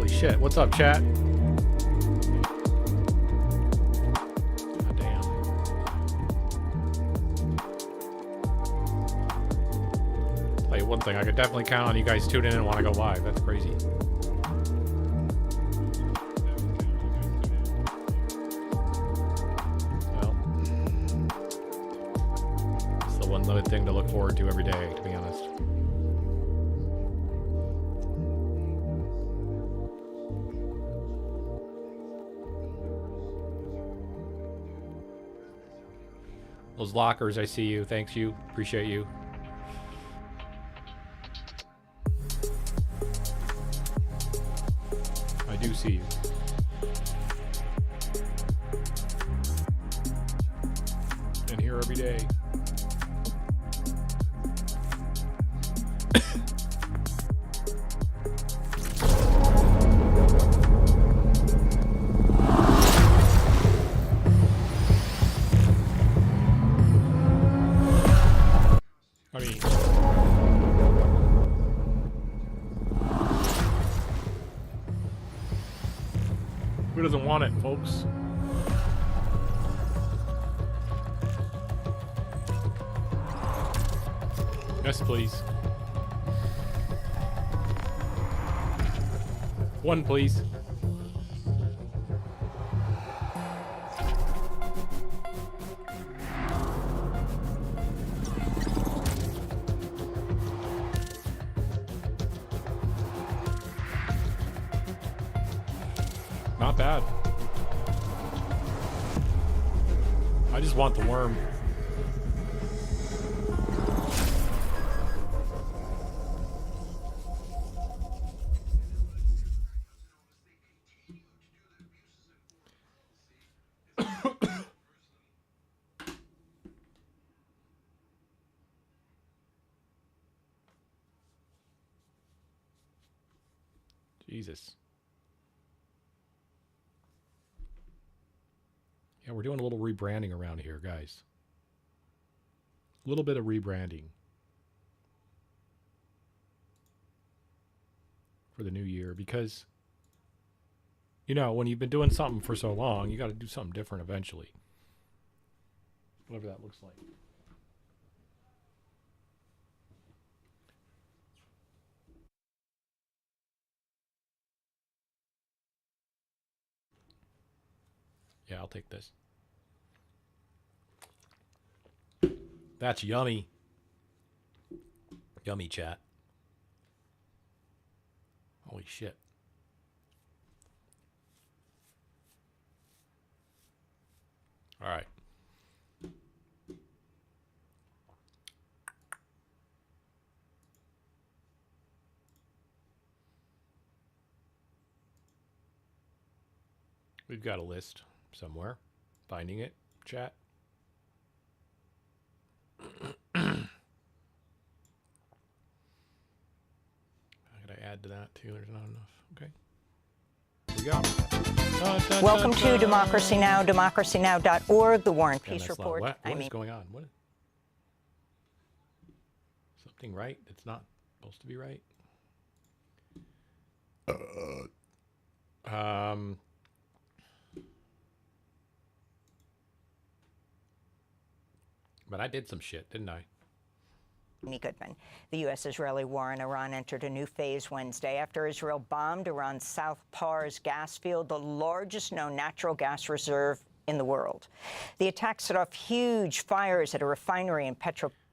Holy shit. What's up, chat? God damn. Tell you one thing, I could definitely count on you guys tuning in and want to go live. That's crazy. Well, it's the one little thing to look forward to every day, to be honest. Those lockers, I see you. Thanks you. Appreciate you. I do see you. In here every day. I mean, who doesn't want it, folks? Yes, please. One, please. Not bad. I just want the worm. Jesus. Yeah, we're doing a little rebranding around here, guys. A little bit of rebranding for the new year because, you know, when you've been doing something for so long, you got to do something different eventually. Whatever that looks like. Yeah, I'll take this. That's yummy. Yummy, chat. Holy shit. All right. We've got a list somewhere. Finding it, chat. How could I add to that too? There's not enough. Okay. Here we go. Welcome to Democracy Now!, democracynow.org, the War and Peace Report. What is going on? What? Something right that's not supposed to be right? But I did some shit, didn't I? Goodman. The U.S.-Israeli war in Iran entered a new phase Wednesday after Israel bombed Iran's South Pars gas field, the largest known natural gas reserve in the world. The attack set off huge fires at a refinery and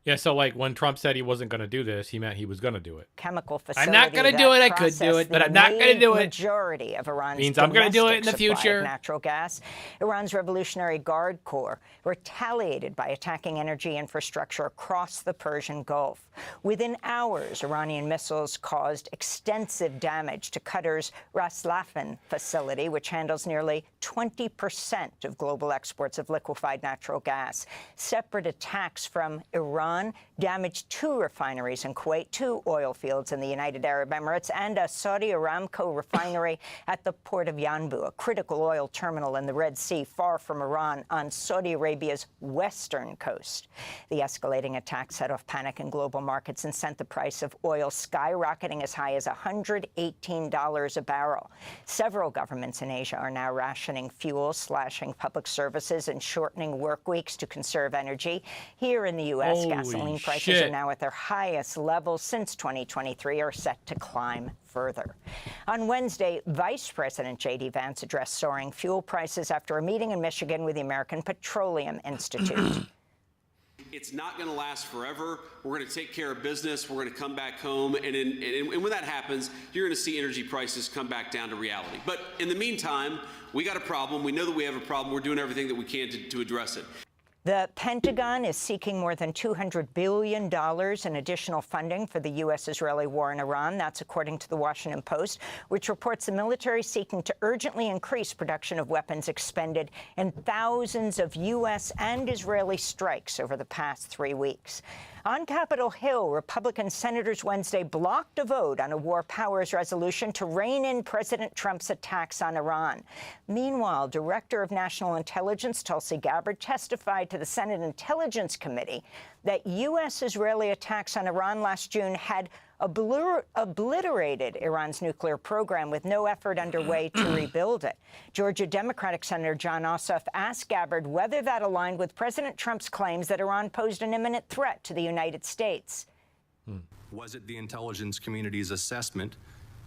Yeah, so like when Trump said he wasn't going to do this, he meant he was going to do it. Chemical facility. I'm not going to do it. I could do it, but I'm not going to do it. Majority of Iran's means I'm going to do it in the future. Natural gas. Iran's Revolutionary Guard Corps retaliated by attacking energy infrastructure across the Persian Gulf. Within hours, Iranian missiles caused extensive damage to Qatar's Ras Laffan facility, which handles nearly 20% of global exports of liquefied natural gas. Separate attacks from Iran Iran damaged 2 refineries in Kuwait, 2 oil fields in the United Arab Emirates, and a Saudi Aramco refinery at the port of Yanbu, a critical oil terminal in the Red Sea far from Iran on Saudi Arabia's western coast. The escalating attack set off panic in global markets and sent the price of oil skyrocketing as high as $118 a barrel. Several governments in Asia are now rationing fuel, slashing public services, and shortening work weeks to conserve energy. Here in the U.S., Holy gasoline prices shit. are now at their highest level since 2023, are set to climb further. On Wednesday, Vice President J.D. Vance addressed soaring fuel prices after a meeting in Michigan with the American Petroleum Institute. It's not going to last forever. We're going to take care of business. We're going to come back home. And when that happens, you're going to see energy prices come back down to reality. But in the meantime, we got a problem. We know that we have a problem. We're doing everything that we can to address it. The Pentagon is seeking more than $200 billion in additional funding for the U.S.-Israeli war in Iran. That's according to the Washington Post, which reports the military seeking to urgently increase production of weapons expended in thousands of U.S. and Israeli strikes over the past 3 weeks. On Capitol Hill, Republican senators Wednesday blocked a vote on a war powers resolution to rein in President Trump's attacks on Iran. Meanwhile, Director of National Intelligence Tulsi Gabbard testified to the Senate Intelligence Committee that U.S.-Israeli attacks on Iran last June had obliterated Iran's nuclear program with no effort underway to rebuild it. Georgia Democratic Senator John Ossoff asked Gabbard whether that aligned with President Trump's claims that Iran posed an imminent threat to the United States. Was it the intelligence community's assessment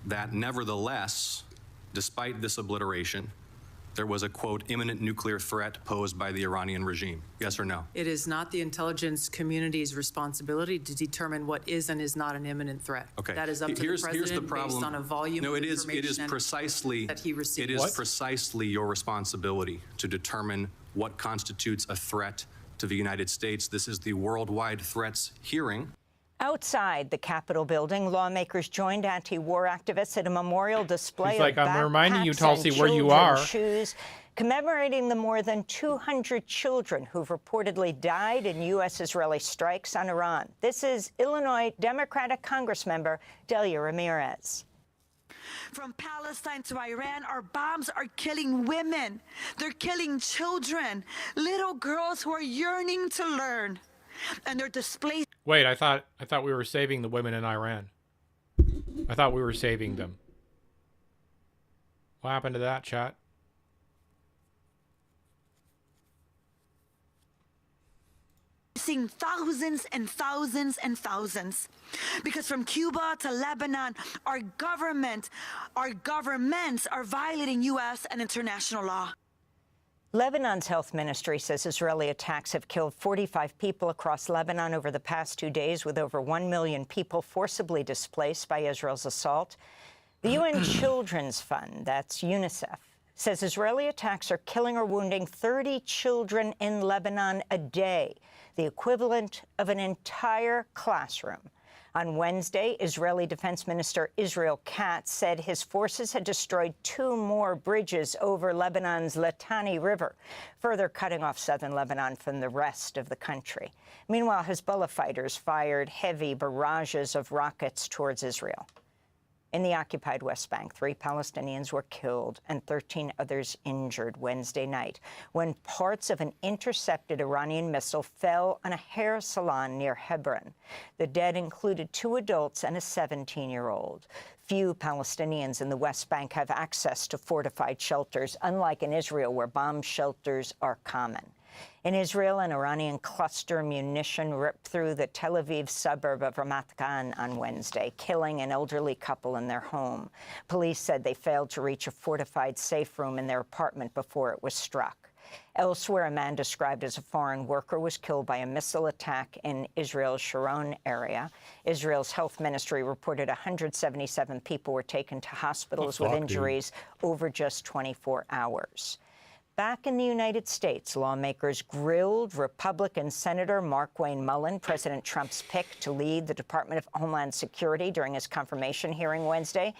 that nevertheless, despite this obliteration, there was a, quote, imminent nuclear threat posed by the Iranian regime? Yes or no? It is not the intelligence community's responsibility to determine what is and is not an imminent threat. Okay. That is up to the president based on a volume no, of it is precisely that he receives. It is precisely your responsibility to determine what constitutes a threat to the United States. This is the Worldwide Threats hearing. Outside the Capitol building, lawmakers joined anti-war activists at a memorial display He's like, of I'm reminding you, backpacks Tulsi, and where you children's are. shoes, commemorating the more than 200 children who've reportedly died in U.S.-Israeli strikes on Iran. This is Illinois Democratic Congressmember Delia Ramirez. From Palestine to Iran, our bombs are killing women. They're killing children, little girls who are yearning to learn. And they're displaced. Wait, I thought we were saving the women in Iran. I thought we were saving them. What happened to that, chat? Seeing thousands and thousands and thousands. Because from Cuba to Lebanon, our governments are violating U.S. and international law. Lebanon's health ministry says Israeli attacks have killed 45 people across Lebanon over the past 2 days, with over 1 million people forcibly displaced by Israel's assault. The UN Children's Fund, that's UNICEF, says Israeli attacks are killing or wounding 30 children in Lebanon a day, the equivalent of an entire classroom. On Wednesday, Israeli Defense Minister Israel Katz said his forces had destroyed 2 more bridges over Lebanon's Litani River, further cutting off southern Lebanon from the rest of the country. Meanwhile, Hezbollah fighters fired heavy barrages of rockets towards Israel. In the occupied West Bank, 3 Palestinians were killed and 13 others injured Wednesday night when parts of an intercepted Iranian missile fell on a hair salon near Hebron. The dead included 2 adults and a 17-year-old. Few Palestinians in the West Bank have access to fortified shelters, unlike in Israel, where bomb shelters are common. In Israel, an Iranian cluster munition ripped through the Tel Aviv suburb of Ramat Gan on Wednesday, killing an elderly couple in their home. Police said they failed to reach a fortified safe room in their apartment before it was struck. Elsewhere, a man described as a foreign worker was killed by a missile attack in Israel's Sharon area. Israel's health ministry reported 177 people were taken to hospitals with injuries over just 24 hours. Back in the United States, lawmakers grilled Republican Senator Markwayne Mullin, President Trump's pick to lead the Department of Homeland Security, during his confirmation hearing Wednesday.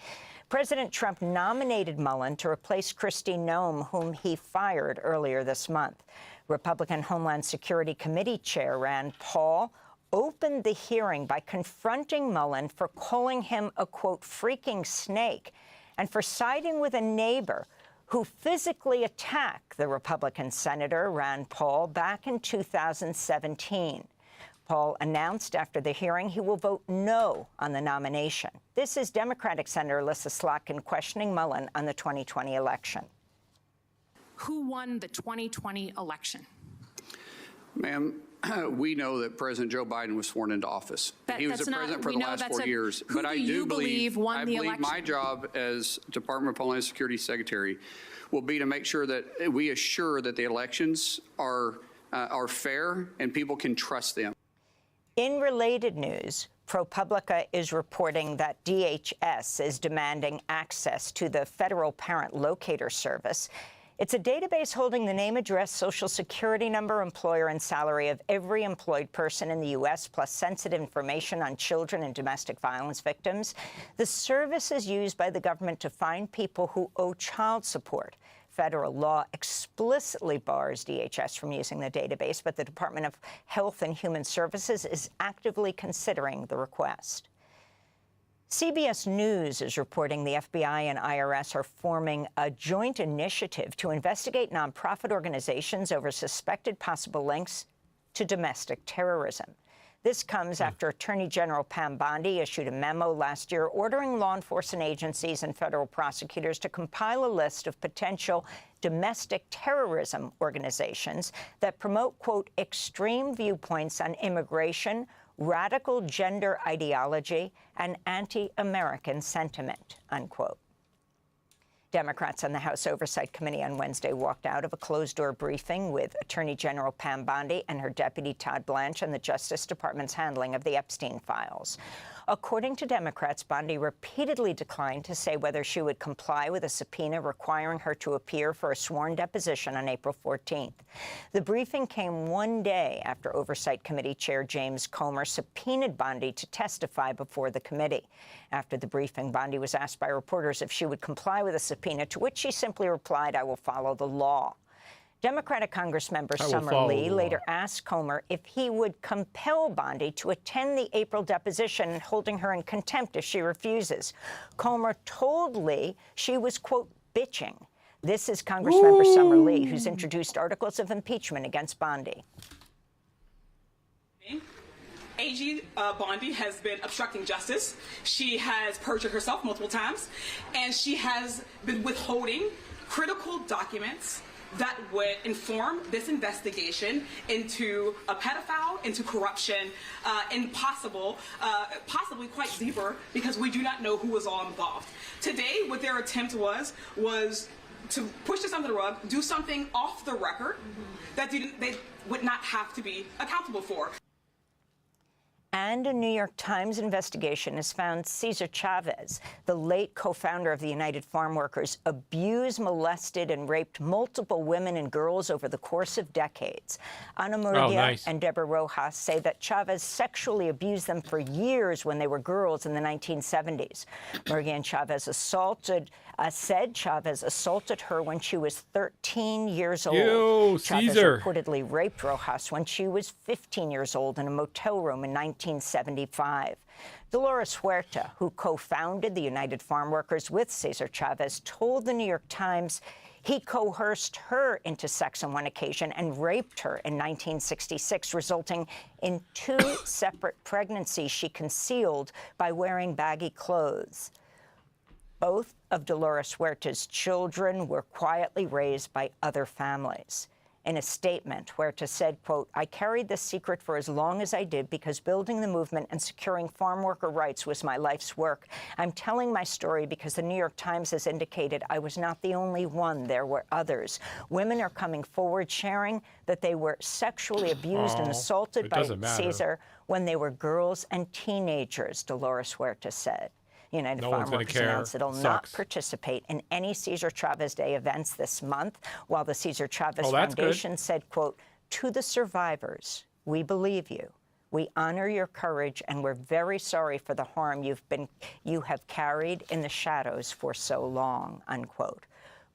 President Trump nominated Mullin to replace Kristi Noem, whom he fired earlier this month. Republican Homeland Security Committee Chair Rand Paul opened the hearing by confronting Mullen for calling him a, quote, freaking snake, and for siding with a neighbor who physically attacked the Republican Senator Rand Paul back in 2017. Paul announced after the hearing he will vote no on the nomination. This is Democratic Senator Alyssa Slotkin questioning Mullen on the 2020 election. Who won the 2020 election? Ma'am, we know that President Joe Biden was sworn into office. He was the president for the last 4 years. But I do believe won the election? My job as Department of Homeland Security Secretary will be to make sure that we assure that the elections are fair and people can trust them. In related news, ProPublica is reporting that DHS is demanding access to the Federal Parent Locator Service. It's a database holding the name, address, social security number, employer, and salary of every employed person in the U.S., plus sensitive information on children and domestic violence victims. The service is used by the government to find people who owe child support. Federal law explicitly bars DHS from using the database, but the Department of Health and Human Services is actively considering the request. CBS News is reporting the FBI and IRS are forming a joint initiative to investigate nonprofit organizations over suspected possible links to domestic terrorism. This comes after Attorney General Pam Bondi issued a memo last year ordering law enforcement agencies and federal prosecutors to compile a list of potential domestic terrorism organizations that promote, quote, extreme viewpoints on immigration, radical gender ideology, and anti-American sentiment, unquote. Democrats on the House Oversight Committee on Wednesday walked out of a closed-door briefing with Attorney General Pam Bondi and her deputy Todd Blanche on the Justice Department's handling of the Epstein files. According to Democrats, Bondi repeatedly declined to say whether she would comply with a subpoena requiring her to appear for a sworn deposition on April 14th. The briefing came one day after Oversight Committee Chair James Comer subpoenaed Bondi to testify before the committee. After the briefing, Bondi was asked by reporters if she would comply with a subpoena, to which she simply replied, "I will follow the law." Democratic Congressmember Summer Lee later asked Comer if he would compel Bondi to attend the April deposition, holding her in contempt if she refuses. Comer told Lee she was, quote, bitching. This is Congressmember Summer Lee, who's introduced articles of impeachment against Bondi. AG Bondi has been obstructing justice. She has perjured herself multiple times, and she has been withholding critical documents that would inform this investigation into a pedophile, into corruption, and possibly quite deeper, because we do not know who was all involved. Today, what their attempt was to push this under the rug, do something off the record that they would not have to be accountable for. And a New York Times investigation has found Cesar Chavez, the late co-founder of the United Farm Workers, abused, molested, and raped multiple women and girls over the course of decades. Ana Murguia and Deborah Rojas say that Chavez sexually abused them for years when they were girls in the 1970s. Murguia and Chavez said Chavez assaulted her when she was 13 years old. Chavez reportedly raped Rojas when she was 15 years old in a motel room in 1975. Dolores Huerta, who co-founded the United Farm Workers with Cesar Chavez, told the New York Times he coerced her into sex on one occasion and raped her in 1966, resulting in 2 separate pregnancies she concealed by wearing baggy clothes. Both of Dolores Huerta's children were quietly raised by other families. In a statement, Huerta said, quote, "I carried this secret for as long as I did because building the movement and securing farm worker rights was my life's work. I'm telling my story because the New York Times has indicated I was not the only one. There were others. Women are coming forward sharing that they were sexually abused and assaulted by Cesar when they were girls and teenagers," Dolores Huerta said. United Farm Workers announced it'll not participate in any Cesar Chavez Day events this month, while the Cesar Chavez Foundation said, quote, "To the survivors, we believe you. We honor your courage, and we're very sorry for the harm you have carried in the shadows for so long," unquote.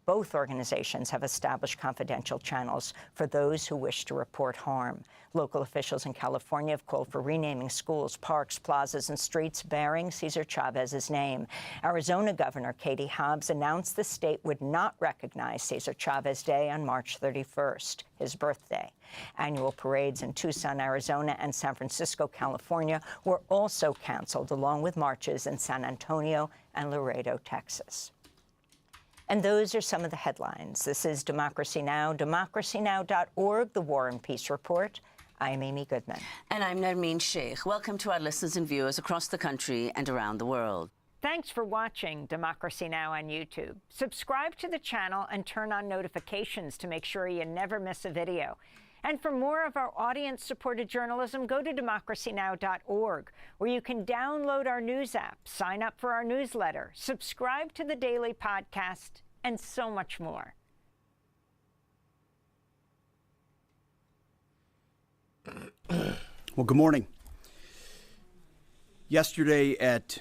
Both organizations have established confidential channels for those who wish to report harm. Local officials in California have called for renaming schools, parks, plazas, and streets bearing Cesar Chavez's name. Arizona Governor Katie Hobbs announced the state would not recognize Cesar Chavez Day on March 31st, his birthday. Annual parades in Tucson, Arizona, and San Francisco, California, were also canceled, along with marches in San Antonio and Laredo, Texas. And those are some of the headlines. This is Democracy Now!, democracynow.org, the War and Peace Report. I'm Amy Goodman. And I'm Nermeen Sheikh. Welcome to our listeners and viewers across the country and around the world. Thanks for watching Democracy Now! On YouTube. Subscribe to the channel and turn on notifications to make sure you never miss a video. And for more of our audience-supported journalism, go to democracynow.org, where you can download our news app, sign up for our newsletter, subscribe to the daily podcast, and so much more. Well, good morning. Yesterday at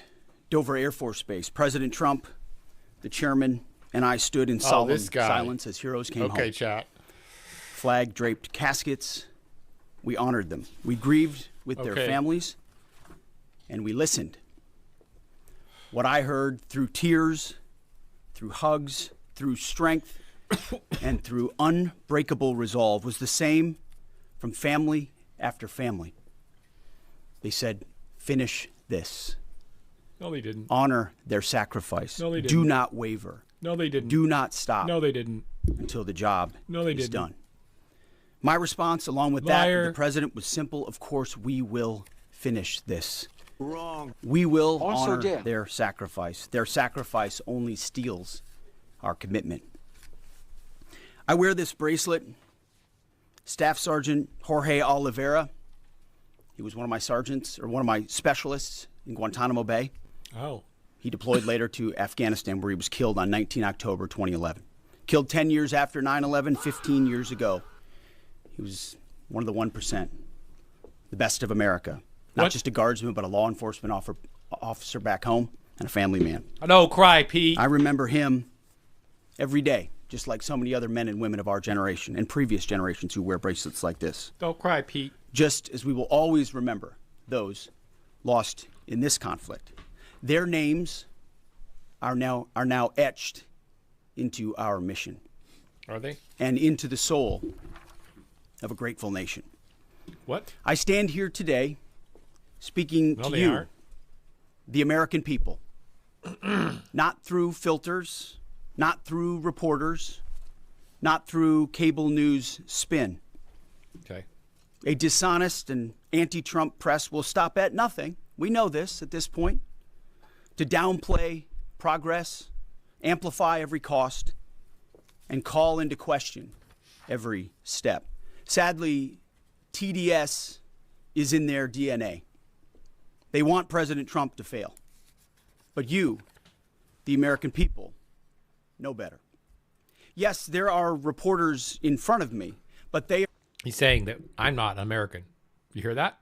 Dover Air Force Base, President Trump, the chairman, and I stood in solemn silence as heroes came home. Okay, chat. Flag-draped caskets. We honored them. We grieved with their families, and we listened. What I heard through tears, through hugs, through strength, and through unbreakable resolve was the same from family after family. They said, finish this. No, they didn't. Honor their sacrifice. No, they didn't. Do not waver. No, they didn't. Do not stop. No, they didn't. Until the job is done. My response, along with that of the president, was simple. Of course, we will finish this. Wrong. We will honor their sacrifice. Their sacrifice only steals our commitment. I wear this bracelet. Staff Sergeant Jorge Oliveira, he was one of my sergeants, or one of my specialists in Guantanamo Bay. Oh. He deployed later to Afghanistan, where he was killed on 19 October 2011. Killed 10 years after 9/11, 15 years ago. He was one of the 1%, the best of America. Not just a guardsman, but a law enforcement officer back home and a family man. No, cry, Pete. I remember him every day, just like so many other men and women of our generation and previous generations who wear bracelets like this. Don't cry, Pete. Just as we will always remember those lost in this conflict. Their names are now etched into our mission. Are they? And into the soul of a grateful nation. What? I stand here today speaking to you, the American people, not through filters, not through reporters, not through cable news spin. Okay. A dishonest and anti-Trump press will stop at nothing. We know this at this point. To downplay progress, amplify every cost, and call into question every step. Sadly, TDS is in their DNA. They want President Trump to fail. But you, the American people, know better. Yes, there are reporters in front of me, but they... He's saying that I'm not American. You hear that?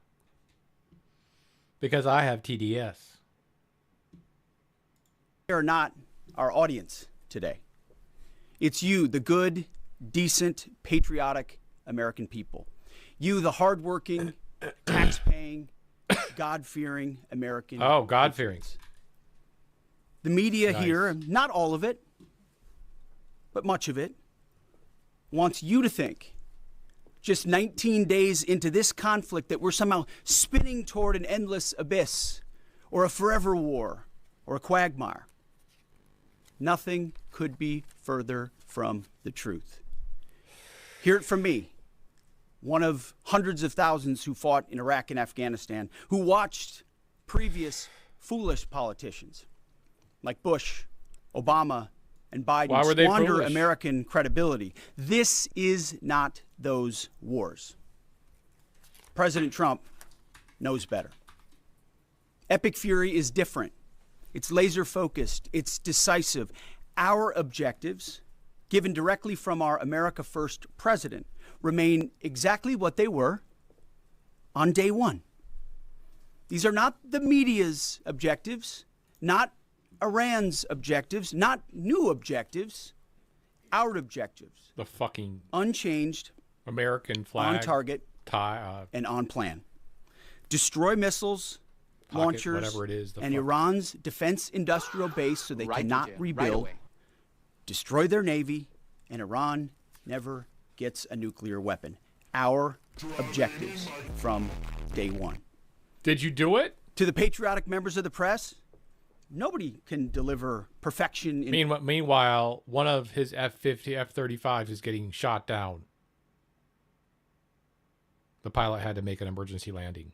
Because I have TDS. They are not our audience today. It's you, the good, decent, patriotic American people. You, the hardworking, tax-paying, God-fearing American. Oh, God-fearing. The media here, not all of it, but much of it, wants you to think, just 19 days into this conflict, that we're somehow spinning toward an endless abyss or a forever war or a quagmire. Nothing could be further from the truth. Hear it from me, one of hundreds of thousands who fought in Iraq and Afghanistan, who watched previous foolish politicians like Bush, Obama, and Biden squander American credibility. This is not those wars. President Trump knows better. Epic Fury is different. It's laser focused. It's decisive. Our objectives, given directly from our America First president, remain exactly what they were on day one. These are not the media's objectives, not Iran's objectives, not new objectives. Our objectives. The fucking unchanged. American flag. On target. And on plan. Destroy missiles, launchers, whatever it is, and Iran's defense industrial base so they cannot rebuild. Destroy their navy, and Iran never gets a nuclear weapon. Our objectives from day one. Did you do it? To the patriotic members of the press, nobody can deliver perfection. Meanwhile, one of his F-35s is getting shot down. The pilot had to make an emergency landing.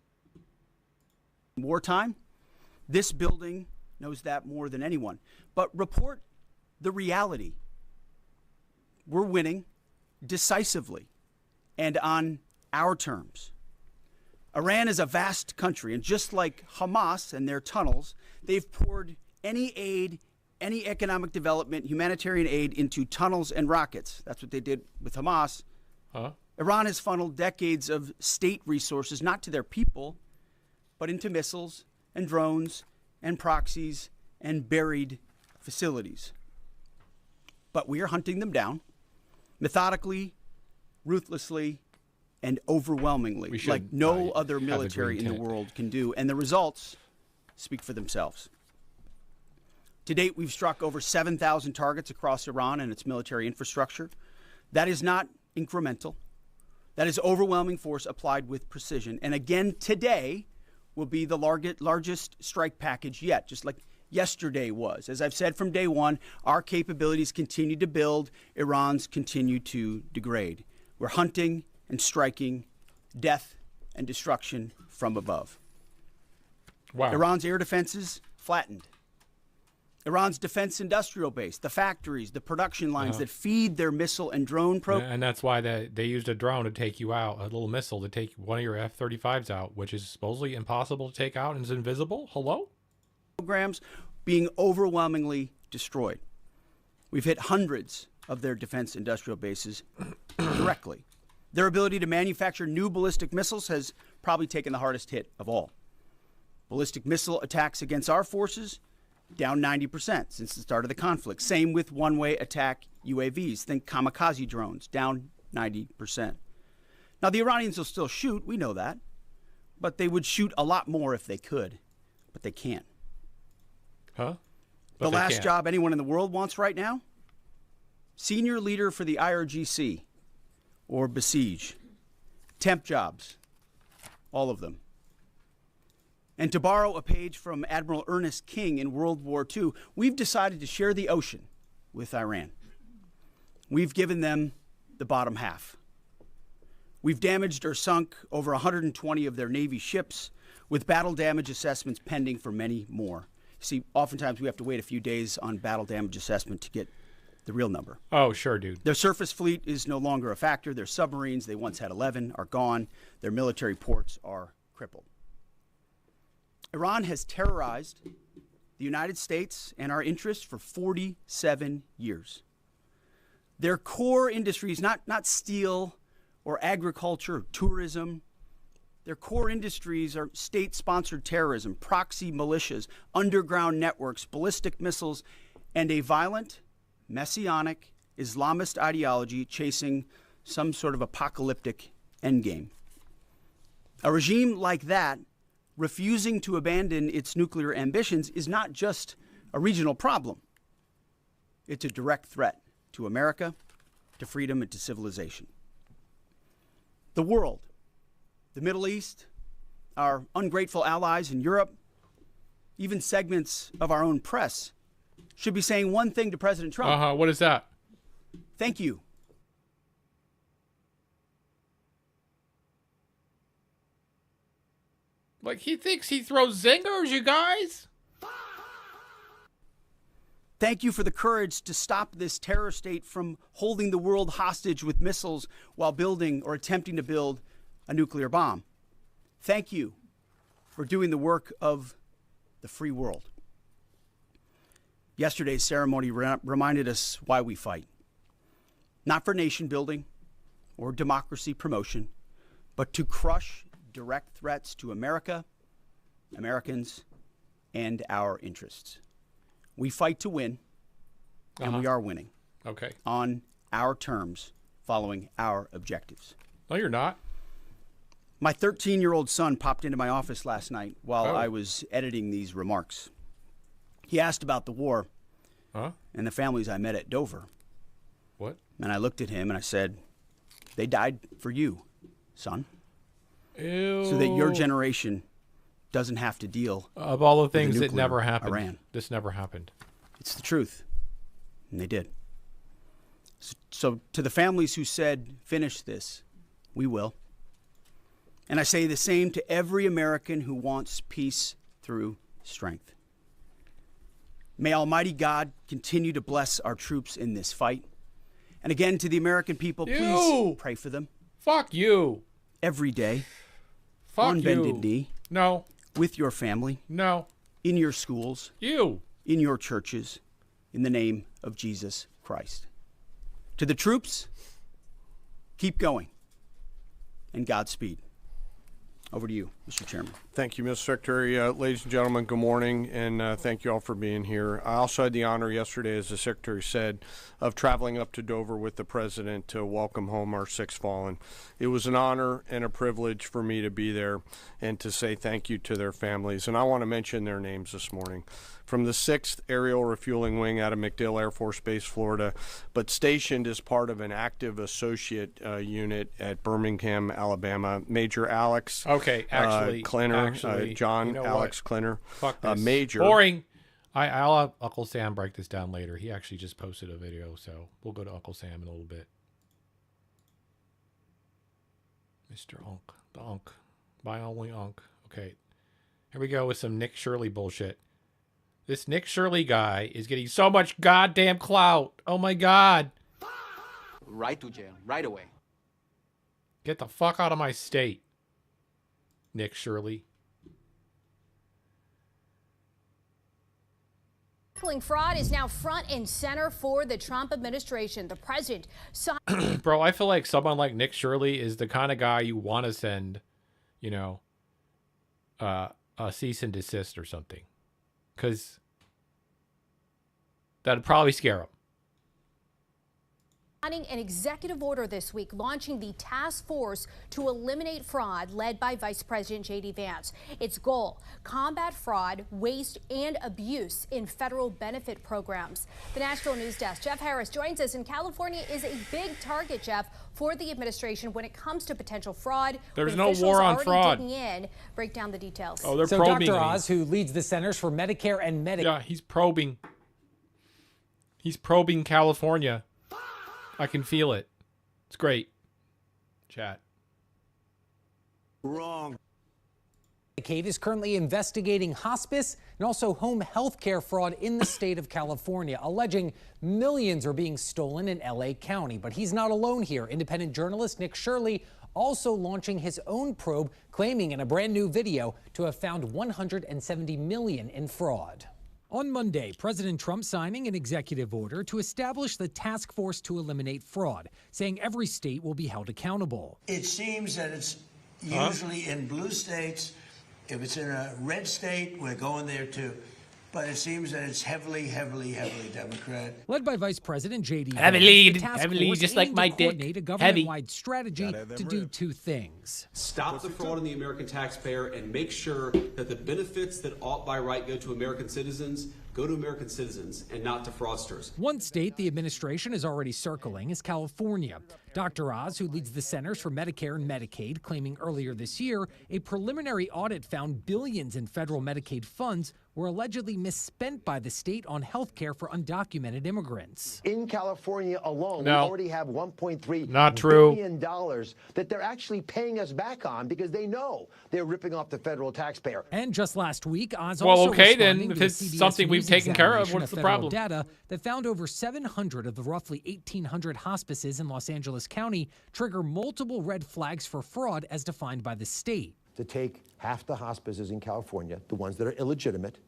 Wartime, this building knows that more than anyone. But report the reality. We're winning decisively and on our terms. Iran is a vast country, and just like Hamas and their tunnels, they've poured any aid, any economic development, humanitarian aid into tunnels and rockets. That's what they did with Hamas. Huh? Iran has funneled decades of state resources, not to their people, but into missiles and drones and proxies and buried facilities. But we are hunting them down methodically, ruthlessly, and overwhelmingly, like no other military in the world can do. And the results speak for themselves. To date, we've struck over 7,000 targets across Iran and its military infrastructure. That is not incremental. That is overwhelming force applied with precision. And again, today will be the largest strike package yet, just like yesterday was. As I've said from day one, our capabilities continue to build. Iran's continue to degrade. We're hunting and striking death and destruction from above. Wow. Iran's air defenses flattened. Iran's defense industrial base, the factories, the production lines that feed their missile and drone programs. And that's why they used a drone to take you out, a little missile to take one of your F-35s out, which is supposedly impossible to take out and is invisible. Hello? Programs being overwhelmingly destroyed. We've hit hundreds of their defense industrial bases directly. Their ability to manufacture new ballistic missiles has probably taken the hardest hit of all. Ballistic missile attacks against our forces down 90% since the start of the conflict. Same with one-way attack UAVs. Think kamikaze drones, down 90%. Now, the Iranians will still shoot, we know that, but they would shoot a lot more if they could, but they can't. Huh? The last job anyone in the world wants right now? Senior leader for the IRGC or Besiege. Temp jobs, all of them. And to borrow a page from Admiral Ernest King in World War II, we've decided to share the ocean with Iran. We've given them the bottom half. We've damaged or sunk over 120 of their Navy ships, with battle damage assessments pending for many more. See, oftentimes we have to wait a few days on battle damage assessment to get the real number. Oh, sure, dude. Their surface fleet is no longer a factor. Their submarines, they once had 11, are gone. Their military ports are crippled. Iran has terrorized the United States and our interests for 47 years. Their core industries, not steel or agriculture or tourism, their core industries are state-sponsored terrorism, proxy militias, underground networks, ballistic missiles, and a violent, messianic, Islamist ideology chasing some sort of apocalyptic endgame. A regime like that refusing to abandon its nuclear ambitions is not just a regional problem. It's a direct threat to America, to freedom, and to civilization. The world, the Middle East, our ungrateful allies in Europe, even segments of our own press should be saying one thing to President Trump. What is that? Thank you. Like, he thinks he throws zingers, you guys? Thank you for the courage to stop this terror state from holding the world hostage with missiles while building or attempting to build a nuclear bomb. Thank you for doing the work of the free world. Yesterday's ceremony reminded us why we fight. Not for nation building or democracy promotion, but to crush direct threats to America, Americans, and our interests. We fight to win, and we are winning. Okay. On our terms, following our objectives. No, you're not. My 13-year-old son popped into my office last night while Oh. I was editing these remarks. He asked about the war and the families I met at Dover. What? And I looked at him and I said, they died for you, son. Ew. So that your generation doesn't have to deal of all the with a things that nuclear never happened. Iran. This never happened. It's the truth. And they did. So to the families who said, finish this, we will. And I say the same to every American who wants peace through strength. May Almighty God continue to bless our troops in this fight. And again, to the American people, please pray for them. Fuck you. Every day. Fuck on you. bended knee. No. With your family. No. In your schools. You. In your churches. In the name of Jesus Christ. To the troops, keep going. And Godspeed. Over to you, Mr. Chairman. Thank you, Mr. Secretary. Ladies and gentlemen, good morning, and thank you all for being here. I also had the honor yesterday, as the Secretary said, of traveling up to Dover with the President to welcome home our 6 fallen. It was an honor and a privilege for me to be there and to say thank you to their families. And I want to mention their names this morning. From the 6th Aerial Refueling Wing out of MacDill Air Force Base, Florida, but stationed as part of an active associate unit at Birmingham, Alabama. Major Alex Klenner, John Alex Klenner, Fuck this. Major. Boring. I'll have Uncle Sam break this down later. He actually just posted a video, so we'll go to Uncle Sam in a little bit. Mr. Unk, the Unk, my only Unk. Okay, here we go with some Nick Shirley bullshit. This Nick Shirley guy is getting so much goddamn clout. Oh my God. Right to jail, right away. Get the fuck out of my state, Nick Shirley. Fraud is now front and center for the Trump administration. The president saw. Bro, I feel like someone like Nick Shirley is the kind of guy you want to send, you know, a cease and desist or something. Because that'd probably scare him. An executive order this week launching the task force to eliminate fraud led by Vice President J.D. Vance. Its goal, combat fraud, waste, and abuse in federal benefit programs. The National News Desk, Jeff Harris joins us. And California is a big target, Jeff, for the administration when it comes to potential fraud. There's no war on fraud. Digging in. Break down the details. Oh, they're so probing. Dr. Oz, who leads the Centers for Medicare and Medicaid. Yeah, he's probing. He's probing California. I can feel it. It's great. Chat. Wrong. Medicaid is currently investigating hospice and also home health care fraud in the state of California, alleging millions are being stolen in L.A. County. But he's not alone here. Independent journalist Nick Shirley also launching his own probe, claiming in a brand new video to have found $170 million in fraud. On Monday, President Trump signing an executive order to establish the task force to eliminate fraud, saying every state will be held accountable. It seems that it's usually in blue states. If it's in a red state, we're going there too. But it seems that it's heavily Democrat. Led by Vice President J.D. Heavily, Vance, just like my dick. A government-wide strategy to do 2 things. Stop the fraud on the American taxpayer and make sure that the benefits that ought by right go to American citizens and not to fraudsters. One state the administration is already circling is California. Dr. Oz, who leads the Centers for Medicare and Medicaid, claiming earlier this year a preliminary audit found billions in federal Medicaid funds were allegedly misspent by the state on health care for undocumented immigrants. In California alone, No. we already have $1.3 billion that they're actually paying us back on because they know they're ripping off the federal taxpayer. And just last week, Oz Well, also okay then, responding if to it's the CBS something we've News taken care of, examination what's the federal problem? Data that found over 700 of the roughly 1,800 hospices in Los Angeles County trigger multiple red flags for fraud as defined by the state. To take half the hospices in California, the ones that are illegitimate,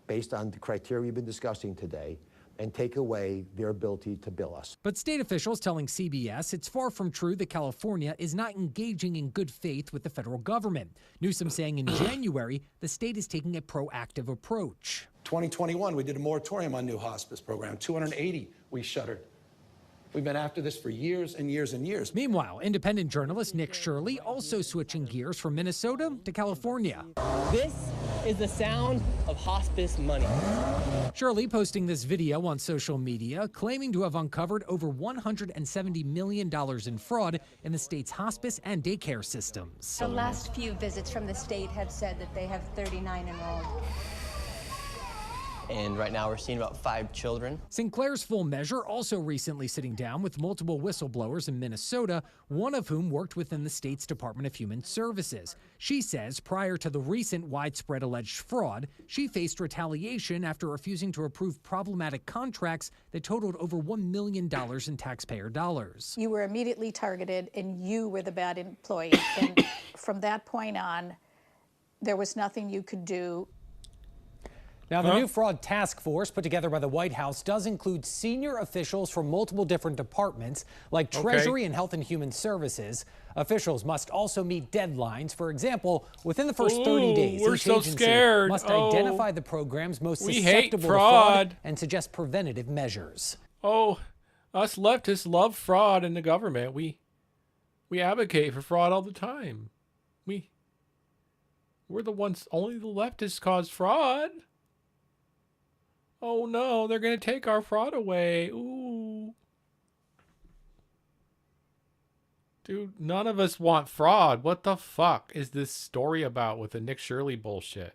based on the criteria we've been discussing today, and take away their ability to bill us. But state officials telling CBS it's far from true that California is not engaging in good faith with the federal government. Newsom saying in January the state is taking a proactive approach. 2021, we did a moratorium on new hospice program. 280 we shuttered. We've been after this for years and years and years. Meanwhile, independent journalist Nick Shirley also switching gears from Minnesota to California. This is the sound of hospice money. Shirley posting this video on social media, claiming to have uncovered over $170 million in fraud in the state's hospice and daycare systems. The last few visits from the state have said that they have 39 enrolled. And right now we're seeing about 5 children. Sinclair's Full Measure also recently sitting down with multiple whistleblowers in Minnesota, one of whom worked within the state's Department of Human Services. She says prior to the recent widespread alleged fraud, she faced retaliation after refusing to approve problematic contracts that totaled over $1 million in taxpayer dollars. You were immediately targeted and you were the bad employee. And from that point on, there was nothing you could do. Now, the new fraud task force put together by the White House does include senior officials from multiple different departments, like Treasury and Health and Human Services. Officials must also meet deadlines. For example, within the first 30 days, each agency must identify the programs most susceptible to fraud and suggest preventative measures. Oh, us leftists love fraud in the government. We advocate for fraud all the time. We're the ones, only the leftists cause fraud. Oh no, they're going to take our fraud away. Ooh. Dude, none of us want fraud. What the fuck is this story about with the Nick Shirley bullshit?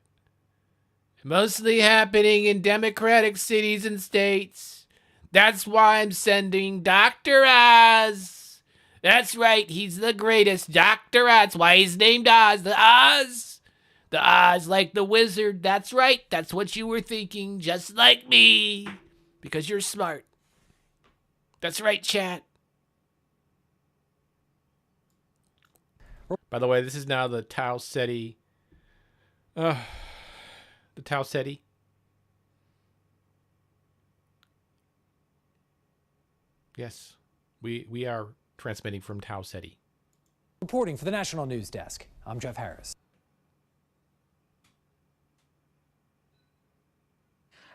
Mostly happening in Democratic cities and states. That's why I'm sending Dr. Oz. That's right, he's the greatest. Dr. Oz. That's why he's named Oz. The Oz. The Oz like the wizard. That's right. That's what you were thinking. Just like me. Because you're smart. That's right, chat. By the way, this is now the Tau Ceti. The Tau Ceti. Yes. We are transmitting from Tau Ceti. Reporting for the National News Desk, I'm Jeff Harris.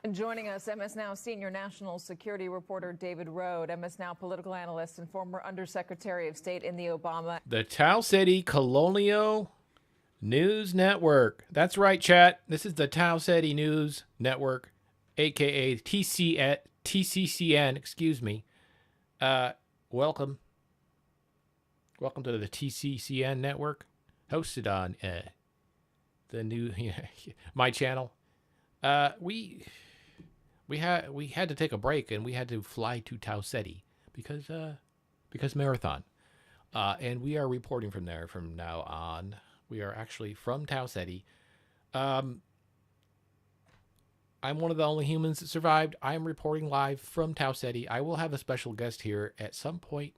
And joining us, MS Now senior national security reporter David Rode, MS Now political analyst and former Undersecretary of State in the Obama. The Tau Ceti Colonial News Network. That's right, chat. This is the Tau Ceti News Network, a.k.a. TCCN, excuse me. Welcome. Welcome to the TCCN network, hosted on the new my channel. We had to take a break and we had to fly to Tau Ceti because marathon. And we are reporting from there from now on. We are actually from Tau Ceti. I'm one of the only humans that survived. I am reporting live from Tau Ceti. I will have a special guest here at some point.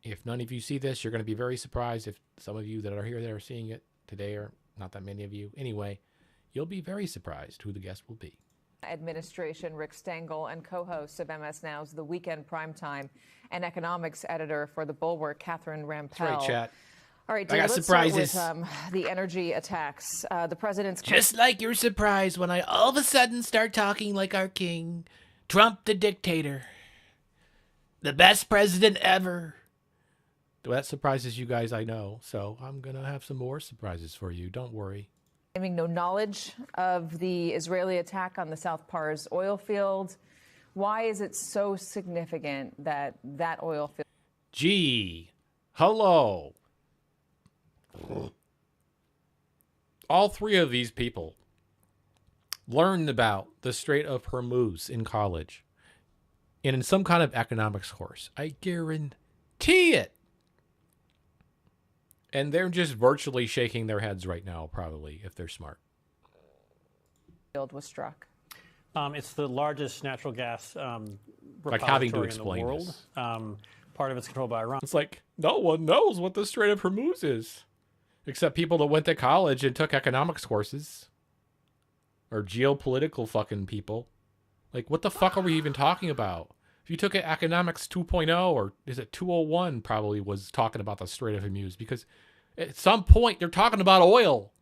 If none of you see this, you're going to be very surprised. If some of you that are here that are seeing it today, or not that many of you. Anyway, you'll be very surprised who the guest will be. Administration, Rick Stengel, and co-host of MS Now's The Weekend Primetime and economics editor for The Bulwark, Catherine Rampell. That's right, chat. All right, I got let's surprises. start with the energy attacks. The president's... Just like you're surprised when I all of a sudden start talking like our king, Trump the dictator, the best president ever. Well, that surprises you guys, I know. So I'm going to have some more surprises for you. Don't worry. Claiming no knowledge of the Israeli attack on the South Pars oil field. Why is it so significant that that oil field... Gee, hello. All three of these people learned about the Strait of Hormuz in college and in some kind of economics course. I guarantee it. And they're just virtually shaking their heads right now, probably, if they're smart. ...field was struck. It's the largest natural gas like having to repository in the explain world. this. Part of it's controlled by Iran. It's like no one knows what the Strait of Hormuz is, except people that went to college and took economics courses, or geopolitical fucking people. Like, what the fuck are we even talking about? If you took it economics 2.0, or is it 201, probably was talking about the Strait of Hormuz, because at some point they're talking about oil.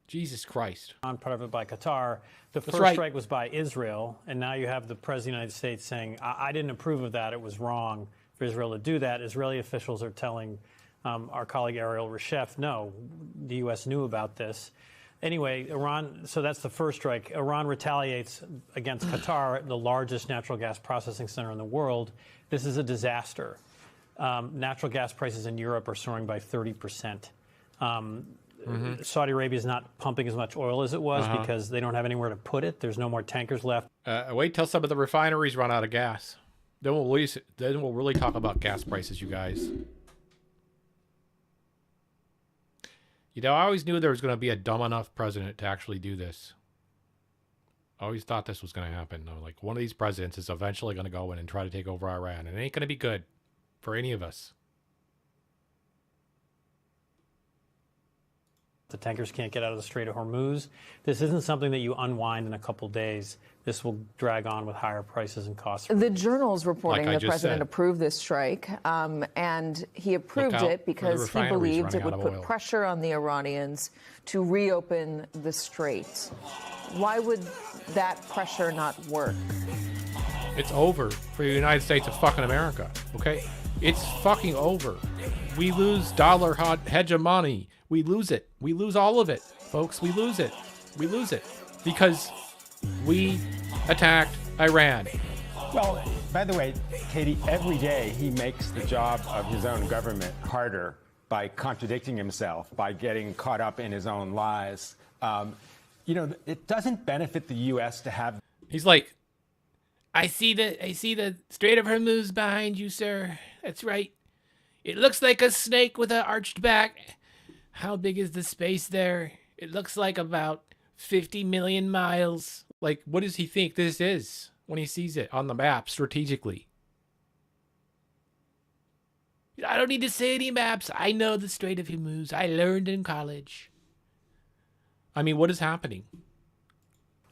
Jesus Christ. On part of it by Qatar. The That's first right. strike was by Israel, and now you have the President of the United States saying, I didn't approve of that. It was wrong for Israel to do that. Israeli officials are telling our colleague Ariel Reshef, no, the U.S. knew about this. Anyway, Iran, so that's the first strike. Iran retaliates against Qatar, the largest natural gas processing center in the world. This is a disaster. Natural gas prices in Europe are soaring by 30%. Saudi Arabia is not pumping as much oil as it was because they don't have anywhere to put it. There's no more tankers left. Wait till some of the refineries run out of gas. Then we'll release it. Then we'll really talk about gas prices, you guys. You know, I always knew there was going to be a dumb enough president to actually do this. I always thought this was going to happen. Like, one of these presidents is eventually going to go in and try to take over Iran, and it ain't going to be good for any of us. The tankers can't get out of the Strait of Hormuz. This isn't something that you unwind in a couple days. This will drag on with higher prices and costs. The Journal's reporting Like I the just president said. approved this strike, and he approved out it for the because he refineries believed it running would out of put oil. pressure on the Iranians to reopen the strait. Why would that pressure not work? It's over for the United States of fucking America, okay? It's fucking over. We lose dollar hegemony. We lose it. We lose all of it, folks. We lose it. We lose it. Because we attacked Iran. Well, by the way, Katie, every day he makes the job of his own government harder by contradicting himself, by getting caught up in his own lies. You know, it doesn't benefit the U.S. to have... He's like, I see the Strait of Hormuz behind you, sir. That's right. It looks like a snake with an arched back. How big is the space there? It looks like about 50 million miles. Like, what does he think this is when he sees it on the map strategically? I don't need to say any maps. I know the Strait of Hormuz. I learned in college. I mean, what is happening?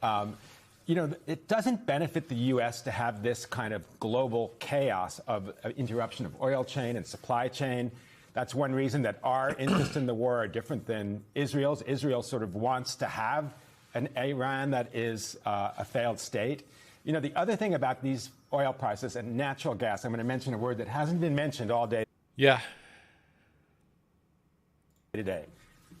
You know, it doesn't benefit the U.S. to have this kind of global chaos of interruption of oil chain and supply chain. That's one reason that our interests in the war are different than Israel's. Israel sort of wants to have an Iran that is a failed state. You know, the other thing about these oil prices and natural gas, I'm going to mention a word that hasn't been mentioned all day. Yeah. Today.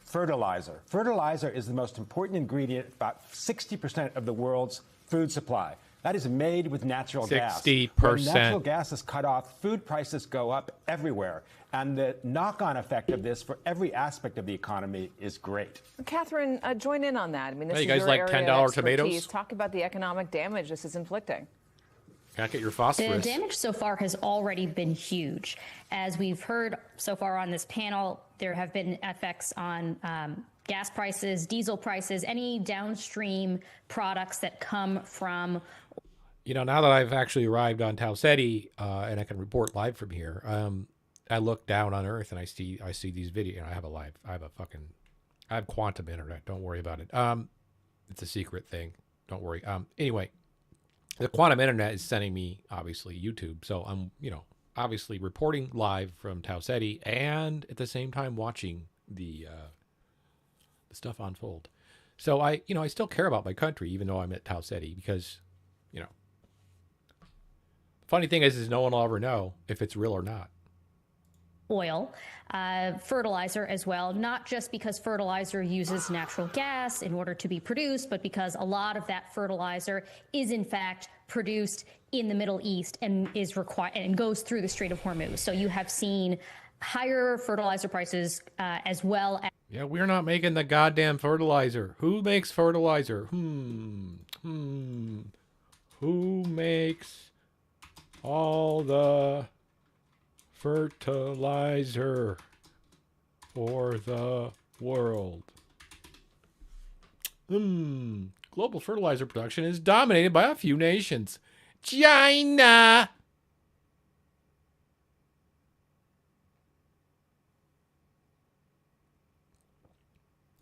Fertilizer. Fertilizer is the most important ingredient, about 60% of the world's food supply. That is made with natural gas. 60%. When natural gas is cut off, food prices go up everywhere. And the knock-on effect of this for every aspect of the economy is great. Catherine, join in on that. I mean, this Hey, is you guys your like area of $10 expertise. tomatoes? Talk about the economic damage this is inflicting. Can I get your The phosphorus? damage so far has already been huge. As we've heard so far on this panel, there have been effects on gas prices, diesel prices, any downstream products that come from. You know, now that I've actually arrived on Tau Ceti and I can report live from here, I look down on Earth and I see these videos. I have quantum internet. Don't worry about it. It's a secret thing. Don't worry. Anyway, the quantum internet is sending me obviously YouTube, so I'm obviously reporting live from Tau Ceti and at the same time watching the stuff unfold. So I still care about my country even though I'm at Tau Ceti because funny thing is no one will ever know if it's real or not. Oil, fertilizer as well, not just because fertilizer uses natural gas in order to be produced, but because a lot of that fertilizer is in fact produced in the Middle East and is required and goes through the Strait of Hormuz. So you have seen higher fertilizer prices as well as. Yeah, we're not making the goddamn fertilizer. Who makes fertilizer? Who makes all the fertilizer for the world? Global fertilizer production is dominated by a few nations. China!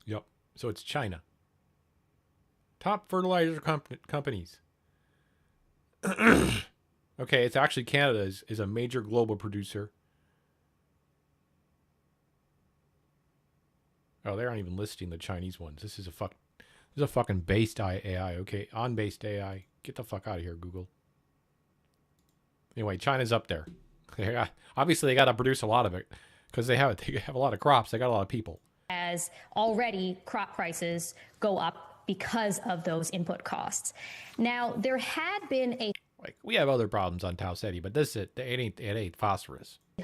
Yep, so it's China. Top fertilizer companies. Okay, it's actually Canada is a major global producer. Oh, they aren't even listing the Chinese ones. This is a fucking based AI. Okay, on based AI. Get the fuck out of here, Google. Anyway, China's up there. Obviously, they got to produce a lot of it because they have a lot of crops. They got a lot of people. As already crop prices go up because of those input costs. Now, there had been a we have other problems on Tau Ceti, but it ain't phosphorus. a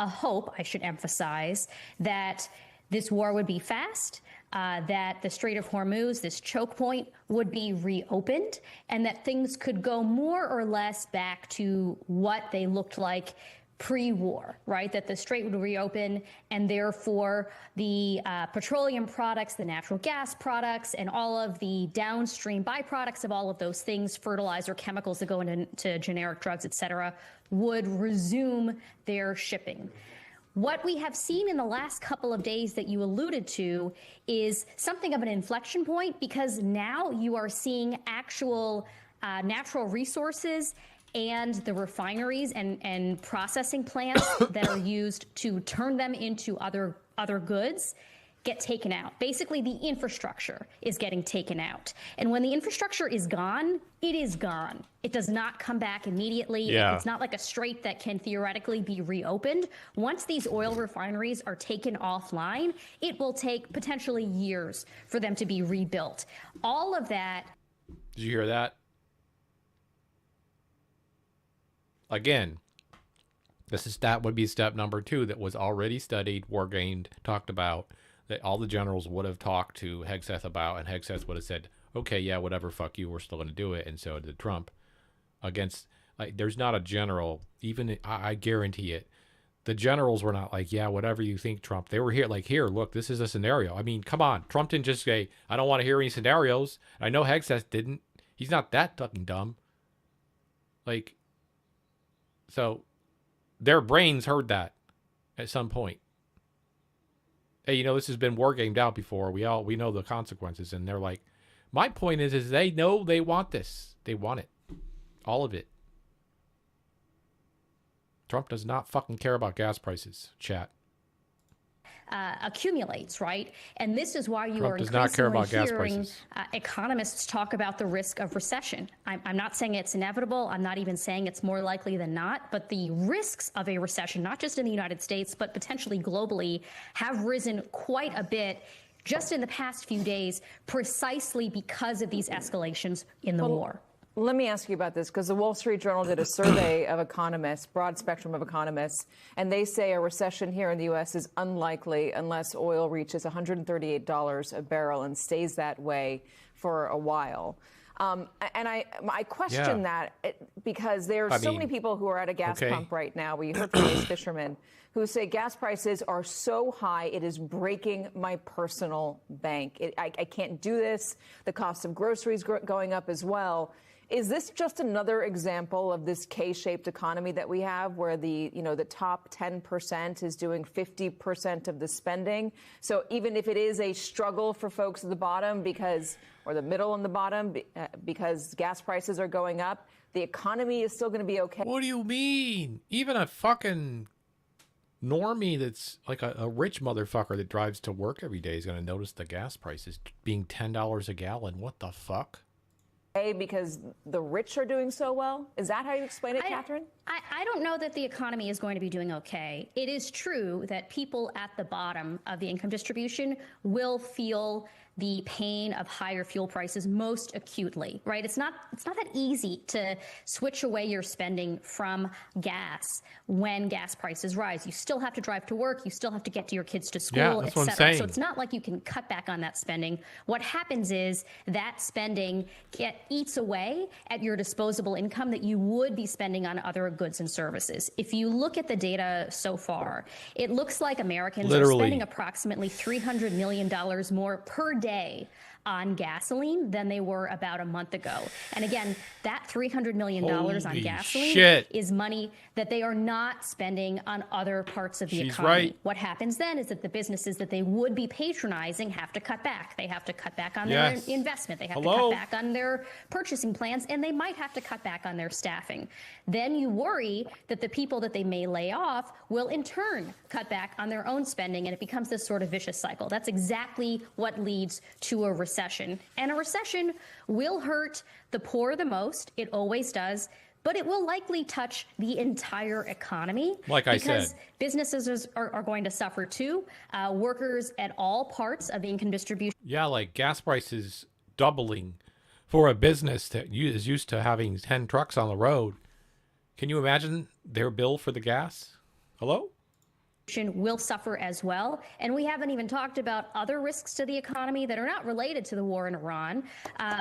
hope, I should emphasize, that this war would be fast, that the Strait of Hormuz, this choke point, would be reopened, and that things could go more or less back to what they looked like pre-war, right? That the strait would reopen, and therefore the petroleum products, the natural gas products, and all of the downstream byproducts of all of those things, fertilizer, chemicals that go into generic drugs, et cetera, would resume their shipping. What we have seen in the last couple of days that you alluded to is something of an inflection point, because now you are seeing actual natural resources and the refineries and processing plants that are used to turn them into other goods get taken out. Basically, the infrastructure is getting taken out. And when the infrastructure is gone, it is gone. It does not come back immediately. Yeah. It's not like a strait that can theoretically be reopened. Once these oil refineries are taken offline, it will take potentially years for them to be rebuilt. All of that. Did you hear that? Again, that would be step number 2 that was already studied, wargamed, talked about, that all the generals would have talked to Hegseth about, and Hegseth would have said, okay, yeah, whatever, fuck you, we're still going to do it, and so did Trump. Against, like, there's not a general, even, I guarantee it, the generals were not like, yeah, whatever you think, Trump. They were here, like, here, look, this is a scenario. I mean, come on, Trump didn't just say, I don't want to hear any scenarios. I know Hegseth didn't. He's not that fucking dumb. Like, so their brains heard that at some point. Hey, this has been war gamed out before. We know the consequences, and they're like, my point is they know they want this. They want it. All of it. Trump does not fucking care about gas prices, chat. Accumulates, right? And this is why you Trump are does not care about gas increasingly hearing prices. Economists talk about the risk of recession. I'm not saying it's inevitable. I'm not even saying it's more likely than not. But the risks of a recession, not just in the United States, but potentially globally, have risen quite a bit just in the past few days, precisely because of these escalations in the war. Let me ask you about this, because the Wall Street Journal did a survey of economists, broad spectrum of economists, and they say a recession here in the U.S. is unlikely unless oil reaches $138 a barrel and stays that way for a while. And I question that because there are so many people who are at a gas pump right now. We heard from these fishermen who say gas prices are so high, it is breaking my personal bank. I can't do this. The cost of groceries going up as well. Is this just another example of this K-shaped economy that we have, where the top 10% is doing 50% of the spending? So even if it is a struggle for folks at the bottom or the middle and the bottom, because gas prices are going up, the economy is still going to be okay. What do you mean? Even a fucking normie that's like a rich motherfucker that drives to work every day is going to notice the gas prices being $10 a gallon. What the fuck? Because the rich are doing so well? Is that how you explain it, Catherine? I don't know that the economy is going to be doing okay. It is true that people at the bottom of the income distribution will feel the pain of higher fuel prices most acutely, right? It's not that easy to switch away your spending from gas when gas prices rise. You still have to drive to work, you still have to get to your kids to school, that's et what I'm cetera. saying. So it's not like you can cut back on that spending. What happens is that spending eats away at your disposable income that you would be spending on other goods and services. If you look at the data so far, it looks like Americans are spending approximately $300 million more per day on gasoline than they were about a month ago. And again, that $300 million on Holy gasoline shit. is money that they are not spending on other parts of the She's economy. right. What happens then is that the businesses that they would be patronizing have to cut back. They have to cut back on Yes. their investment. They have Hello? to cut back on their purchasing plans, and they might have to cut back on their staffing. Then you worry that the people that they may lay off will in turn cut back on their own spending, and it becomes this sort of vicious cycle. That's exactly what leads to a recession. And a recession will hurt the poor the most. It always does. But it will likely touch the entire economy. Like I because said. businesses are going to suffer too. Workers at all parts of income distribution. Yeah, like gas prices doubling for a business that is used to having 10 trucks on the road. Can you imagine their bill for the gas? Hello? Will suffer as well. And we haven't even talked about other risks to the economy that are not related to the war in Iran,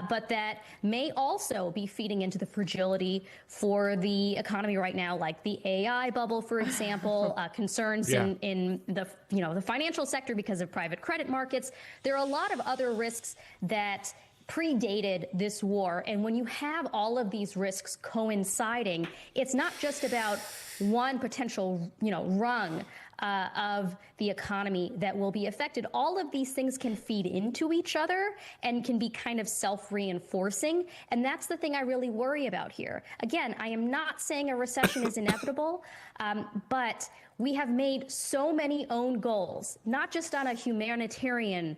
but that may also be feeding into the fragility for the economy right now, like the AI bubble, for example, concerns in the the financial sector because of private credit markets. There are a lot of other risks that predated this war. And when you have all of these risks coinciding, it's not just about one potential, rung of the economy that will be affected. All of these things can feed into each other and can be kind of self-reinforcing. And that's the thing I really worry about here. Again, I am not saying a recession is inevitable, but we have made so many own goals, not just on a humanitarian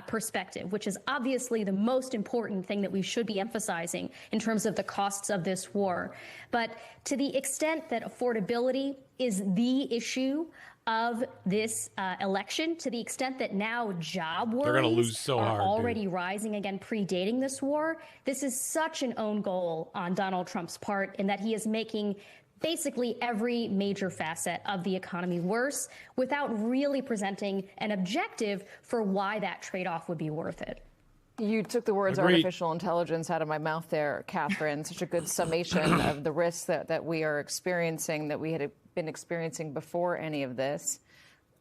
perspective, which is obviously the most important thing that we should be emphasizing in terms of the costs of this war. But to the extent that affordability is the issue of this election, to the extent that now job They're gonna worries lose so are hard, already rising again, predating this war, this is such an own goal on Donald Trump's part in that he is making basically every major facet of the economy worse without really presenting an objective for why that trade-off would be worth it. You took the words Agreed. artificial intelligence out of my mouth there, Catherine. Such a good summation of the risks that we are experiencing, that we had been experiencing before any of this.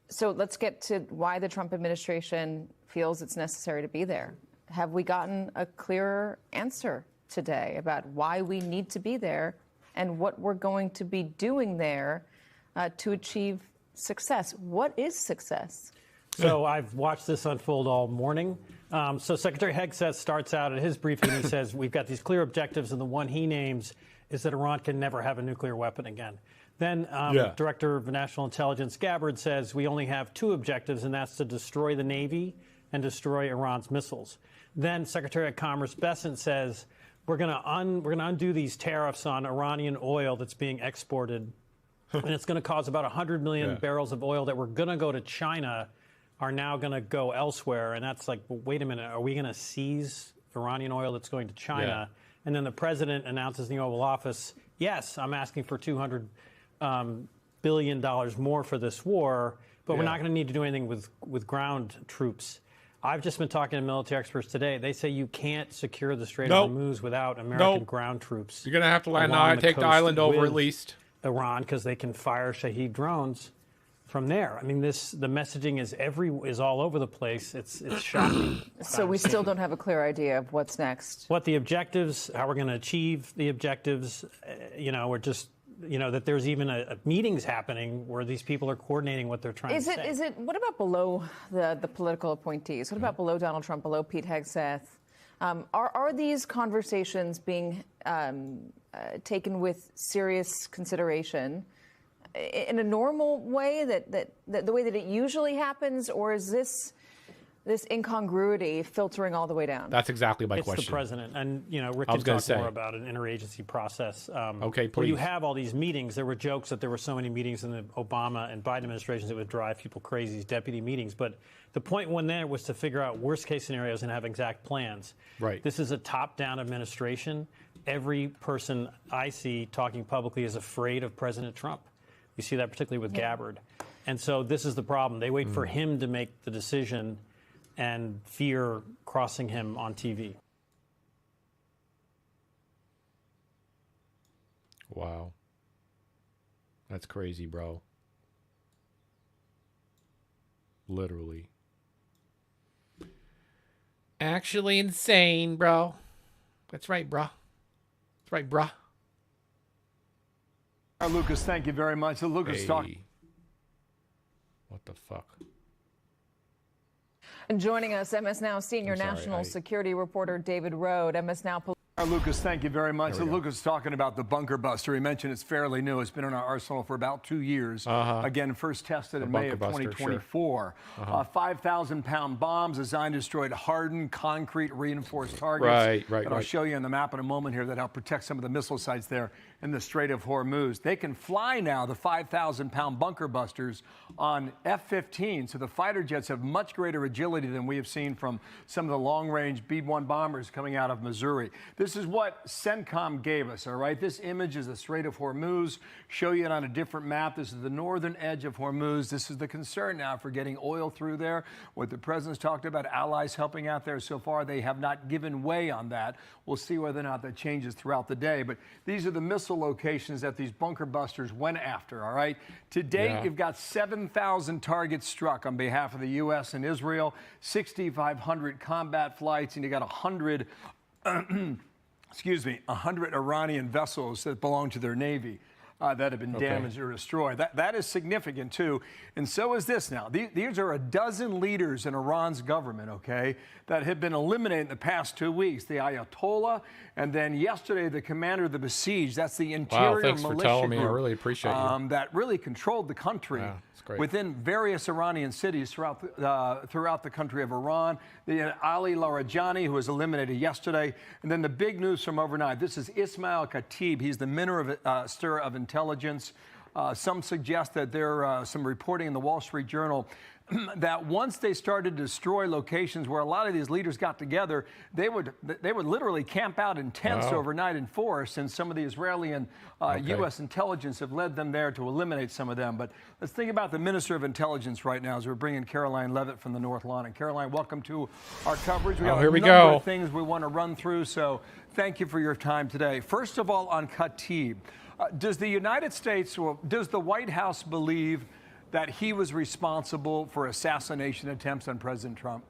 So let's get to why the Trump administration feels it's necessary to be there. Have we gotten a clearer answer today about why we need to be there and what we're going to be doing there to achieve success? What is success? So I've watched this unfold all morning. So Secretary Hegseth starts out at his briefing. He says, we've got these clear objectives, and the one he names is that Iran can never have a nuclear weapon again. Then Director of National Intelligence Gabbard says we only have two objectives, and that's to destroy the Navy and destroy Iran's missiles. Then Secretary of Commerce Bessent says we're going to undo these tariffs on Iranian oil that's being exported, and it's going to cause about 100 million barrels of oil that were going to go to China are now going to go elsewhere. And that's like, well, wait a minute, are we going to seize Iranian oil that's going to China? And then the president announces in the Oval Office, yes, I'm asking for $200 billion more for this war, but we're not going to need to do anything with ground troops. I've just been talking to military experts today. They say you can't secure the Strait of Hormuz without American ground troops. You're going to have to land take the coast island over with at least. Iran, because they can fire Shahed drones from there. I mean, the messaging is all over the place. It's shocking. So we still don't have a clear idea of what's next. What the objectives, how we're going to achieve the objectives, we're just, that there's even meetings happening where these people are coordinating what they're trying to say. What about below the political appointees? What about below Donald Trump, below Pete Hegseth? Are these conversations being taken with serious consideration in a normal way, that the way that it usually happens, or is this incongruity filtering all the way down? That's exactly my question. It's the president, and Rick can talk more about an interagency process. Okay, please. Where you have all these meetings. There were jokes that there were so many meetings in the Obama and Biden administrations that would drive people crazy, these deputy meetings. But the point when there was to figure out worst case scenarios and have exact plans. Right. This is a top-down administration. Every person I see talking publicly is afraid of President Trump. You see that particularly with Gabbard. And so this is the problem. They wait for him to make the decision and fear crossing him on TV. Wow. That's crazy, bro. Literally. Actually insane, bro. That's right, bro. That's right, bro. Lucas, thank you very much. Lucas, talk. What the fuck? And joining us, MS Now senior national security reporter David Rode. MS Now. Lucas, thank you very much. Lucas talking about the bunker buster. He mentioned it's fairly new. It's been in our arsenal for about 2 years. Again, first tested in May of 2024. 5,000-pound bombs designed to destroy hardened, concrete, reinforced targets. Right. I'll show you on the map in a moment here that help protect some of the missile sites there in the Strait of Hormuz. They can fly now, the 5,000-pound bunker busters, on F-15. So the fighter jets have much greater agility than we have seen from some of the long-range B-1 bombers coming out of Missouri. This is what CENTCOM gave us, all right? This image is the Strait of Hormuz. Show you it on a different map. This is the northern edge of Hormuz. This is the concern now for getting oil through there. What the president's talked about, allies helping out there so far, they have not given way on that. We'll see whether or not that changes throughout the day. But these are the missile locations that these bunker busters went after, all right? To date, you've got 7,000 targets struck on behalf of the U.S. and Israel, 6,500 combat flights, and you got 100 Iranian vessels that belong to their navy that have been damaged or destroyed. That is significant, too. And so is this now. These are a dozen leaders in Iran's government, okay, that have been eliminated in the past 2 weeks. The Ayatollah, and then yesterday, the commander of the besieged. That's the interior thanks militia for telling group, me. I really appreciate you. that really controlled the country. Within various Iranian cities throughout the country of Iran. The Ali Larijani, who was eliminated yesterday. And then the big news from overnight. This is Ismail Khatib. He's the Minister of Intelligence. Some suggest that there are some reporting in the Wall Street Journal that once they started to destroy locations where a lot of these leaders got together, they would literally camp out in tents overnight in force, and some of the Israeli and U.S. intelligence have led them there to eliminate some of them. But let's think about the Minister of Intelligence right now as we're bringing Caroline Levitt from the North Lawn. And Caroline, welcome to our coverage. We got a number of things we want to run through, so thank you for your time today. First of all, on Khatib, does the United States, or does the White House believe that he was responsible for assassination attempts on President Trump?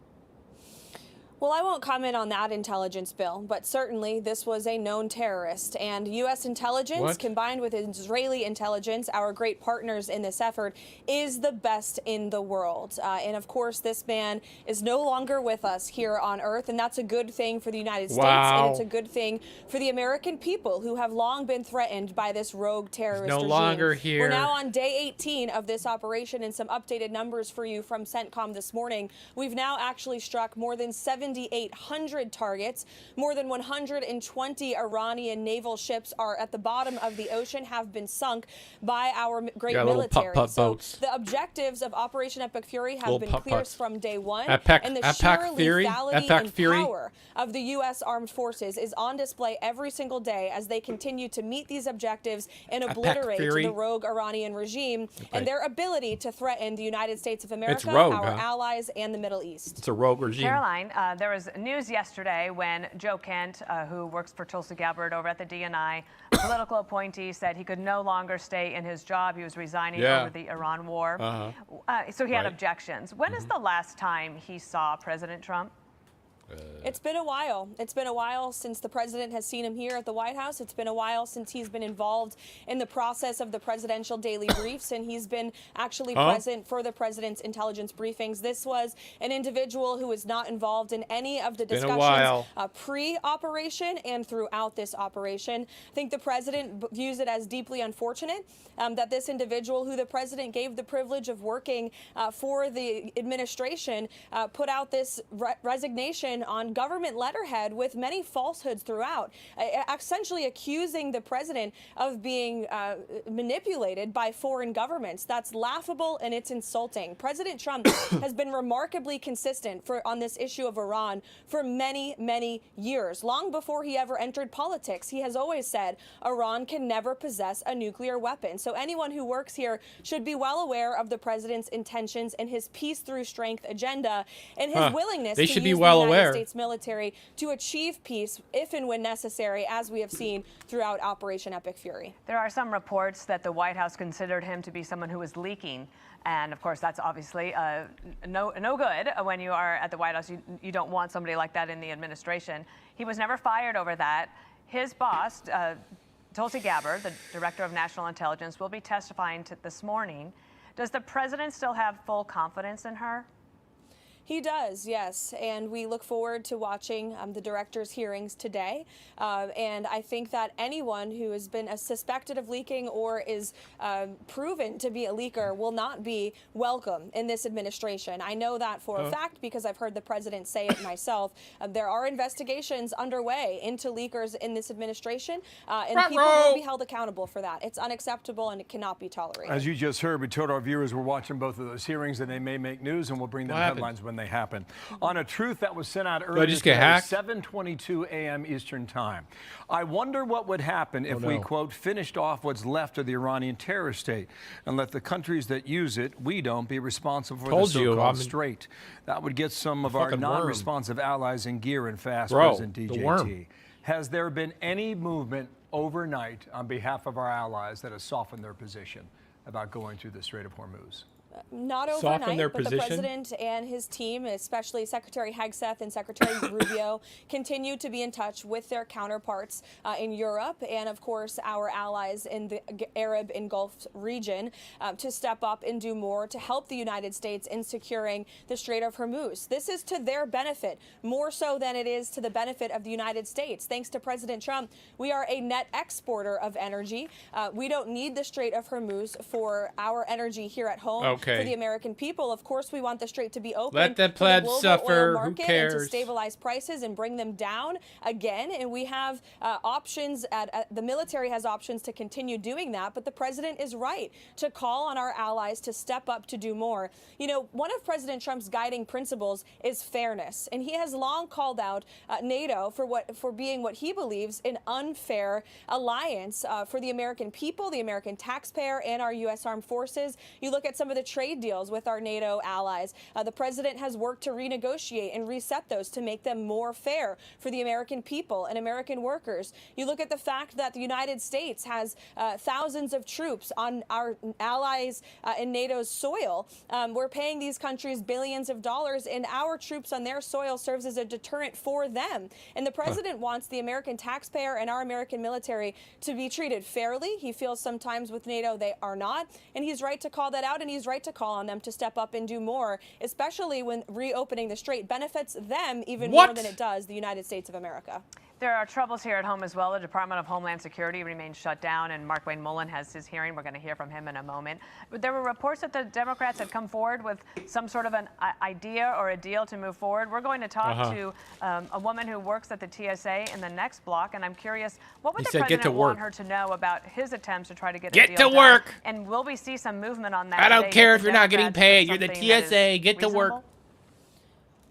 Well, I won't comment on that intelligence, Bill, but certainly this was a known terrorist. And U.S. intelligence, combined with Israeli intelligence, our great partners in this effort, is the best in the world. And of course, this man is no longer with us here on Earth, and that's a good thing for the United States, and it's a good thing for the American people who have long been threatened by this rogue terrorist regime. Longer here. We're now on day 18 of this operation, and some updated numbers for you from CENTCOM this morning. We've now actually struck more than 7,800 targets. More than 120 Iranian naval ships are at the bottom of the ocean, have been sunk by our great military. Boats. The objectives of Operation Epic Fury have been clear from day one, and the sheer lethality and power of the U.S. Armed Forces is on display every single day as they continue to meet these objectives and obliterate the rogue Iranian regime and their ability to threaten the United States of America, our allies, and the Middle East. It's a rogue regime. Caroline, there was news yesterday when Joe Kent, who works for Tulsi Gabbard over at the DNI, a political appointee, said he could no longer stay in his job. He was resigning over the Iran war. So he had objections. When is the last time he saw President Trump? It's been a while. It's been a while since the president has seen him here at the White House. It's been a while since he's been involved in the process of the presidential daily briefs, and he's been actually present for the president's intelligence briefings. This was an individual who was not involved in any of the discussions pre-operation and throughout this operation. I think the president views it as deeply unfortunate that this individual, who the president gave the privilege of working for the administration, put out this resignation on government letterhead with many falsehoods throughout, essentially accusing the president of being manipulated by foreign governments. That's laughable and it's insulting. President Trump has been remarkably consistent on this issue of Iran for many, many years. Long before he ever entered politics, he has always said Iran can never possess a nuclear weapon. So anyone who works here should be well aware of the president's intentions and his peace through strength agenda and his willingness to use the United United States military to achieve peace if and when necessary, as we have seen throughout Operation Epic Fury. There are some reports that the White House considered him to be someone who was leaking. And of course, that's obviously no good when you are at the White House. You don't want somebody like that in the administration. He was never fired over that. His boss, Tulsi Gabbard, the director of national intelligence, will be testifying this morning. Does the president still have full confidence in her? He does, yes, and we look forward to watching the director's hearings today. And I think that anyone who has been suspected of leaking or is proven to be a leaker will not be welcome in this administration. I know that for a fact because I've heard the president say it myself. There are investigations underway into leakers in this administration, and people will be held accountable for that. It's unacceptable and it cannot be tolerated. As you just heard, we told our viewers we're watching both of those hearings and they may make news, and we'll bring them headlines when they happen. On a truth that was sent out earlier today, 7:22 a.m. Eastern Time. I wonder what would happen if we, quote, finished off what's left of the Iranian terror state and let the countries that use it, we don't, be responsible for the so-called strait. That would get some of our non-responsive allies in gear and fast, President DJT. Has there been any movement overnight on behalf of our allies that has softened their position about going through the Strait of Hormuz? Not overnight, but the president and his team, especially Secretary Hegseth and Secretary Rubio, continue to be in touch with their counterparts in Europe and, of course, our allies in the Arab and Gulf region to step up and do more to help the United States in securing the Strait of Hormuz. This is to their benefit, more so than it is to the benefit of the United States. Thanks to President Trump, we are a net exporter of energy. We don't need the Strait of Hormuz for our energy here at home. For the American people, of course, we want the strait to be open. Let the plebs suffer. Who cares? And to stabilize prices and bring them down again. And we have options. The military has options to continue doing that. But the president is right to call on our allies to step up to do more. You know, one of President Trump's guiding principles is fairness, and he has long called out NATO for being what he believes an unfair alliance for the American people, the American taxpayer, and our U.S. armed forces. You look at some of the trade deals with our NATO allies. The president has worked to renegotiate and reset those to make them more fair for the American people and American workers. You look at the fact that the United States has thousands of troops on our allies in NATO's soil. We're paying these countries billions of dollars, and our troops on their soil serves as a deterrent for them. And the president wants the American taxpayer and our American military to be treated fairly. He feels sometimes with NATO they are not, and he's right to call that out, and he's right to call on them to step up and do more, especially when reopening the strait benefits them even more than it does the United States of America. There are troubles here at home as well. The Department of Homeland Security remains shut down, and Mark Wayne Mullen has his hearing. We're going to hear from him in a moment. But there were reports that the Democrats had come forward with some sort of an idea or a deal to move forward. We're going to talk to a woman who works at the TSA in the next block, and I'm curious, what would the president want her to know about his attempts to try to get a deal done? Get to work! And will we see some movement on that? I don't care if you're not getting paid. You're the TSA. Get to work.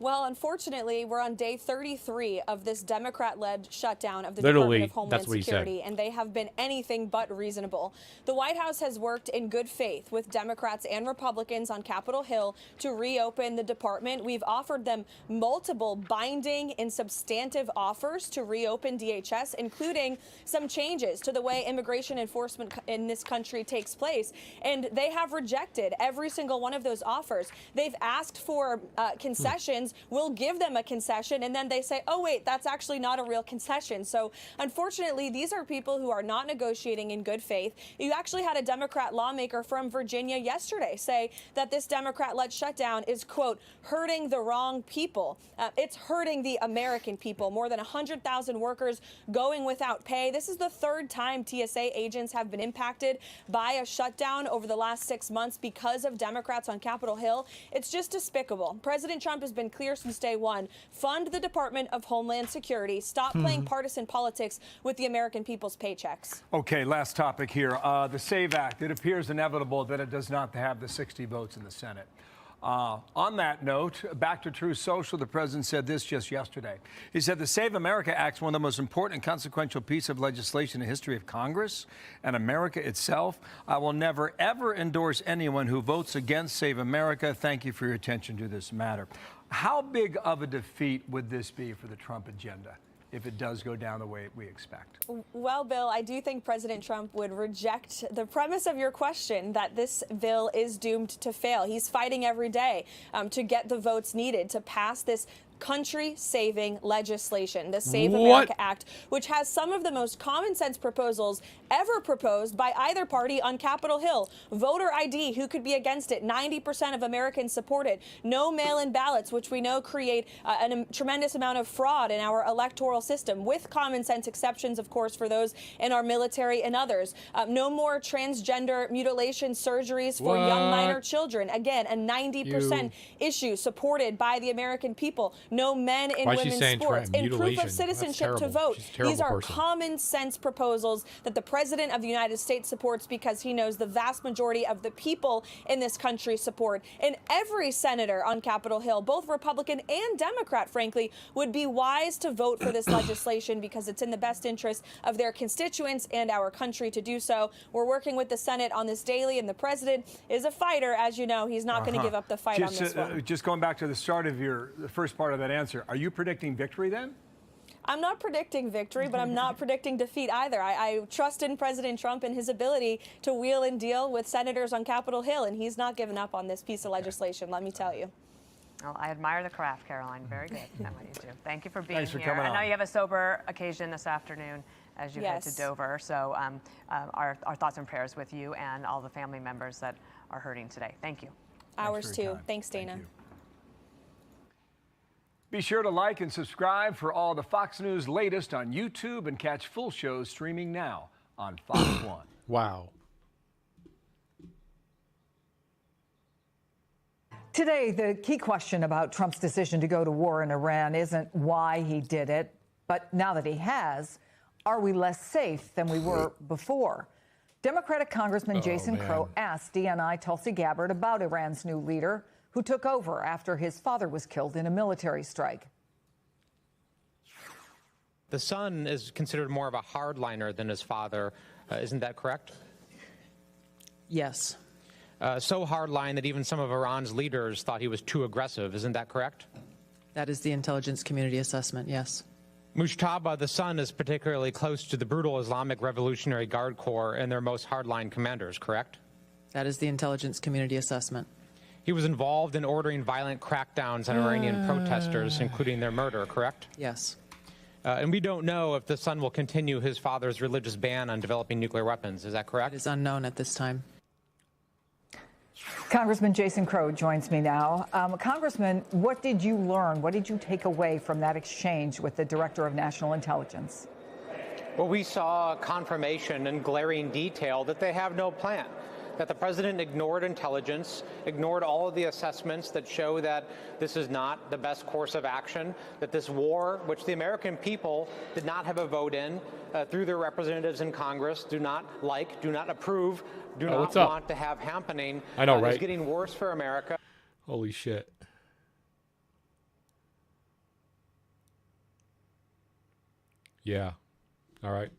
Well, unfortunately, we're on day 33 of this Democrat-led shutdown of the Department of Homeland Security, and they have been anything but reasonable. The White House has worked in good faith with Democrats and Republicans on Capitol Hill to reopen the department. We've offered them multiple binding and substantive offers to reopen DHS, including some changes to the way immigration enforcement in this country takes place, and they have rejected every single one of those offers. They've asked for concessions. We'll give them a concession, and then they say, oh, wait, that's actually not a real concession. So unfortunately, these are people who are not negotiating in good faith. You actually had a Democrat lawmaker from Virginia yesterday say that this Democrat-led shutdown is, quote, hurting the wrong people. It's hurting the American people. More than 100,000 workers going without pay. This is the third time TSA agents have been impacted by a shutdown over the last 6 months because of Democrats on Capitol Hill. It's just despicable. President Trump has been clear since day one. Fund the Department of Homeland Security. Stop playing partisan politics with the American people's paychecks. Okay, last topic here. The SAVE Act. It appears inevitable that it does not have the 60 votes in the Senate. On that note, back to Truth Social, the president said this just yesterday. He said the Save America Act is one of the most important and consequential pieces of legislation in the history of Congress and America itself. I will never, ever endorse anyone who votes against Save America. Thank you for your attention to this matter. How big of a defeat would this be for the Trump agenda if it does go down the way we expect? Well, Bill, I do think President Trump would reject the premise of your question that this bill is doomed to fail. He's fighting every day to get the votes needed to pass this country-saving legislation, the Save America Act, which has some of the most common-sense proposals ever proposed by either party on Capitol Hill. Voter ID, who could be against it? 90% of Americans support it. No mail-in ballots, which we know create a tremendous amount of fraud in our electoral system, with common-sense exceptions, of course, for those in our military and others. No more transgender mutilation surgeries for young minor children. Again, a 90% issue supported by the American people. No men in women's sports. In proof of citizenship to vote. These are common sense proposals that the President of the United States supports because he knows the vast majority of the people in this country support. And every senator on Capitol Hill, both Republican and Democrat, frankly, would be wise to vote for this legislation because it's in the best interest of their constituents and our country to do so. We're working with the Senate on this daily, and the President is a fighter. As you know, he's not going to give up the fight on this one. Just going back to the start of the first part of that answer, are you predicting victory then? I'm not predicting victory, but I'm not predicting defeat either. I trust in President Trump and his ability to wheel and deal with senators on Capitol Hill, and he's not given up on this piece of legislation, let me tell you. Well, I admire the craft, Caroline. Very good. That's what you do. Thank you for being Thanks for here. coming I know on. you have a sober occasion this afternoon as you head to Dover. So our thoughts and prayers with you and all the family members that are hurting today. Thank you. Ours too. Thanks, Dana. Thank you. Be sure to like and subscribe for all the Fox News latest on YouTube and catch full shows streaming now on Fox 1. Wow. Today, the key question about Trump's decision to go to war in Iran isn't why he did it, but now that he has, are we less safe than we were before? Democratic Congressman Jason Crow asked DNI Tulsi Gabbard about Iran's new leader, who took over after his father was killed in a military strike. The son is considered more of a hardliner than his father. Isn't that correct? Yes. So hardline that even some of Iran's leaders thought he was too aggressive. Isn't that correct? That is the intelligence community assessment, yes. Mujtaba, the son, is particularly close to the brutal Islamic Revolutionary Guard Corps and their most hardline commanders, correct? That is the intelligence community assessment. He was involved in ordering violent crackdowns on Iranian protesters, including their murder, correct? Yes. And we don't know if the son will continue his father's religious ban on developing nuclear weapons. Is that correct? It is unknown at this time. Congressman Jason Crow joins me now. Congressman, what did you learn? What did you take away from that exchange with the Director of National Intelligence? Well, we saw confirmation in glaring detail that they have no plan, that the president ignored intelligence, ignored all of the assessments that show that this is not the best course of action, that this war, which the American people did not have a vote in, through their representatives in Congress, do not like, do not approve, do not want to have happening. I know, right? It's getting worse for America. Holy shit. Yeah. All right.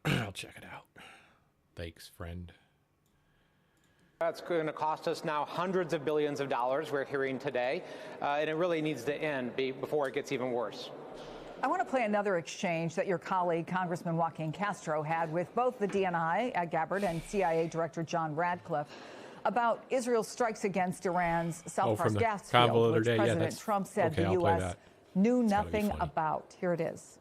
I'll check it out. Thanks, friend. That's going to cost us now hundreds of billions of dollars, we're hearing today, and it really needs to end before it gets even worse. I want to play another exchange that your colleague, Congressman Joaquin Castro, had with both the DNI, Gabbard, and CIA Director John Radcliffe about Israel's strikes against Iran's South Pars gas field, which President Trump said the U.S. knew nothing about. Here it is.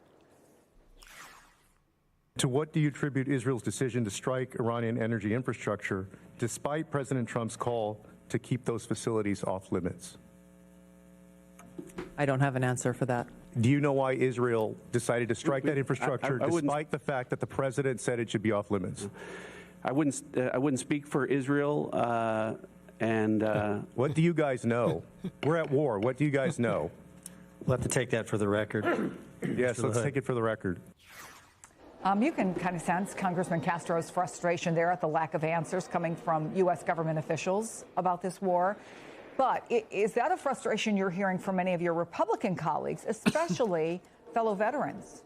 To what do you attribute Israel's decision to strike Iranian energy infrastructure, despite President Trump's call to keep those facilities off limits? I don't have an answer for that. Do you know why Israel decided to strike that infrastructure, despite the fact that the president said it should be off limits? I wouldn't speak for Israel. What do you guys know? We're at war. What do you guys know? We'll have to take that for the record. Yes, let's take it for the record. You can kind of sense Congressman Castro's frustration there at the lack of answers coming from U.S. government officials about this war. But is that a frustration you're hearing from many of your Republican colleagues, especially fellow veterans?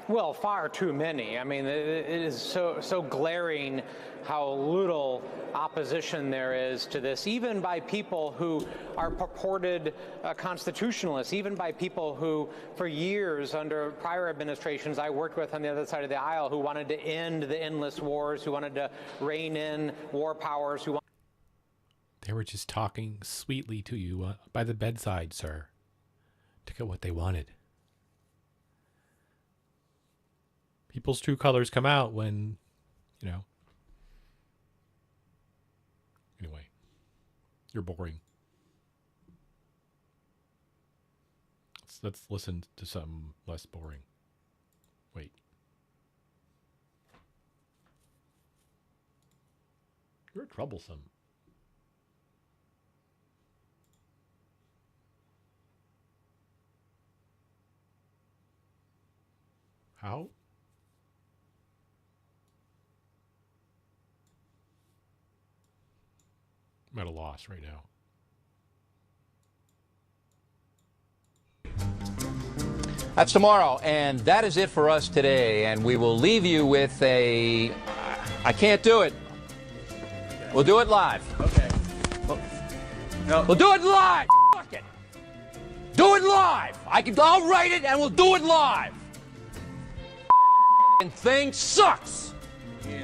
Well, far too many. I mean, it is so glaring how little opposition there is to this, even by people who are purported constitutionalists, even by people who, for years under prior administrations I worked with on the other side of the aisle, who wanted to end the endless wars, who wanted to rein in war powers, They were just talking sweetly to you by the bedside, sir, to get what they wanted. People's true colors come out when, you know. Anyway, you're boring. Let's listen to something less boring. Wait. You're troublesome. How? I'm at a loss right now. That's tomorrow, and that is it for us today. And we will leave you with a... I can't do it. We'll do it live. Okay. We'll do it live. Fuck it. Do it live. I'll write it, and we'll do it live. Thing sucks. In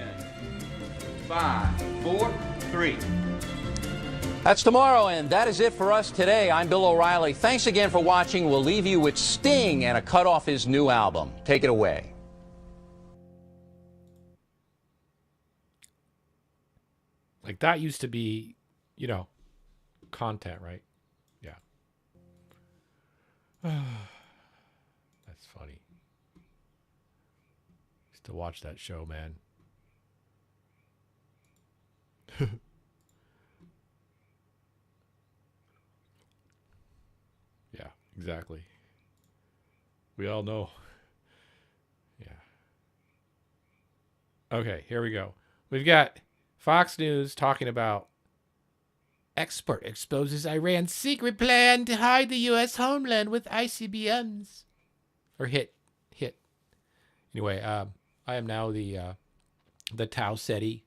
5, 4, 3. That's tomorrow, and that is it for us today. I'm Bill O'Reilly. Thanks again for watching. We'll leave you with Sting and a cut off his new album. Take it away. Like, that used to be, you know, content, right? Yeah. That's funny. Used to watch that show, man. Yeah, exactly. We all know. Yeah. Okay, here we go. We've got Fox News talking about expert exposes Iran's secret plan to hide the U.S. homeland with ICBMs. Or hit. Anyway, I am now the Tau Ceti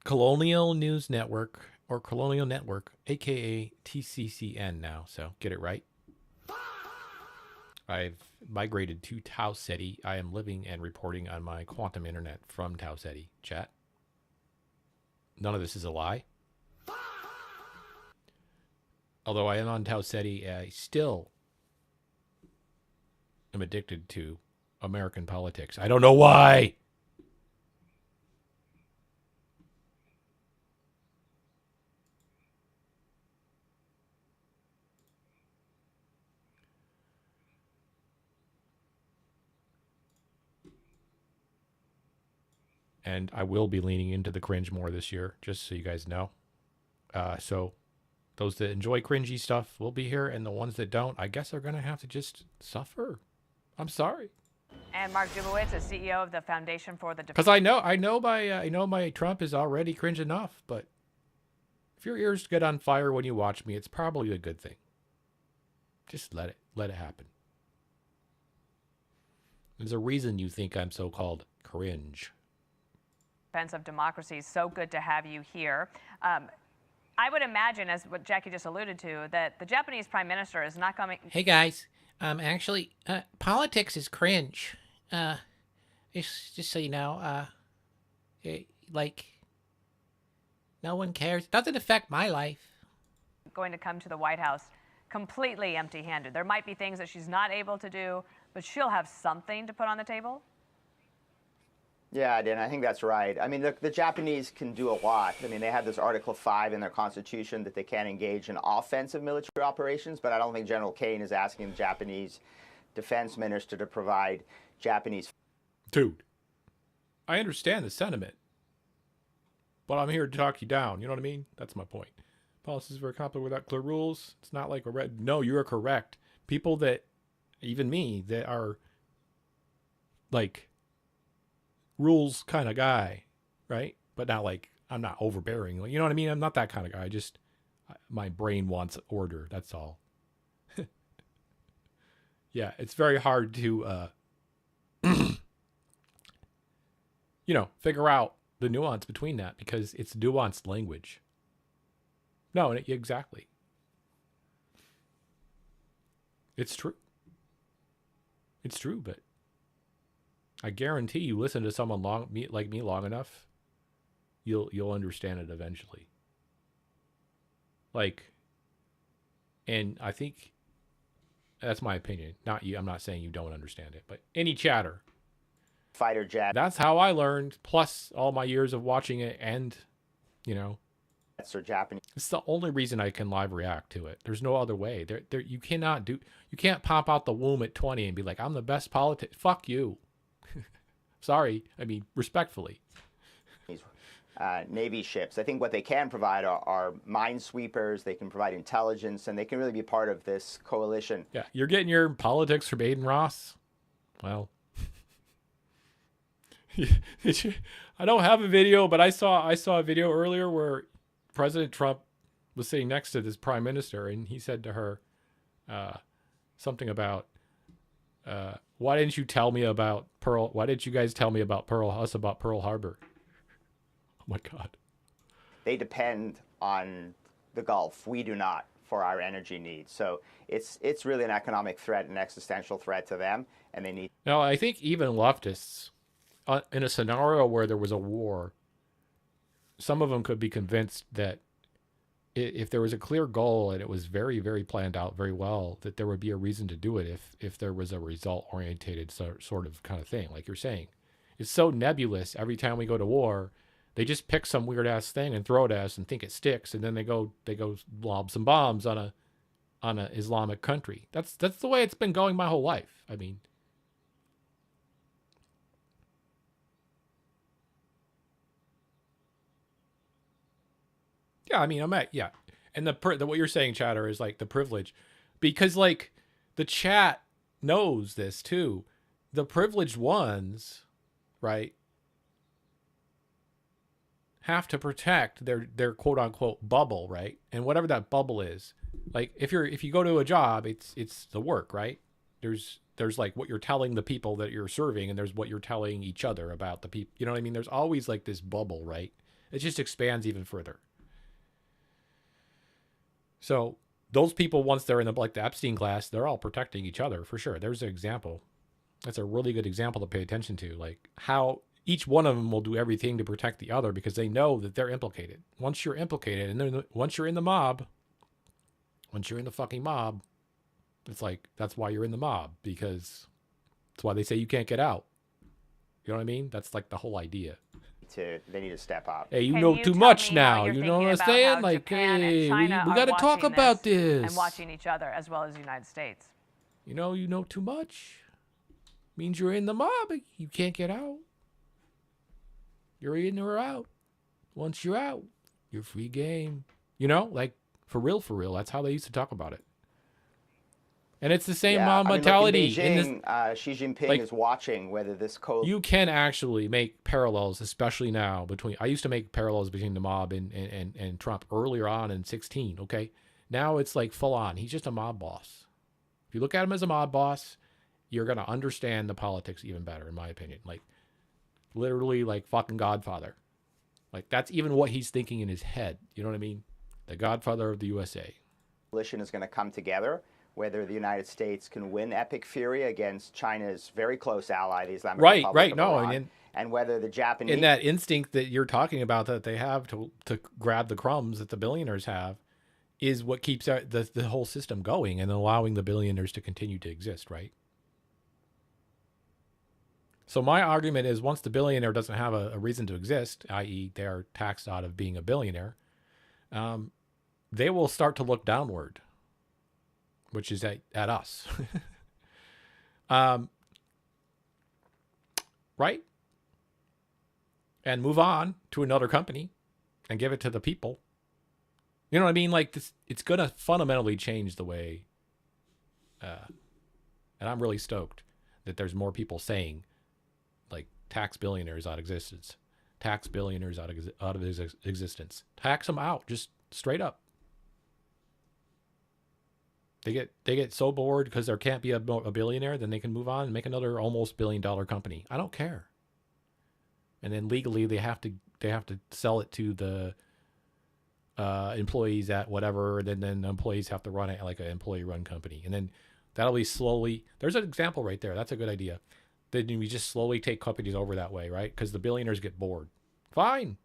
Colonial News Network, or Colonial Network, a.k.a. TCCN now, so get it right. I've migrated to Tau Ceti. I am living and reporting on my quantum internet from Tau Ceti. Chat. None of this is a lie. Although I am on Tau Ceti, I still am addicted to American politics. I don't know why. And I will be leaning into the cringe more this year, just so you guys know. So those that enjoy cringy stuff will be here, and the ones that don't, I guess, are going to have to just suffer. I'm sorry. And Mark Dubowitz is CEO of the Foundation for the Because I know my Trump is already cringe enough, but if your ears get on fire when you watch me, it's probably a good thing. Just let it happen. There's a reason you think I'm so-called cringe. Defense of democracy. So good to have you here. I would imagine, as what Jackie just alluded to, that the Japanese Prime Minister is not coming. Hey guys, actually, politics is cringe. Just so you know, like, no one cares. It doesn't affect my life. Going to come to the White House completely empty-handed. There might be things that she's not able to do, but she'll have something to put on the table. Yeah, Dan, I think that's right. I mean, the Japanese can do a lot. I mean, they have this Article 5 in their constitution that they can't engage in offensive military operations, but I don't think General Kane is asking the Japanese defense minister to provide Japanese... Dude, I understand the sentiment, but I'm here to talk you down. You know what I mean? That's my point. Policies are very complicated without clear rules. It's not like a red... No, you're correct. People that, even me, that are, like... rules kind of guy, right? But not like, I'm not overbearing. You know what I mean? I'm not that kind of guy. My brain wants order. That's all. Yeah, it's very hard to, figure out the nuance between that because it's nuanced language. No, exactly. It's true. It's true, but I guarantee you listen to someone like me long enough, you'll understand it eventually. Like, and I think that's my opinion. Not you. I'm not saying you don't understand it, but any chatter. Fighter jet. That's how I learned, plus all my years of watching it and, Or Japanese. It's the only reason I can live react to it. There's no other way. You can't pop out the womb at 20 and be like, I'm the best politician. Fuck you. Sorry. I mean, respectfully. Navy ships. I think what they can provide are minesweepers. They can provide intelligence, and they can really be part of this coalition. Yeah, you're getting your politics from Aiden Ross. Well, I don't have a video, but I saw a video earlier where President Trump was sitting next to this prime minister, and he said to her something about, why didn't you tell me about Pearl? Why didn't you guys tell me about Pearl Harbor? Oh my God. They depend on the Gulf. We do not for our energy needs. So it's really an economic threat, an existential threat to them, and they need. Now, I think even leftists, in a scenario where there was a war, some of them could be convinced that if there was a clear goal and it was very, very planned out very well, that there would be a reason to do it if there was a result-orientated sort of kind of thing, like you're saying. It's so nebulous every time we go to war. They just pick some weird-ass thing and throw it at us and think it sticks, and then they go lob some bombs on a Islamic country. That's the way it's been going my whole life. I mean, yeah, and what you're saying, chatter, is like the privilege, because like the chat knows this too. The privileged ones, right, have to protect their quote unquote bubble, right? And whatever that bubble is, like if you go to a job, it's the work, right? There's like what you're telling the people that you're serving, and there's what you're telling each other about the people. You know what I mean? There's always like this bubble, right? It just expands even further. So those people, once they're in the Epstein class, they're all protecting each other for sure. There's an example. That's a really good example to pay attention to, like how each one of them will do everything to protect the other because they know that they're implicated. Once you're implicated, and then once you're in the mob, once you're in the fucking mob, it's like, that's why you're in the mob, because that's why they say you can't get out. You know what I mean? That's like the whole idea. They need to step up. Hey, you know too much now. You know what I'm saying? Like, hey, we got to talk about this. And watching each other as well as the United States. You know too much. Means you're in the mob. You can't get out. You're in or out. Once you're out, you're free game. Like for real. That's how they used to talk about it. And it's the same mentality. Look, in Beijing, Xi Jinping is watching whether this You can actually make parallels, especially now, I used to make parallels between the mob and Trump earlier on in 2016, okay? Now it's like full on. He's just a mob boss. If you look at him as a mob boss, you're going to understand the politics even better, in my opinion. Like, literally like fucking Godfather. Like, that's even what he's thinking in his head. You know what I mean? The Godfather of the USA. Coalition is going to come together. Whether the United States can win epic fury against China's very close ally, the Islamic Republic of Iran, and whether the Japanese... In that instinct that you're talking about that they have to grab the crumbs that the billionaires have is what keeps the whole system going and allowing the billionaires to continue to exist, right? So my argument is once the billionaire doesn't have a reason to exist, i.e. they are taxed out of being a billionaire, they will start to look downward. Which is at us. Right? And move on to another company and give it to the people. You know what I mean? Like, this, it's going to fundamentally change the way, and I'm really stoked that there's more people saying, like, tax billionaires out of existence. Tax billionaires out of existence. Tax them out, just straight up. They get so bored because there can't be a billionaire, then they can move on and make another almost $1 billion company. I don't care. And then legally they have to sell it to the employees at whatever. Then the employees have to run it like an employee-run company, and then that'll be slowly. There's an example right there. That's a good idea. Then we just slowly take companies over that way, right? Because the billionaires get bored. Fine,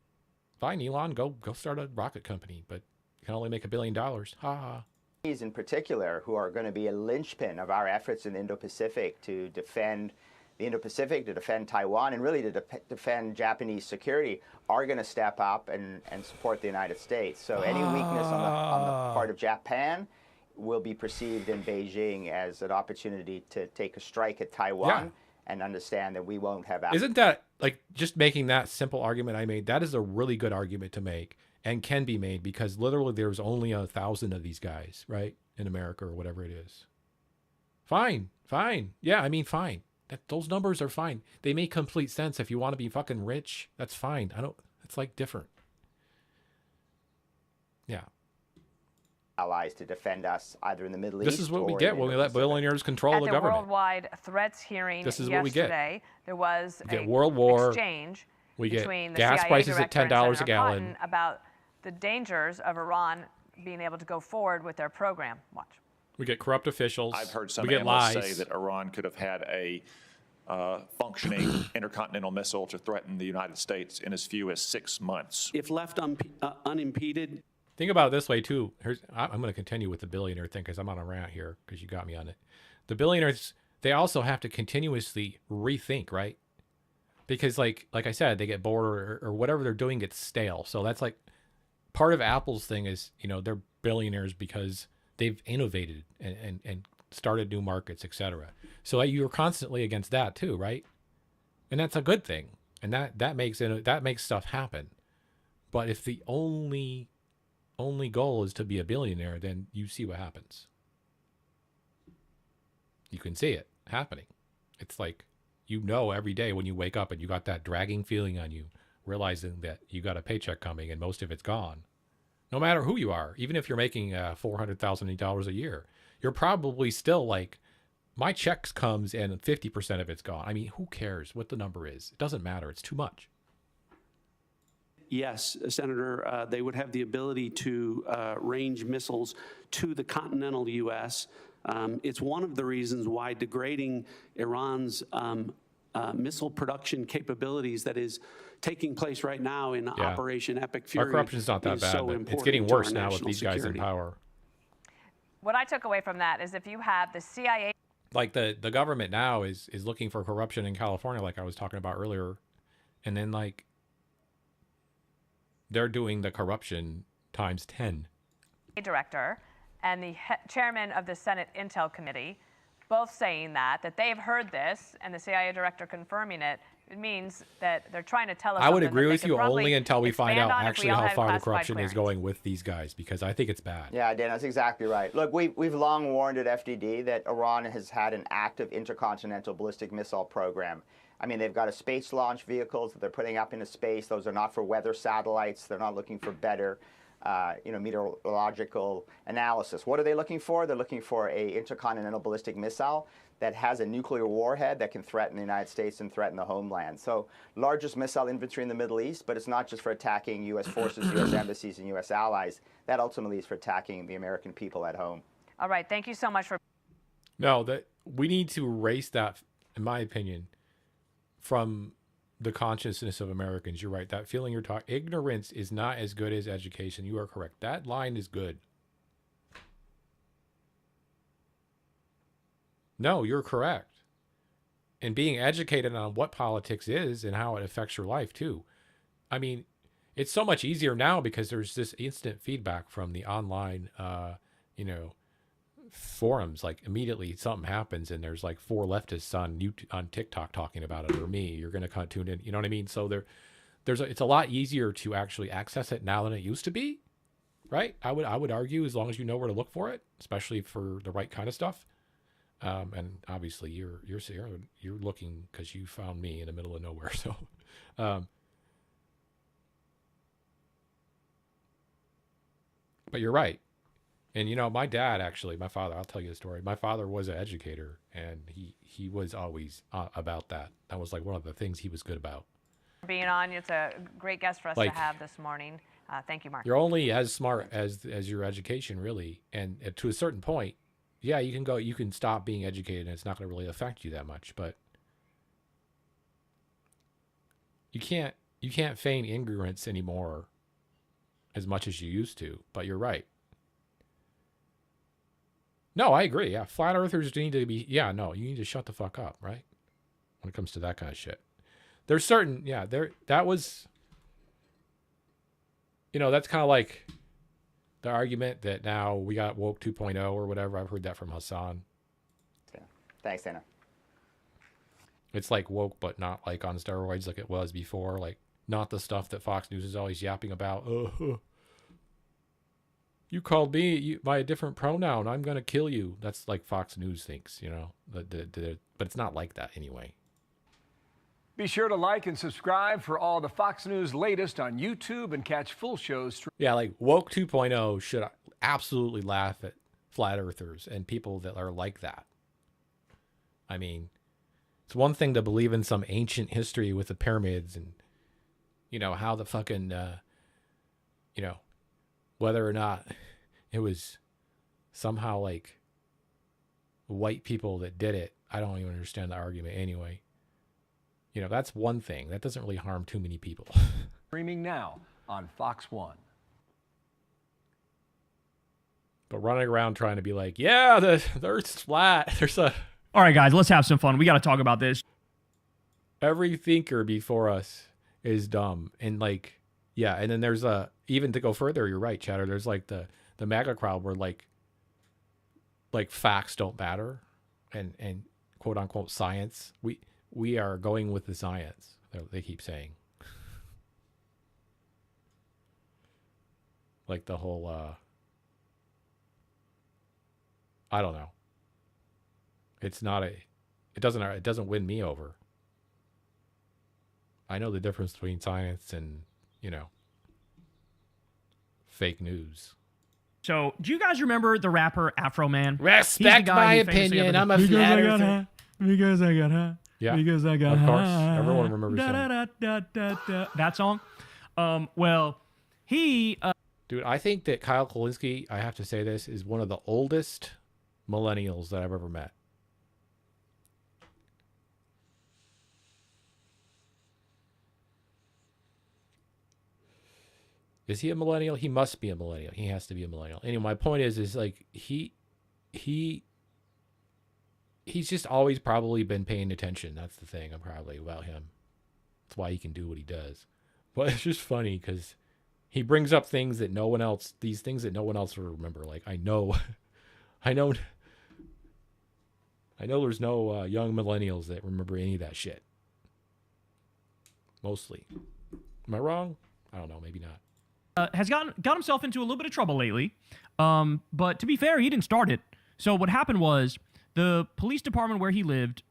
Elon, go start a rocket company, but you can only make $1 billion. Ha ha. In particular, who are going to be a linchpin of our efforts in the Indo-Pacific to defend the Indo-Pacific, to defend Taiwan, and really to defend Japanese security, are going to step up and support the United States. So any weakness on the part of Japan will be perceived in Beijing as an opportunity to take a strike at Taiwan and understand that we won't have... Isn't that, like, just making that simple argument I made, that is a really good argument to make and can be made, because literally there's only 1,000 of these guys, right, in America or whatever it is. Fine. Yeah, I mean, fine. Those numbers are fine. They make complete sense. If you want to be fucking rich, that's fine. It's like different. Yeah. Allies to defend us either in the Middle East. This is what we get when we let billionaires control the government. At the Worldwide Threats hearing this is yesterday, what we get. There was a World War exchange we get between the gas CIA prices director at $10 and a Senator gallon Cotton about the dangers of Iran being able to go forward with their program. Watch. We get corrupt officials. I've heard some we get analysts lies. say that Iran could have had a functioning intercontinental missile to threaten the United States in as few as 6 months. If left unimpeded. Think about it this way, too. I'm going to continue with the billionaire thing because I'm on a rant here because you got me on it. The billionaires, they also have to continuously rethink, right? Because like I said, they get bored or whatever they're doing gets stale. So that's like part of Apple's thing is, they're billionaires because they've innovated and started new markets, etc. So you're constantly against that too, right? And that's a good thing. And that makes stuff happen. But if the only goal is to be a billionaire, then you see what happens. You can see it happening. It's like, every day when you wake up and you got that dragging feeling on you, realizing that you got a paycheck coming and most of it's gone. No matter who you are, even if you're making $400,000 a year, you're probably still like, my checks comes and 50% of it's gone. I mean, who cares what the number is? It doesn't matter. It's too much. Yes, Senator, they would have the ability to range missiles to the continental U.S. It's one of the reasons why degrading Iran's missile production capabilities that is taking place right now in Operation Epic Fury. Our corruption is not that bad, but it's getting worse now with these guys in power. What I took away from that is if you have the CIA... Like the government now is looking for corruption in California, like I was talking about earlier. And then like they're doing the corruption times 10. Director and the chairman of the Senate Intel Committee, both saying that they've heard this, and the CIA director confirming it. It means that they're trying to tell us. I would agree with you only until we find out actually how far the corruption is going with these guys, because I think it's bad. Yeah, Dan, that's exactly right. Look, we've long warned at FDD that Iran has had an active intercontinental ballistic missile program. I mean, they've got a space launch vehicles that they're putting up into space. Those are not for weather satellites. They're not looking for better meteorological analysis. What are they looking for? They're looking for a intercontinental ballistic missile that has a nuclear warhead that can threaten the United States and threaten the homeland. So largest missile inventory in the Middle East, but it's not just for attacking U.S. forces, U.S. embassies, and U.S. allies. That ultimately is for attacking the American people at home. All right. Thank you so much for... No, we need to erase that, in my opinion, from the consciousness of Americans. You're right. That feeling you're talking, ignorance is not as good as education. You are correct. That line is good. No, you're correct. And being educated on what politics is and how it affects your life too. I mean, it's so much easier now because there's this instant feedback from the online, forums. Like immediately something happens and there's like 4 leftists on TikTok talking about it, or me. You're going to tune in. You know what I mean? So it's a lot easier to actually access it now than it used to be, right? I would argue, as long as you know where to look for it, especially for the right kind of stuff. And obviously you're looking because you found me in the middle of nowhere. So, but you're right. And you know, my dad actually, my father, I'll tell you a story. My father was an educator, and he was always about that. That was like one of the things he was good about. Being on, it's a great guest for us Like, to have this morning. Thank you, Mark. You're only as smart as your education, really, and to a certain point, yeah, you can stop being educated, and it's not going to really affect you that much. But you can't feign ignorance anymore as much as you used to. But you're right. No, I agree. Yeah, flat earthers need to be. Yeah, no, you need to shut the fuck up, right? When it comes to that kind of shit, there's certain. Yeah, that was. You know, that's kind of like the argument that now we got woke 2.0 or whatever. I've heard that from Hassan. Yeah. Thanks, Dana. It's like woke, but not like on steroids like it was before. Like, not the stuff that Fox News is always yapping about. You called me by a different pronoun. I'm going to kill you. That's like Fox News thinks, you know. But it's not like that anyway. Be sure to like and subscribe for all the Fox News latest on YouTube and catch full shows. Yeah, like woke 2.0 should absolutely laugh at flat earthers and people that are like that. I mean, it's one thing to believe in some ancient history with the pyramids and, you know, how the fucking, you know, whether or not it was somehow like white people that did it. I don't even understand the argument anyway. You know, that's one thing. That doesn't really harm too many people. Streaming now on Fox 1. But running around trying to be like, yeah, the Earth's flat. There's a... All right, guys, let's have some fun. We got to talk about this. Every thinker before us is dumb. And like, yeah, and then there's even to go further, you're right, Chatter, there's like the MAGA crowd where like facts don't matter and quote unquote science. We are going with the science, they keep saying. Like the whole, I don't know. It doesn't win me over. I know the difference between science and, you know, fake news. So, do you guys remember the rapper Afro Man? Respect my opinion. I'm a flat earther. Because I got high. Yeah, because I got of course. high. Everyone remembers that song. Well, he... Dude, I think that Kyle Kulinski, I have to say this, is one of the oldest millennials that I've ever met. Is he a millennial? He must be a millennial. He has to be a millennial. Anyway, my point is like he's just always probably been paying attention. That's the thing probably about him. That's why he can do what he does. But it's just funny because he brings up things that no one else will remember. Like I know there's no young millennials that remember any of that shit. Mostly. Am I wrong? I don't know. Maybe not. Has got himself into a little bit of trouble lately. But to be fair, he didn't start it. So what happened was the police department where he lived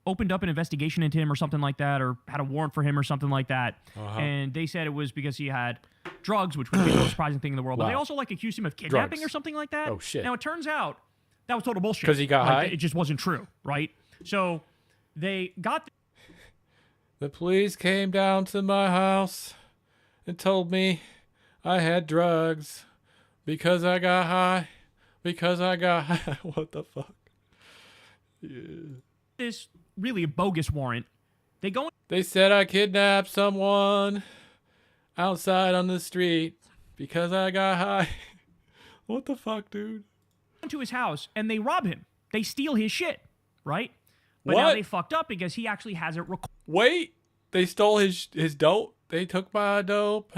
opened up an investigation into him or something like that, or had a warrant for him or something like that. And they said it was because he had drugs, which would be the most surprising thing in the world. But they also accused him of kidnapping or something like that. Oh, shit. Now, it turns out that was total bullshit. Because he got high? It just wasn't true, right? So they got... The police came down to my house and told me I had drugs because I got high. What the fuck? Yeah. This really a bogus warrant. They said I kidnapped someone outside on the street because I got high. What the fuck, dude? To his house and they rob him. They steal his shit, right? But What? now they fucked up because he actually has it recorded. Wait, they stole his dope? They took my dope.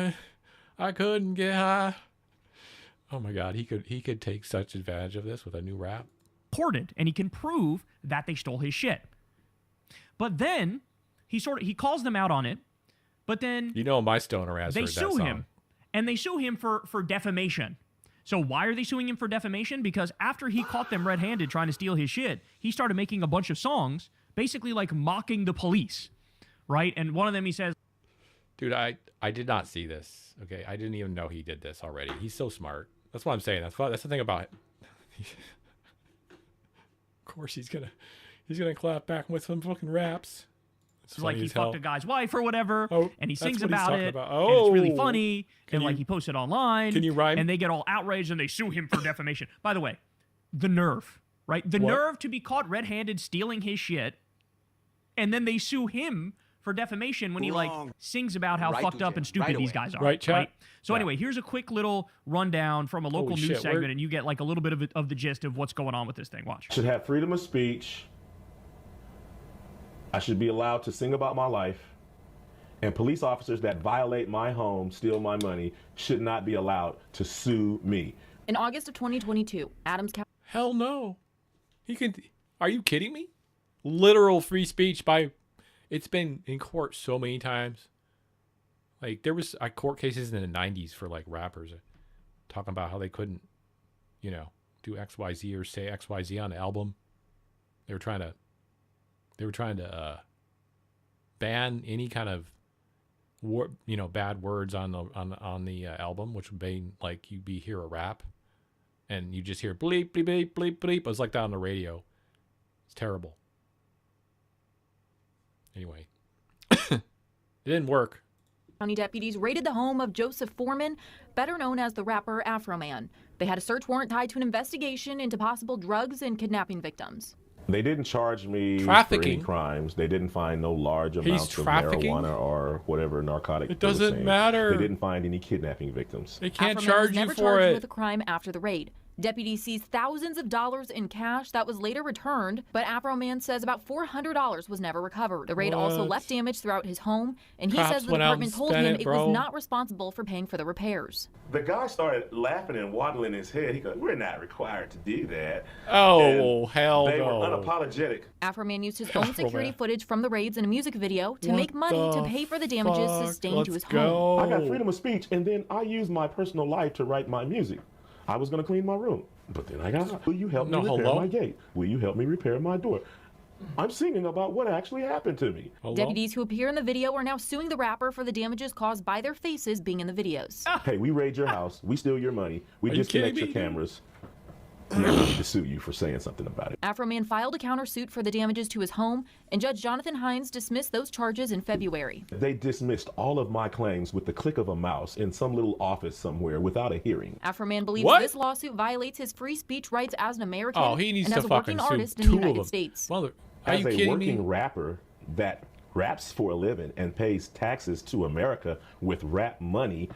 I couldn't get high. Oh my God, he could take such advantage of this with a new rap. And he can prove that they stole his shit. But then he calls them out on it. But then you know my stoner ass they heard that sue song. him, and they sue him for defamation. So why are they suing him for defamation? Because after he caught them red-handed trying to steal his shit, he started making a bunch of songs, basically like mocking the police, right? And one of them he says, "Dude, I did not see this. Okay, I didn't even know he did this already. He's so smart. That's what I'm saying. That's the thing about it. Of course he's gonna clap back with some fucking raps. It's like he fucked a guy's wife or whatever, and he sings what he's about talking it, about. and it's really Oh. funny, and like he posted online. Can you rhyme? And they get all outraged and they sue him for defamation. By the way, the nerve, right? The nerve to be caught red-handed stealing his shit, and then they sue him for defamation when he like sings about how fucked up and stupid these guys are. Right, chat? So anyway, here's a quick little rundown from a local Holy news shit, segment, and you get like a little bit of the gist of what's going on with this thing. Watch. Should have freedom of speech. I should be allowed to sing about my life. And police officers that violate my home, steal my money, should not be allowed to sue me. In August of 2022, Adams County. Hell no. He can. Are you kidding me? Literal free speech by. It's been in court so many times. Like there was court cases in the 90s for like rappers talking about how they couldn't, do XYZ or say XYZ on the album. They were trying to ban any kind of bad words on the album, which would mean like you'd hear a rap and you just hear bleep bleep bleep bleep bleep. It was like that on the radio. It's terrible. Anyway, it didn't work. County deputies raided the home of Joseph Foreman, better known as the rapper Afro Man. They had a search warrant tied to an investigation into possible drugs and kidnapping victims. They didn't charge me Trafficking. for any crimes. They didn't find no large amounts of trafficking? marijuana or whatever narcotic. It they were doesn't saying. matter. They didn't find any kidnapping victims. They can't Afro Man charge was you never for charged it. with a crime after the raid. Deputies seized thousands of dollars in cash that was later returned, but Afro Man says about $400 was never recovered. The raid also What? left damage throughout his home, and he Cops says the went out department and told spent him it, it bro. was not responsible for paying for the repairs. The guy started laughing and waddling his head. He goes, "We're not required to do that." Oh, And hell they no. were unapologetic. Afro Man used his own security Man. footage from the raids in a music video to What make money to the pay for the damages fuck? sustained to his Let's home. I got freedom of speech, and then I used my personal life to write my music. I was going to clean my room, but then I got, will you help me repair hello? my gate? Will you help me repair my door? I'm singing about what actually happened to me. Deputies who appear in the video are now suing the rapper for the damages caused by their faces being in the videos. Hey, we raid your house. We steal your money. We Are you disconnect kidding your me? cameras. We need to sue you for saying something about it. Afro Man filed a countersuit for the damages to his home, and Judge Jonathan Hines dismissed those charges in February. They dismissed all of my claims with the click of a mouse in some little office somewhere without a hearing. Afro Man believes What? this lawsuit violates his free speech rights as an American Oh, he needs and to as a working fucking sue artist in the two of United them. States. Are As you a kidding working me? rapper that raps for a living and pays taxes to America with rap money,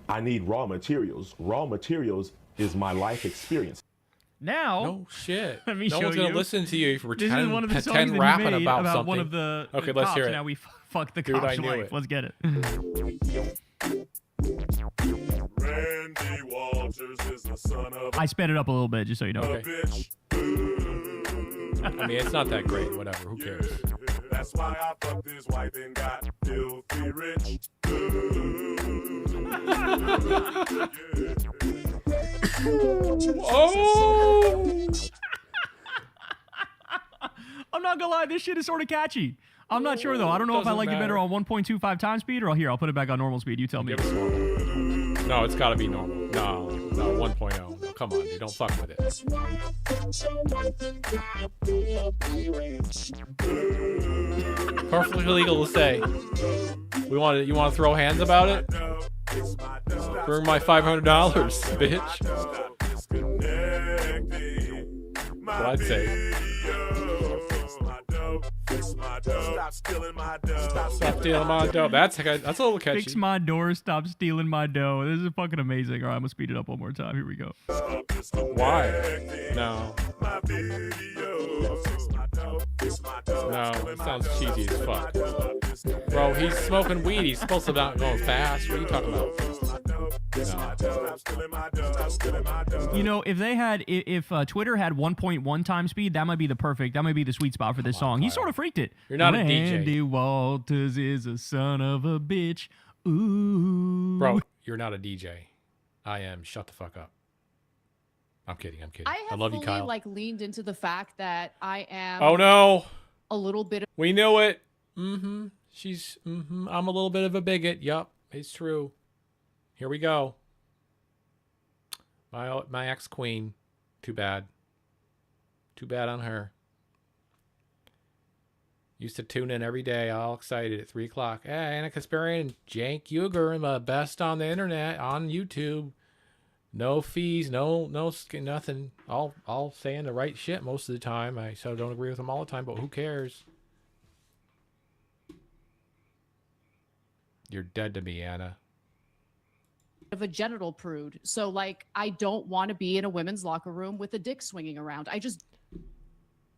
I need raw materials. Raw materials is my life experience. Now, no shit. Let me No show one's gonna you. listen to you for This is 10 one of the songs 10 that he rapping made about one something. of the Okay, let's cops, hear and it. now we fuck the Dude, I cop's knew wife. it. Let's get it. Randy Walters is the son of I sped it up a little bit just so you know. a bitch. I mean, it's not that great. Whatever. Who cares? That's why I fucked his wife and got filthy rich. Oh! I'm not gonna lie, this shit is sort of catchy. I'm not sure though. I don't know if I Doesn't like it better matter. on 1.25 times speed or here. I'll put it back on normal speed. You tell me. No, it's gotta be normal. No, 1.0. No, come on, dude, don't fuck with it. Perfectly legal to say. You want to throw hands about it? Bring my $500, bitch. That's what I'd say. Stop stealing my dough. Stop stealing my dough. That's a little catchy. Fix my door, stop stealing my dough. This is fucking amazing. All right, I'm gonna speed it up one more time. Here we go. Why? No. No, it sounds cheesy as fuck. Bro, he's smoking weed. He's supposed to not go fast. What are you talking about? No. You know, if they had, if Twitter had 1.1 times speed, that might be the sweet spot for this song. He sort of freaked it. You're not a DJ. Randy Walters is a son of a bitch. Ooh. Bro, you're not a DJ. I am. Shut the fuck up. I'm kidding. I have love you, fully Kyle. leaned into the fact that I am. Oh no. A little bit. We knew it. I'm a little bit of a bigot. Yup, it's true. Here we go. My ex-queen. Too bad. Too bad on her. Used to tune in every day, all excited at 3 o'clock. Hey, Anna Kasparian, Jank Uger, the best on the internet, on YouTube. No fees, no nothing. All saying the right shit most of the time. I so don't agree with them all the time, but who cares? You're dead to me, Anna. Of a genital prude. So, like, I don't want to be in a women's locker room with a dick swinging around. I just...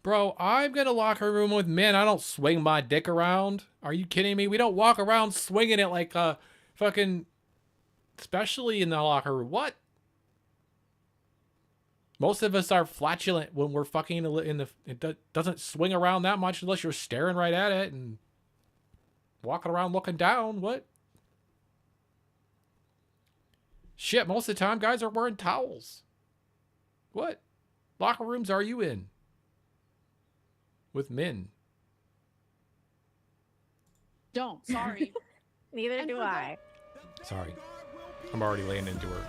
Bro, I'm in a locker room with men. I don't swing my dick around. Are you kidding me? We don't walk around swinging it like a fucking... Especially in the locker room. What? Most of us are flatulent when we're fucking in the... It doesn't swing around that much unless you're staring right at it and walking around looking down. What? Shit, most of the time guys are wearing towels. What locker rooms are you in? With men. Don't. Sorry. Neither do I. Sorry. I'm already laying into her.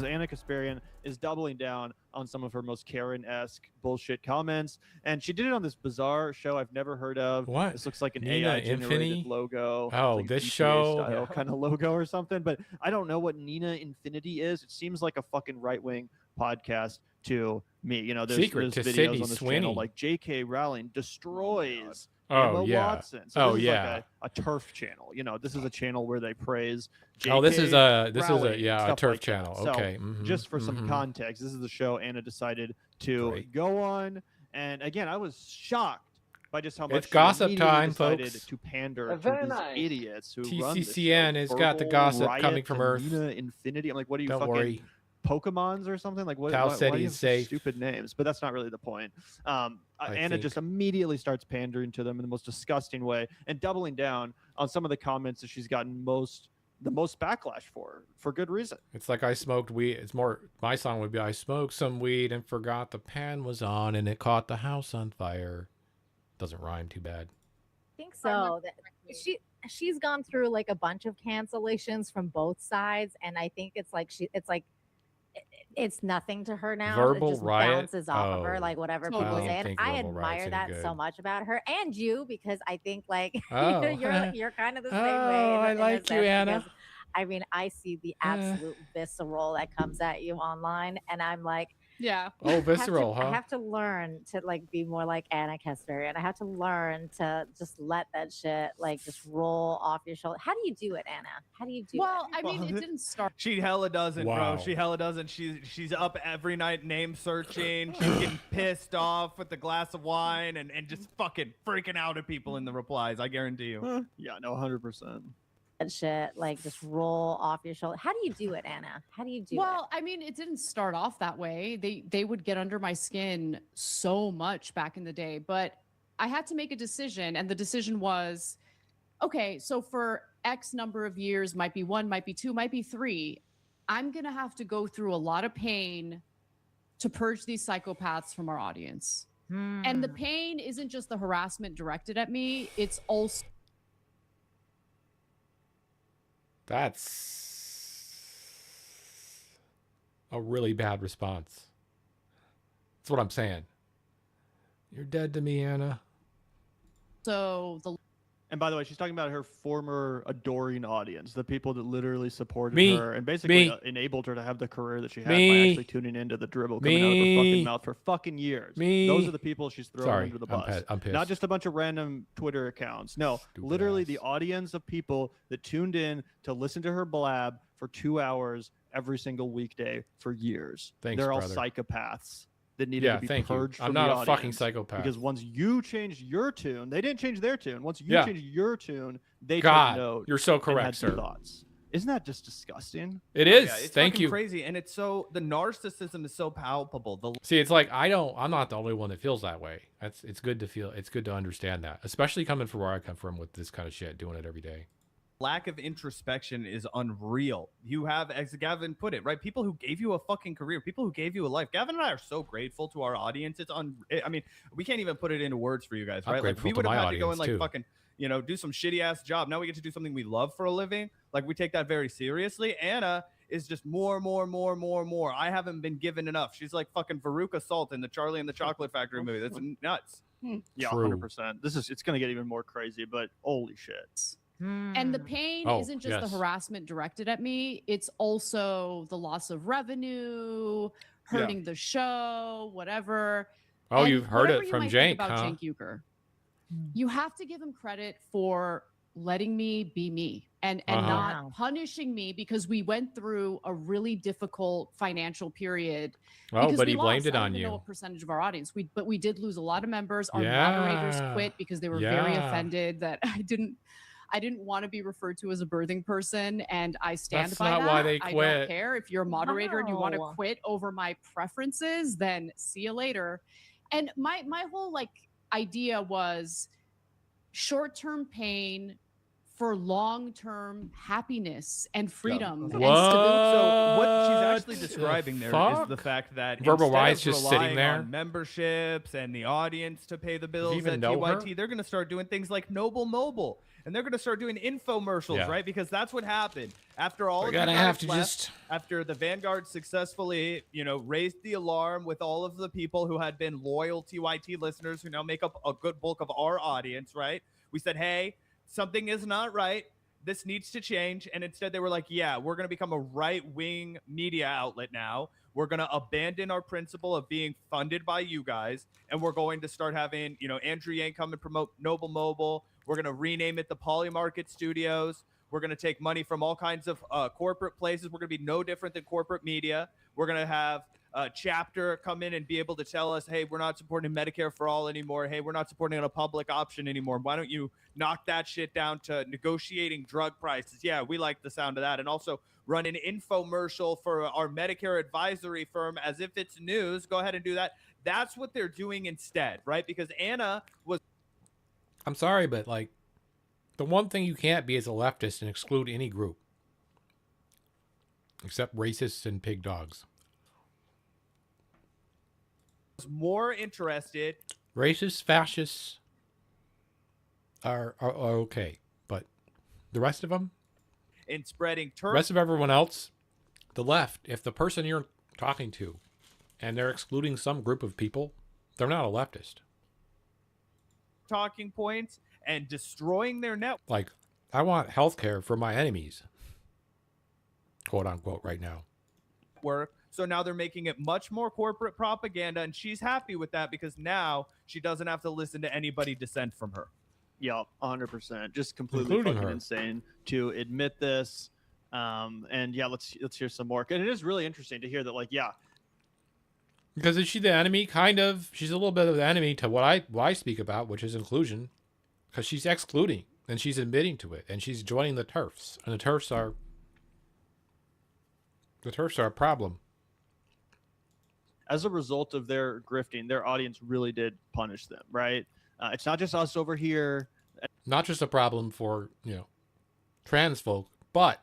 Anna Kasparian is doubling down on some of her most Karen-esque bullshit comments, and she did it on this bizarre show I've never heard of. What? This looks like an Nina AI-generated Infinity? logo. Oh, like this GTA show? style kind of logo or something, but I don't know what Nina Infinity is. It seems like a fucking right-wing podcast to me. You know, there's Secret to videos Sydney on this Sweeney. channel like J.K. Rowling destroys Oh, Emma yeah. Watson. So Oh, this is yeah. like a turf channel. You know, this is a channel where they praise Oh, this is a Rowling, yeah, a stuff turf like that. channel. So, Okay. just for some context, this is the show Anna decided to go on, and again, I was shocked by just how much It's she gossip immediately time, decided folks. to pander to Very these nice. idiots who run this TCCN show. has got the Verbal gossip Riot coming from and Earth. Nina Infinity. I'm like, what are you Don't fucking worry. Pokemons or something? Like, what? Tau why said do you he's have such safe. stupid names? But that's not really the point. Anna think. just immediately starts pandering to them in the most disgusting way and doubling down on some of the comments that she's gotten the most backlash for good reason. It's like I smoked weed. It's more, my song would be, I smoked some weed and forgot the pan was on and it caught the house on fire. Doesn't rhyme too bad. I think so. She's gone through like a bunch of cancellations from both sides, and I think it's nothing to her now. Verbal it just riot? bounces off of her, Oh. like whatever I people don't say. And think I verbal riot's admire any that so good. much about her and you, because I think like Oh. you're kind of the same Oh, way. I in a like you, sense, Anna. because, I mean, I see the absolute visceral that comes at you online, and I'm like, yeah. Oh, visceral, I huh? have to learn to like be more like Anna Kasparian. I have to learn to just let that shit like just roll off your shoulder. How do you do it, Anna? How do you do Well, it? I mean, it didn't start. She hella doesn't, Wow. bro. She hella doesn't. She's up every night name searching. She's getting pissed off with a glass of wine and just fucking freaking out at people in the replies. I guarantee you. Yeah, no, 100%. That shit like just roll off your shoulder. How do you do it, Anna? How do you do it? Well, I mean, it didn't start off that way. They would get under my skin so much back in the day, but I had to make a decision, and the decision was, okay, so for X number of years, might be 1, might be 2, might be 3, I'm gonna have to go through a lot of pain to purge these psychopaths from our audience. And the pain isn't just the harassment directed at me, it's also That's a really bad response. That's what I'm saying. You're dead to me, Anna. so the And by the way, she's talking about her former adoring audience, the people that literally supported Me. her and basically Me. enabled her to have the career that she had by Me. actually tuning into the dribble coming out of her Me. fucking mouth for fucking years. Me. Those are the people she's throwing Sorry, under the I'm bus. I'm pissed. Not just a bunch of random Twitter accounts. No, literally the audience of people that tuned in to listen to her blab for 2 hours every single weekday for years. Thanks, They're brother. all psychopaths that needed Yeah, to be thank you. purged I'm from not the a fucking audience. psychopath. Because once you changed your tune, they didn't change their tune. Once you Yeah. changed your tune, they God, took note. you're so and correct, had some sir. Thoughts. Isn't that just disgusting? It is. Yeah, it's Thank fucking you. crazy, and it's so the narcissism is so palpable. The See, it's like I'm not the only one that feels that way. It's good to feel. It's good to understand that, especially coming from where I come from with this kind of shit, doing it every day. lack of introspection is unreal. You have, as Gavin put it, right? People who gave you a fucking career, people who gave you a life. Gavin and I are so grateful to our audience. I mean, we can't even put it into words for you guys, I'm right? Like, we grateful to would have my had to go and audience, like too. fucking, do some shitty ass job. Now we get to do something we love for a living. Like, we take that very seriously. Anna is just more. I haven't been given enough. She's like fucking Veruca Salt in the Charlie and the Chocolate Factory movie. That's nuts. Yeah, True. 100%. It's going to get even more crazy, but holy shit. And the pain Oh, isn't just the yes. harassment directed at me, it's also the loss of revenue, hurting the show, whatever. Oh, And you've heard whatever it you from might think Cenk, about huh? Cenk Uygur, you have to give him credit for letting me be me and not punishing me because we went through a really difficult financial period. Oh, because but we he blamed lost. it I don't on even know you. what percentage of our audience but we did lose a lot of members. Our moderators Yeah. quit because they were very Yeah. offended that I didn't want to be referred to as a birthing person, and I stand That's by not that. why they I quit. don't care if you're a moderator and you want to Wow. quit over my preferences, then see you later. And my whole like idea was short-term pain for long-term happiness and freedom and stability. So what she's actually What the describing there is fuck? the fact that Verbal instead Wise of just relying sitting there? on memberships and the audience to pay the bills even at know her? TYT, they're going to start doing things like Noble Mobile, and they're going to start doing infomercials, Yeah. right? Because that's what happened after all We're of you gonna guys have to left, just- after the Vanguard successfully, raised the alarm with all of the people who had been loyal TYT listeners who now make up a good bulk of our audience, right? We said, hey, something is not right. This needs to change. And instead they were like, yeah, we're going to become a right-wing media outlet now. We're going to abandon our principle of being funded by you guys. And we're going to start having, Andrew Yang come and promote Noble Mobile. We're going to rename it the Polymarket Studios. We're going to take money from all kinds of corporate places. We're going to be no different than corporate media. We're going to have a chapter come in and be able to tell us, hey, we're not supporting Medicare for all anymore. Hey, we're not supporting a public option anymore. Why don't you knock that shit down to negotiating drug prices? Yeah, we like the sound of that. And also run an infomercial for our Medicare advisory firm as if it's news. Go ahead and do that. That's what they're doing instead, right? Because Anna was... I'm sorry, but like, the one thing you can't be is a leftist and exclude any group. Except racists and pig dogs. more interested. Racists, fascists are okay, but the rest of them, in spreading the rest of everyone else, the left, if the person you're talking to and they're excluding some group of people, they're not a leftist. Talking points and destroying their network. Like, I want health care for my enemies, quote unquote, right now. So now they're making it much more corporate propaganda, and she's happy with that because now she doesn't have to listen to anybody dissent from her. Yeah, 100%. Just completely Including fucking her. insane to admit this. And yeah, let's hear some more. And it is really interesting to hear that, like, yeah. Because is she the enemy? Kind of. She's a little bit of the enemy to what I speak about, which is inclusion. Because she's excluding, and she's admitting to it, and she's joining the TERFs. And the TERFs are a problem. As a result of their grifting, their audience really did punish them, right? It's not just us over here. Not just a problem for, trans folk, but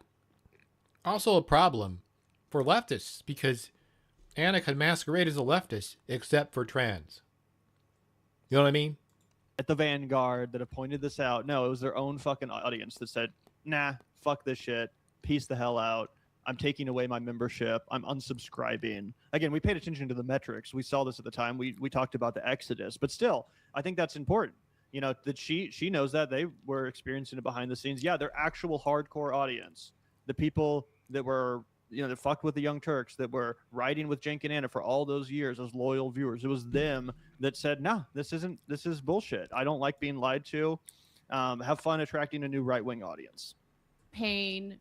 also a problem for leftists, because Anna can masquerade as a leftist except for trans. You know what I mean? At the Vanguard that have pointed this out. No, it was their own fucking audience that said, nah, fuck this shit. Peace the hell out. I'm taking away my membership. I'm unsubscribing. Again, we paid attention to the metrics. We saw this at the time. We talked about the exodus, but still, I think that's important. That she knows that they were experiencing it behind the scenes. Yeah, their actual hardcore audience, the people that were, that fucked with the Young Turks, that were riding with Cenk and Anna for all those years as loyal viewers. It was them that said, no, this is bullshit. I don't like being lied to. Have fun attracting a new right-wing audience. Pain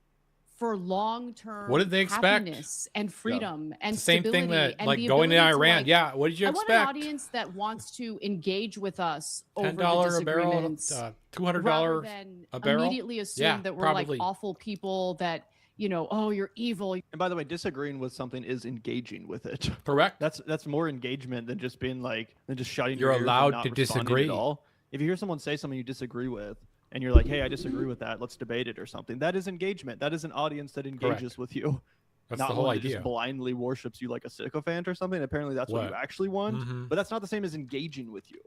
for long-term What did they expect? happiness and freedom and The same stability thing that, and like, the going to ability Iran. like, Yeah, what did you I expect? want an audience that wants to engage with us over the $10 a barrel, disagreements, $200 rather than a barrel. immediately assume Yeah, that we're probably. like awful people that, oh, you're evil. And by the way, disagreeing with something is engaging with it. Correct. That's more engagement than just being than just shutting You're your ears and allowed not to responding disagree. at all. If you hear someone say something you disagree with, and you're like, hey, I disagree with that, let's debate it or something, that is engagement. That is an audience that engages Correct. with you. That's not the whole one that idea. just blindly worships you like a sycophant or something. Apparently that's what you What? actually want, Mhm. but that's not the same as engaging with you.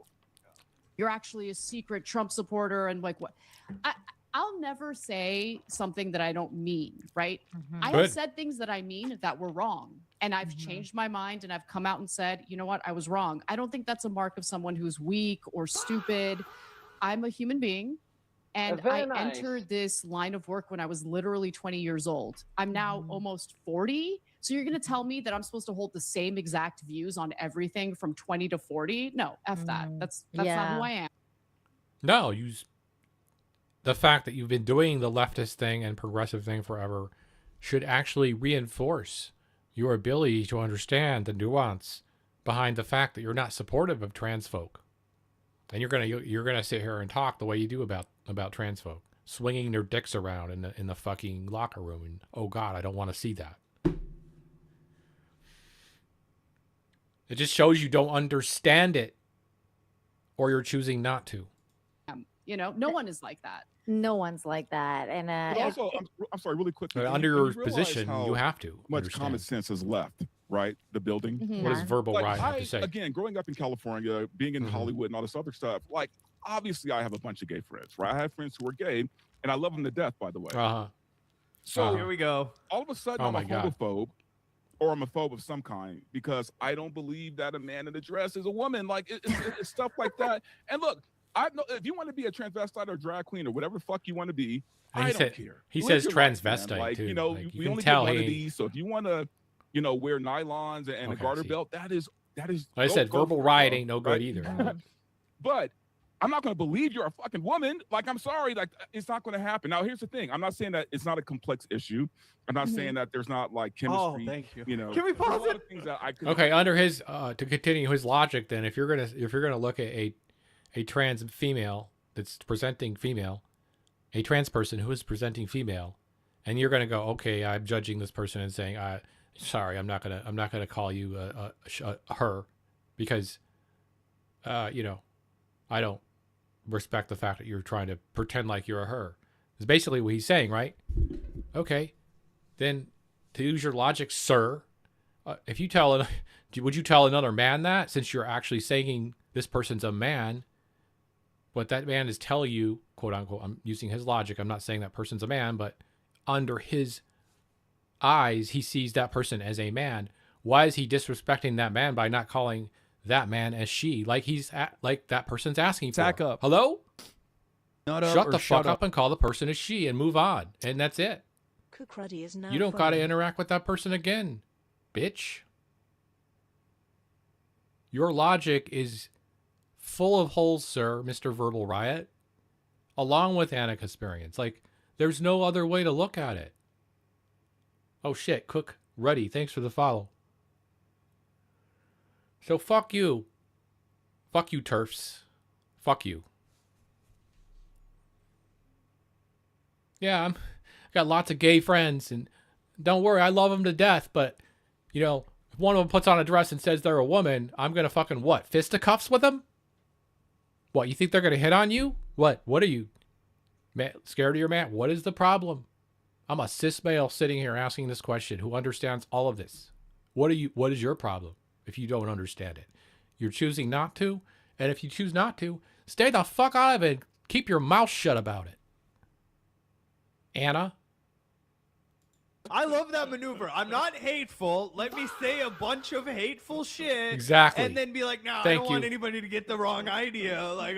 You're actually a secret Trump supporter and like what? I'll never say something that I don't mean, right? I Good. have said things that I mean that were wrong. And I've changed my mind and I've come out and said, you know what, I was wrong. I don't think that's a mark of someone who's weak or stupid. I'm a human being. And Very I nice. entered this line of work when I was literally 20 years old. I'm now almost 40. So you're going to tell me that I'm supposed to hold the same exact views on everything from 20 to 40? No, F that. That's not who I am. No, the fact that you've been doing the leftist thing and progressive thing forever should actually reinforce your ability to understand the nuance behind the fact that you're not supportive of trans folk. And you're gonna sit here and talk the way you do about trans folk, swinging their dicks around in the fucking locker room, and oh god, I don't want to see that. It just shows you don't understand it, or you're choosing not to. You know, no one is like that. No one's like that. And But also, I'm sorry, really quickly. Under your position, you have to Much understand. common sense has left, right? The building. What does verbal right have to say? Again, growing up in California, being in Hollywood and all this other stuff, like, obviously I have a bunch of gay friends, right? I have friends who are gay, and I love them to death, by the way. So here we go. All of a sudden, Oh I'm my a God. homophobe, or I'm a phobe of some kind, because I don't believe that a man in a dress is a woman. Like, it's stuff like that. And look, I know if you want to be a transvestite or drag queen or whatever the fuck you want to be, And I he don't said- care. he Live says your life, transvestite, man. Like, too. you know, Like, you we can only tell get one he- of these. So if you want to, you know, wear nylons and a Okay, garter see. belt, that is. Like I said, go verbal for it, riot bro, ain't no good right? either. But I'm not going to believe you're a fucking woman. Like, I'm sorry. Like, it's not going to happen. Now, here's the thing. I'm not saying that it's not a complex issue. I'm not saying that there's not, like, chemistry. thank you. You know, Can we there's a pause lot it? of things that I could. Okay, under his to continue his logic, then if you're gonna look at a trans female that's presenting female, a trans person who is presenting female, and you're gonna go, okay, I'm judging this person and saying, sorry, I'm not gonna call you a her, because, you know, I don't respect the fact that you're trying to pretend like you're a her. It's basically what he's saying, right? Okay, then to use your logic, sir, if you would you tell another man that, since you're actually saying this person's a man, what that man is telling you, quote unquote, I'm using his logic, I'm not saying that person's a man, but under his eyes, he sees that person as a man. Why is he disrespecting that man by not calling that man as she? Like like that person's asking for. Back up. Hello? Not up Shut or the shut fuck up and call the person as she and move on. And that's it. Cook Ruddy is now You don't got to phone. interact with that person again, bitch. Your logic is full of holes, sir, Mr. Verbal Riot, along with Anna experience. Like, there's no other way to look at it. Oh shit, Cook Ruddy, thanks for the follow. So fuck you. Fuck you, TERFs. Fuck you. Yeah, I got lots of gay friends, and don't worry, I love them to death, but, you know, if one of them puts on a dress and says they're a woman, I'm going to fucking what? Fisticuffs with them? What, you think they're going to hit on you? What are you, man, scared of your man? What is the problem? I'm a cis male sitting here asking this question who understands all of this. What is your problem if you don't understand it? You're choosing not to, and if you choose not to, stay the fuck out of it. Keep your mouth shut about it. Anna? I love that maneuver. I'm not hateful. Let me say a bunch of hateful shit. Exactly. And then be like, no, I Thank don't want you. anybody to get the wrong idea. Like,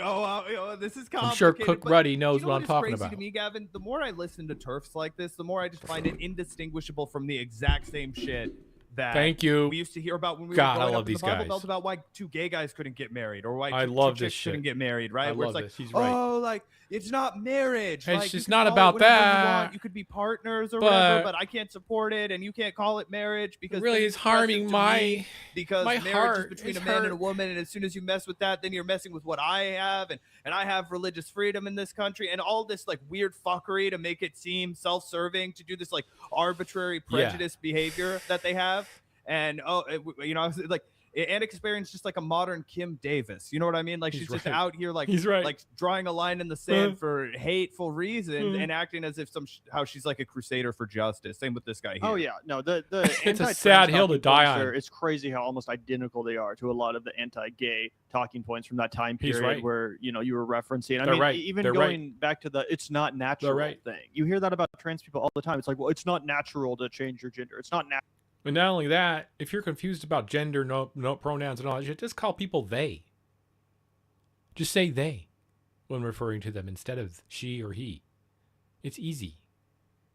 this is complicated. I'm sure Cook But Ruddy knows you know what I'm is talking crazy about. to me, Gavin? The more I listen to TERFs like this, the more I just find it indistinguishable from the exact same shit that Thank you. we used to hear about when we God, were I growing love up in these the Bible guys. Belt about why two gay guys couldn't get married or why I two love chicks this shit. couldn't get married, right? I Where love it's like, this. He's right. oh, like, it's not marriage. It's Like, you just can not call it about whatever you that. want. You could be partners or But- whatever, but I can't support it, and you can't call it marriage because really then is it's oppressive harming to my- me because my marriage heart. is between It's a man and a hurt. woman, and as soon as you mess with that, then you're messing with what I have, and I have religious freedom in this country, and all this like weird fuckery to make it seem self-serving, to do this like arbitrary prejudice behavior that they have, and you know, like Anna Kasparian's just like a modern Kim Davis. You know what I mean? Like she's just out here like like drawing a line in the sand for hateful reasons and acting as if how she's like a crusader for justice. Same with this guy here. Oh yeah, no, the It's a sad hill to die on. It's crazy how almost identical they are to a lot of the anti-gay talking points from that time period where you were referencing. I mean, even going back to the "it's not natural" thing. You hear that about trans people all the time. It's like, well, it's not natural to change your gender. It's not natural. And not only that, if you're confused about gender, no pronouns and all that shit, just call people they. Just say they when referring to them instead of she or he. It's easy.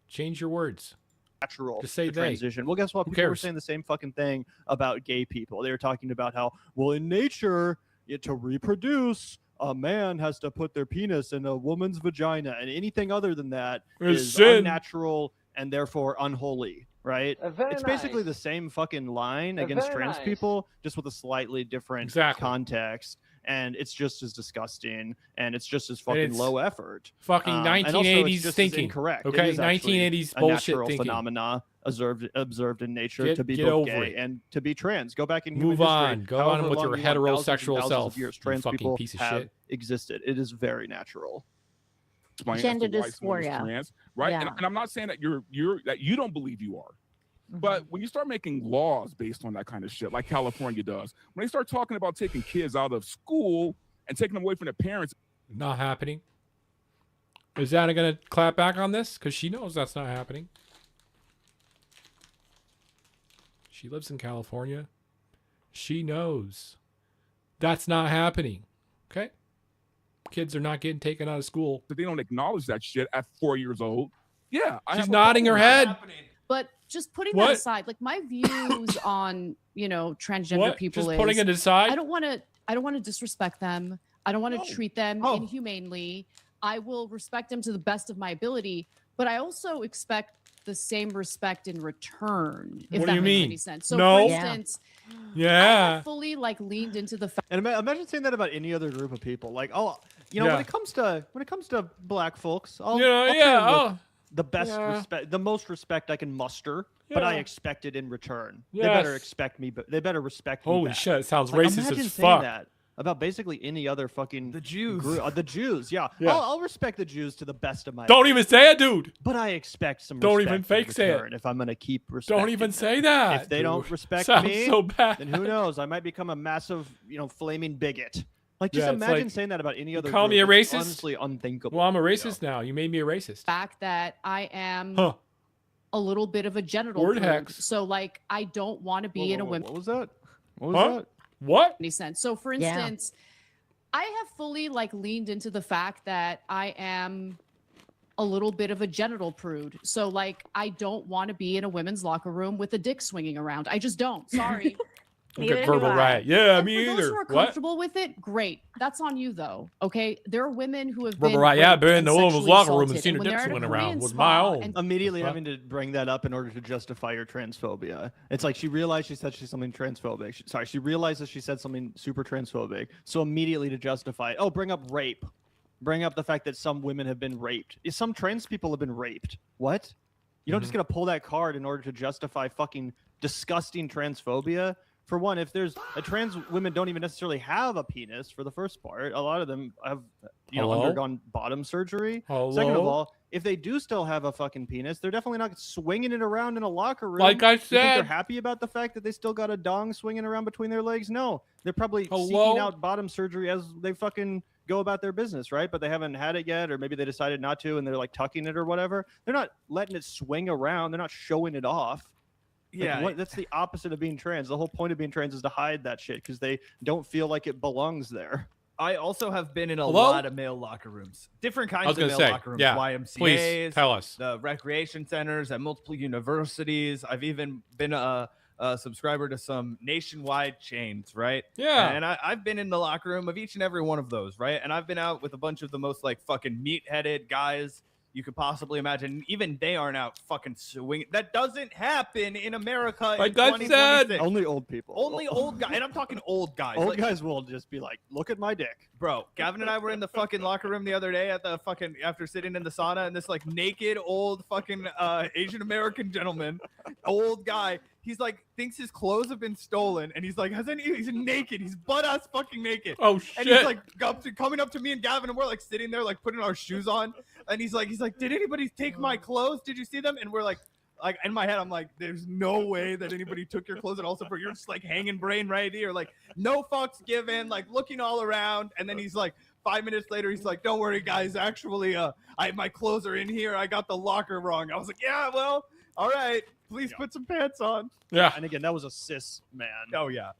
Change your words. Natural to say they. Transition. Well, guess what? People were saying the same fucking thing about gay people. They were talking about how, well, in nature, to reproduce, a man has to put their penis in a woman's vagina, and anything other than that is unnatural and therefore unholy. Right? It's basically the same fucking line against trans people, just with a slightly different context. And it's just as disgusting, and it's just as fucking low effort. Fucking 1980s thinking. Incorrect. Okay, it is 1980s a bullshit natural thinking. Phenomena observed in nature to be both gay and to be trans. Go back and move on. Go on with your heterosexual self. Years, trans people piece of have shit. existed. It is very natural. Gender dysphoria, right? Yeah. And I'm not saying that that you don't believe you are. But when you start making laws based on that kind of shit, like California does, when they start talking about taking kids out of school and taking them away from their parents, not happening. Is Anna going to clap back on this? Because she knows that's not happening. She lives in California. She knows that's not happening. Okay? Kids are not getting taken out of school. But they don't acknowledge that shit at 4 years old. Yeah. She's nodding her head. But just putting that aside, like my views on, transgender people just putting it aside? I don't want to disrespect them. I don't want to treat them inhumanely. I will respect them to the best of my ability, but I also expect the same respect in return. If what that do you makes mean? any sense. So no. for instance, I have fully leaned into the fact. And imagine saying that about any other group of people. Like, when it comes to black folks, I'll the best respect, the most respect I can muster, but I expect it in return. Yes. They better expect me, but they better respect me. Holy back. shit, it sounds Like, racist imagine as saying fuck. that about basically any other fucking the Jews. The Jews, yeah. Yeah. I'll respect the Jews to the best of my Don't ability. even say it, dude. But I expect some Don't respect even fake in say it. return if I'm going to keep respect. Don't even say that. If they don't respect Sounds me, so bad. then who knows? I might become a massive, flaming bigot. Like, just it's imagine like, saying that about any other call group. me a It's racist? honestly unthinkable. Well, I'm a racist now. You made me a racist. Fact that I am a little bit of a genital Word prude. hex. So like I don't want to be in a women. What was that? What was that? What? Any sense? So for instance, I have fully leaned into the fact that I am a little bit of a genital prude. So like I don't want to be in a women's locker room with a dick swinging around. I just don't. Sorry. Okay, verbal riot. Yeah, And me for either. those who are What? comfortable with it, great. That's on you though. Okay, there are women who have Verbal been riot. Yeah, I've raped been in and the women's sexually locker room and assaulted. seen her when dick they're at a swinging Korean around with spa my own. and Immediately having to bring that up in order to justify your transphobia. It's like she realized she said she's something transphobic. She realizes she said something super transphobic. So immediately to justify it, bring up rape. Bring up the fact that some women have been raped. Some trans people have been raped. What? You don't just get to pull that card in order to justify fucking disgusting transphobia. For one, if there's trans women don't even necessarily have a penis for the first part. A lot of them have undergone bottom surgery. Second of all, if they do still have a fucking penis, they're definitely not swinging it around in a locker room. Like I You think they're said. happy about the fact that they still got a dong swinging around between their legs? No, they're probably seeking out bottom surgery as they fucking go about their business, right? But they haven't had it yet, or maybe they decided not to, and they're like tucking it or whatever. They're not letting it swing around. They're not showing it off. That's the opposite of being trans. The whole point of being trans is to hide that shit because they don't feel like it belongs there. I also have been in a lot of male locker rooms, different kinds of male locker rooms. YMCAs, please tell us. The recreation centers at multiple universities. I've even been a subscriber to some nationwide chains, right? Yeah. And I've been in the locker room of each and every one of those, right? And I've been out with a bunch of the most fucking meat-headed guys you could possibly imagine. Even they aren't out fucking swinging. That doesn't happen in America. Like in I 2026. said, only old people. Only old guys, and I'm talking old guys. Old guys will just be like, "Look at my dick, bro." Gavin and I were in the fucking locker room the other day at the fucking after sitting in the sauna, and this like naked old fucking Asian American gentleman, old guy. He's like thinks his clothes have been stolen, and he's like, he's naked. He's butt ass fucking naked. Oh shit! And he's like coming up to me and Gavin, and we're like sitting there like putting our shoes on, and he's like, did anybody take my clothes? Did you see them? And we're like in my head, I'm like, there's no way that anybody took your clothes. And also for you're just like hanging brain right here, like no fucks given, like looking all around. And then he's like 5 minutes later, he's like, don't worry guys, actually my clothes are in here. I got the locker wrong. I was like, yeah, well, all right. Please put some pants on. Yeah. And again, that was a cis man. Oh yeah.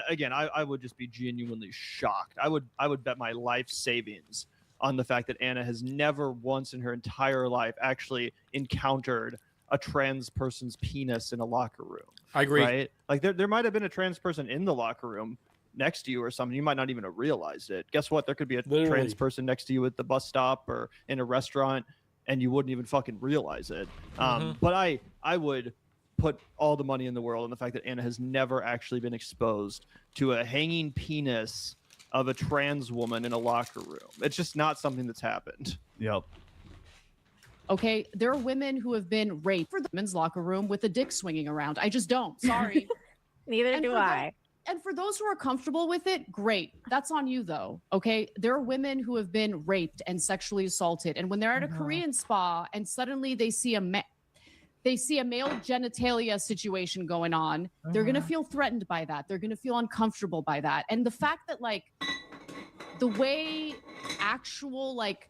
Again, I would just be genuinely shocked. I would bet my life savings on the fact that Anna has never once in her entire life actually encountered a trans person's penis in a locker room. I agree. Right? Like there might have been a trans person in the locker room next to you or something. You might not even have realized it. Guess what? There could be a trans person next to you at the bus stop or in a restaurant, and you wouldn't even fucking realize it. But I would put all the money in the world on the fact that Anna has never actually been exposed to a hanging penis of a trans woman in a locker room. It's just not something that's happened. Yep. Okay, there are women who have been raped for the men's locker room with a dick swinging around. I just don't. Sorry. Neither do I. And for those who are comfortable with it, great. That's on you, though. Okay, there are women who have been raped and sexually assaulted, and when they're at a Korean spa and suddenly they see a male genitalia situation going on, they're gonna feel threatened by that. They're gonna feel uncomfortable by that, and the fact that like the way actual like.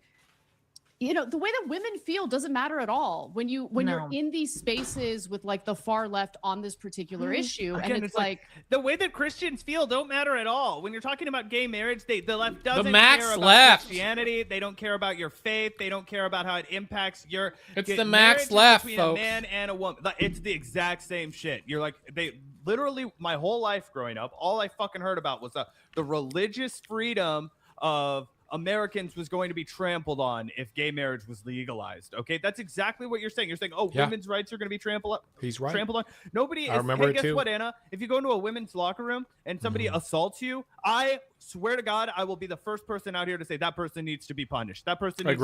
The way that women feel doesn't matter at all when you're in these spaces with like the far left on this particular issue. Again, and it's like the way that Christians feel don't matter at all. When you're talking about gay marriage, the left doesn't max care about left. Christianity. They don't care about your faith. They don't care about how it impacts your. It's the max left, between folks. a man and a woman. It's the exact same shit. You're like they literally my whole life growing up, all I fucking heard about was the religious freedom of Americans was going to be trampled on if gay marriage was legalized. Okay, that's exactly what you're saying. You're saying, oh, women's rights are going to be trampled on. Nobody is. I remember hey, it guess too. what, Anna? If you go into a women's locker room and somebody assaults you, I swear to God, I will be the first person out here to say that person needs to be punished. That person needs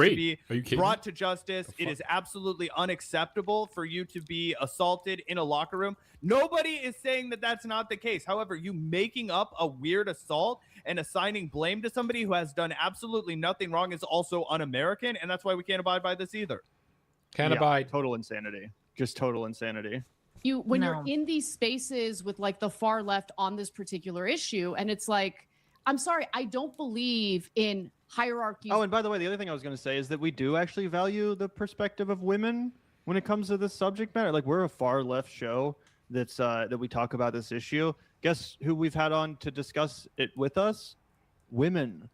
to be brought to justice. It is absolutely unacceptable for you to be assaulted in a locker room. Nobody is saying that that's not the case. However, you making up a weird assault and assigning blame to somebody who has done absolutely nothing wrong is also un-American, and that's why we can't abide by this either. Can't abide. Total insanity. Just total insanity. When you're in these spaces with like the far left on this particular issue, and it's like, I'm sorry, I don't believe in hierarchies. Oh, and by the way, the other thing I was going to say is that we do actually value the perspective of women when it comes to this subject matter. Like, we're a far left show that's that we talk about this issue. Guess who we've had on to discuss it with us? Women.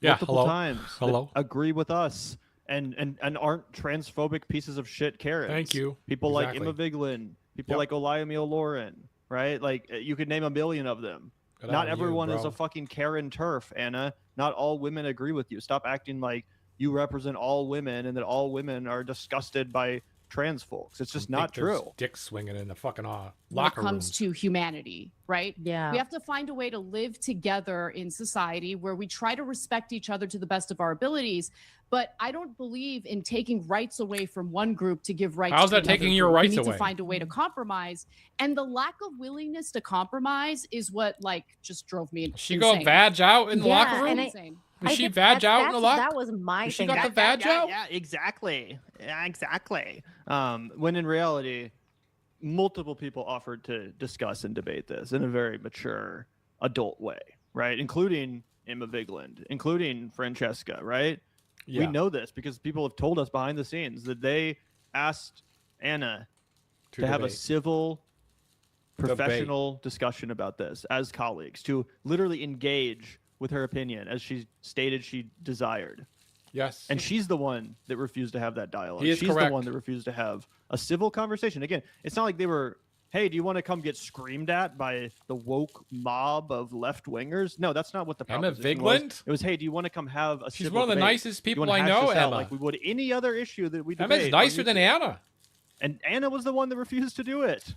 Multiple times. Hello. That agree with us and aren't transphobic pieces of shit Karens. Thank you. People like Emma Vigeland. People like Olayemi Lauren. Right? Like, you could name a million of them. Not everyone is a fucking Karen turf, Anna. Not all women agree with you. Stop acting like you represent all women and that all women are disgusted by trans folks. It's just not true. Dick swinging in the fucking When it locker comes rooms. to humanity, right? Yeah. We have to find a way to live together in society where we try to respect each other to the best of our abilities. But I don't believe in taking rights away from one group to give rights How's to that another taking your group. rights We need away? to find a way to compromise. And the lack of willingness to compromise is what like just drove me She insane. go vag out in the locker room? Insane. Was she vag out in the locker? That was my She thing. got the vag out? Yeah, exactly. Yeah, exactly. When in reality, multiple people offered to discuss and debate this in a very mature, adult way, right? Including Emma Vigeland, including Francesca, right? Yeah. We know this because people have told us behind the scenes that they asked Anna to have a debate. civil, professional discussion about this as colleagues, to literally engage with her opinion as she stated she desired. Yes. And she's the one that refused to have that dialogue. He is She's correct. the one that refused to have a civil conversation. Again, it's not like they were hey, do you want to come get screamed at by the woke mob of left-wingers? No, that's not what the Emma proposition was. Vigland? It was, hey, do you want to come have a She's civil one of the debate? nicest Do you people wanna I hash know, this out Emma. like we would any other issue that we Emma's debate. nicer than Anna. And Anna was the one that refused to do it.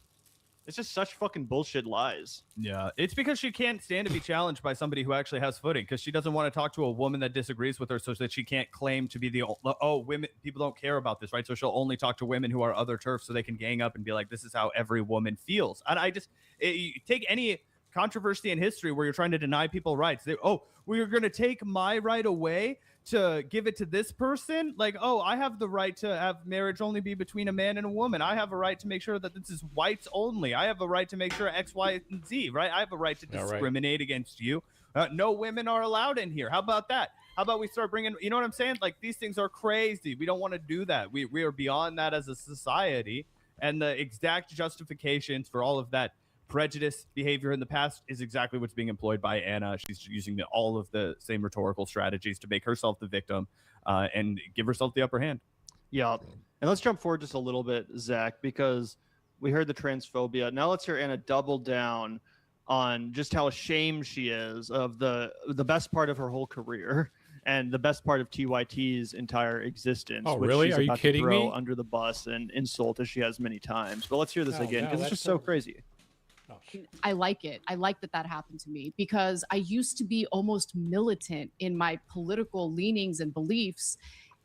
It's just such fucking bullshit lies. Yeah, it's because she can't stand to be challenged by somebody who actually has footing, because she doesn't want to talk to a woman that disagrees with her, so that she can't claim to be the women. People don't care about this, right? So she'll only talk to women who are other turfs, so they can gang up and be like, this is how every woman feels. And you take any controversy in history where you're trying to deny people rights. We're going to take my right away to give it to this person. Like, I have the right to have marriage only be between a man and a woman. I have a right to make sure that this is whites only. I have a right to make sure X, Y, and Z, right? I have a right to discriminate against you. No women are allowed in here. How about that? How about we start bringing, you know what I'm saying? Like, these things are crazy. We don't want to do that. We are beyond that as a society. And the exact justifications for all of that prejudice behavior in the past is exactly what's being employed by Anna. She's using all of the same rhetorical strategies to make herself the victim and give herself the upper hand. Yeah. And let's jump forward just a little bit, Zach, because we heard the transphobia. Now let's hear Anna double down on just how ashamed she is of the best part of her whole career and the best part of TYT's entire existence. Oh, which really? she's Are you about to kidding throw me? under the bus and insult as she has many times. But let's hear this again, because it's that's just so crazy. I like it. I like that happened to me, because I used to be almost militant in my political leanings and beliefs,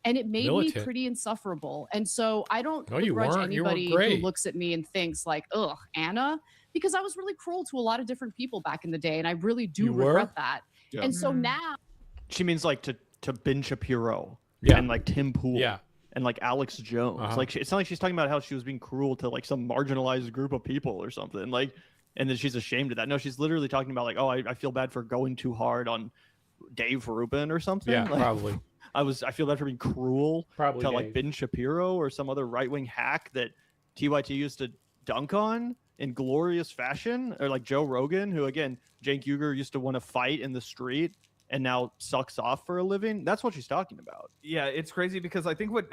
and it made me pretty insufferable. And so I don't begrudge anybody who looks at me and thinks like, ugh, Anna, because I was really cruel to a lot of different people back in the day, and I really do regret that. Yeah. And so now She means like to Ben Shapiro Yeah. and like Tim Pool. Yeah. And like Alex Jones. Like it's not like she's talking about how she was being cruel to like some marginalized group of people or something. Like, and then she's ashamed of that. No, she's literally talking about like, I feel bad for going too hard on Dave Rubin or something. Yeah, like, probably. I feel bad for being cruel Probably to Dave. like Ben Shapiro or some other right wing hack that TYT used to dunk on in glorious fashion, or like Joe Rogan, who again Cenk Uygur used to want to fight in the street and now sucks off for a living. That's what she's talking about. Yeah, it's crazy because I think what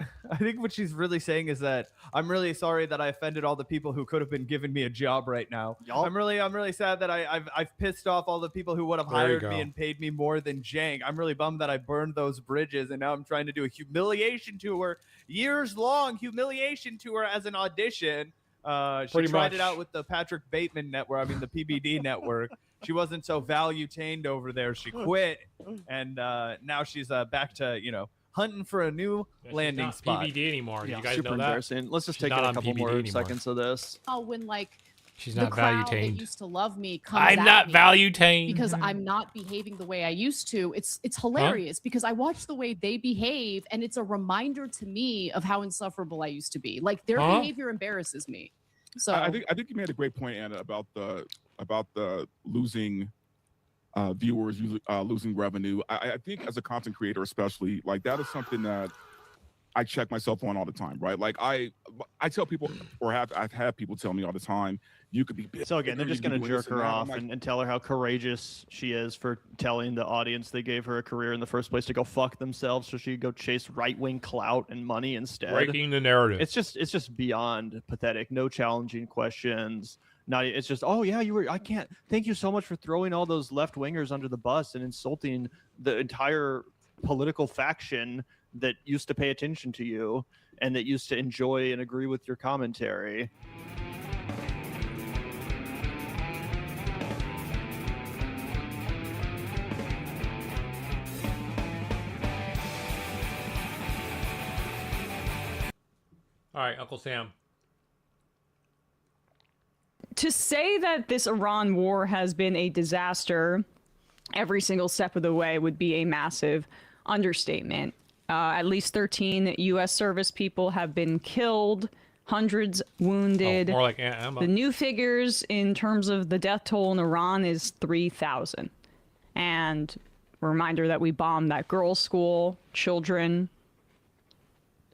she's really saying is that I'm really sorry that I offended all the people who could have been giving me a job right now. Yup. I'm really sad that I've pissed off all the people who would have There you hired me go. and paid me more than Jank. I'm really bummed that I burned those bridges, and now I'm trying to do a humiliation tour, years-long humiliation tour as an audition. She Pretty tried much. it out with the Patrick Bateman network. I mean, the PBD network. She wasn't so value-tained over there. She quit, and now she's back to hunting for a new landing not spot. PBD anymore. Did you guys super know that? embarrassing. Let's just She's take not a on couple PBD more anymore. seconds of this. when like She's the not crowd that value-tained. used to love me comes I'm at not me value-tained. because I'm not behaving the way I used to. It's hilarious because I watch the way they behave, and it's a reminder to me of how insufferable I used to be. Like their behavior embarrasses me. So I think you made a great point, Anna, about the losing viewers, losing revenue. I think as a content creator, especially, like that is something that I check myself on all the time, right? Like I tell people, or I've had people tell me all the time, you could be big. So again, they're just going to jerk her off and tell her how courageous she is for telling the audience they gave her a career in the first place to go fuck themselves, so she could go chase right-wing clout and money instead. Breaking the narrative. It's just beyond pathetic. No challenging questions. Not. It's just, oh yeah, I can't. Thank you so much for throwing all those left-wingers under the bus and insulting the entire political faction that used to pay attention to you and that used to enjoy and agree with your commentary. All right, Uncle Sam. To say that this Iran war has been a disaster every single step of the way would be a massive understatement. At least 13 U.S. service people have been killed, hundreds wounded. More like Emma. The new figures in terms of the death toll in Iran is 3,000. And a reminder that we bombed that girls' school. Children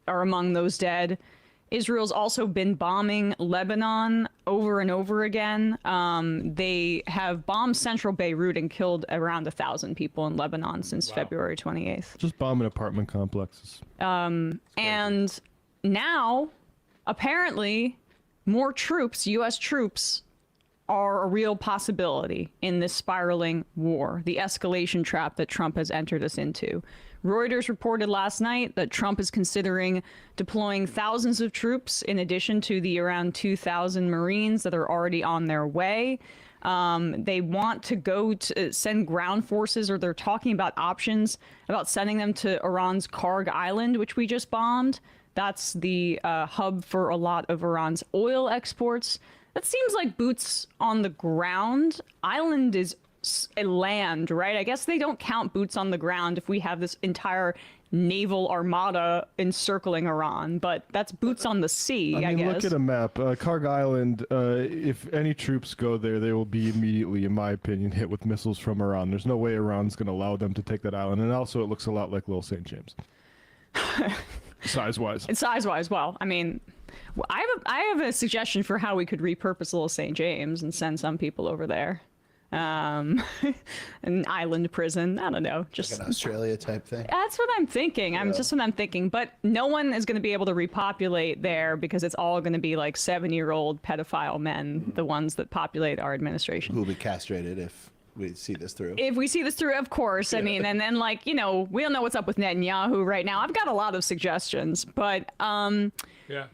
are among those dead. Israel's also been bombing Lebanon over and over again. They have bombed central Beirut and killed around 1,000 people in Lebanon since February 28th. Just bombing apartment complexes. And now, apparently, more troops, U.S. troops, are a real possibility in this spiraling war, the escalation trap that Trump has entered us into. Reuters reported last night that Trump is considering deploying thousands of troops in addition to the around 2,000 Marines that are already on their way. They want to go to send ground forces, or they're talking about options about sending them to Iran's Karg Island, which we just bombed. That's the hub for a lot of Iran's oil exports. That seems like boots on the ground. Island is a land, right? I guess they don't count boots on the ground if we have this entire naval armada encircling Iran, but that's boots on the sea, I guess. Look at a map. Karg Island, if any troops go there, they will be immediately, in my opinion, hit with missiles from Iran. There's no way Iran's going to allow them to take that island. And also, it looks a lot like Little St. James. Size-wise. Size-wise, well, I mean, I have a suggestion for how we could repurpose Little St. James and send some people over there. An island prison. I don't know. Just like an Australia type thing. That's what I'm thinking. Just what I'm thinking. But no one is going to be able to repopulate there because it's all going to be like 7-year-old pedophile men, the ones that populate our administration. Who will be castrated if we see this through. If we see this through, of course. I mean, and then like, you know, we don't know what's up with Netanyahu right now. I've got a lot of suggestions, but yeah.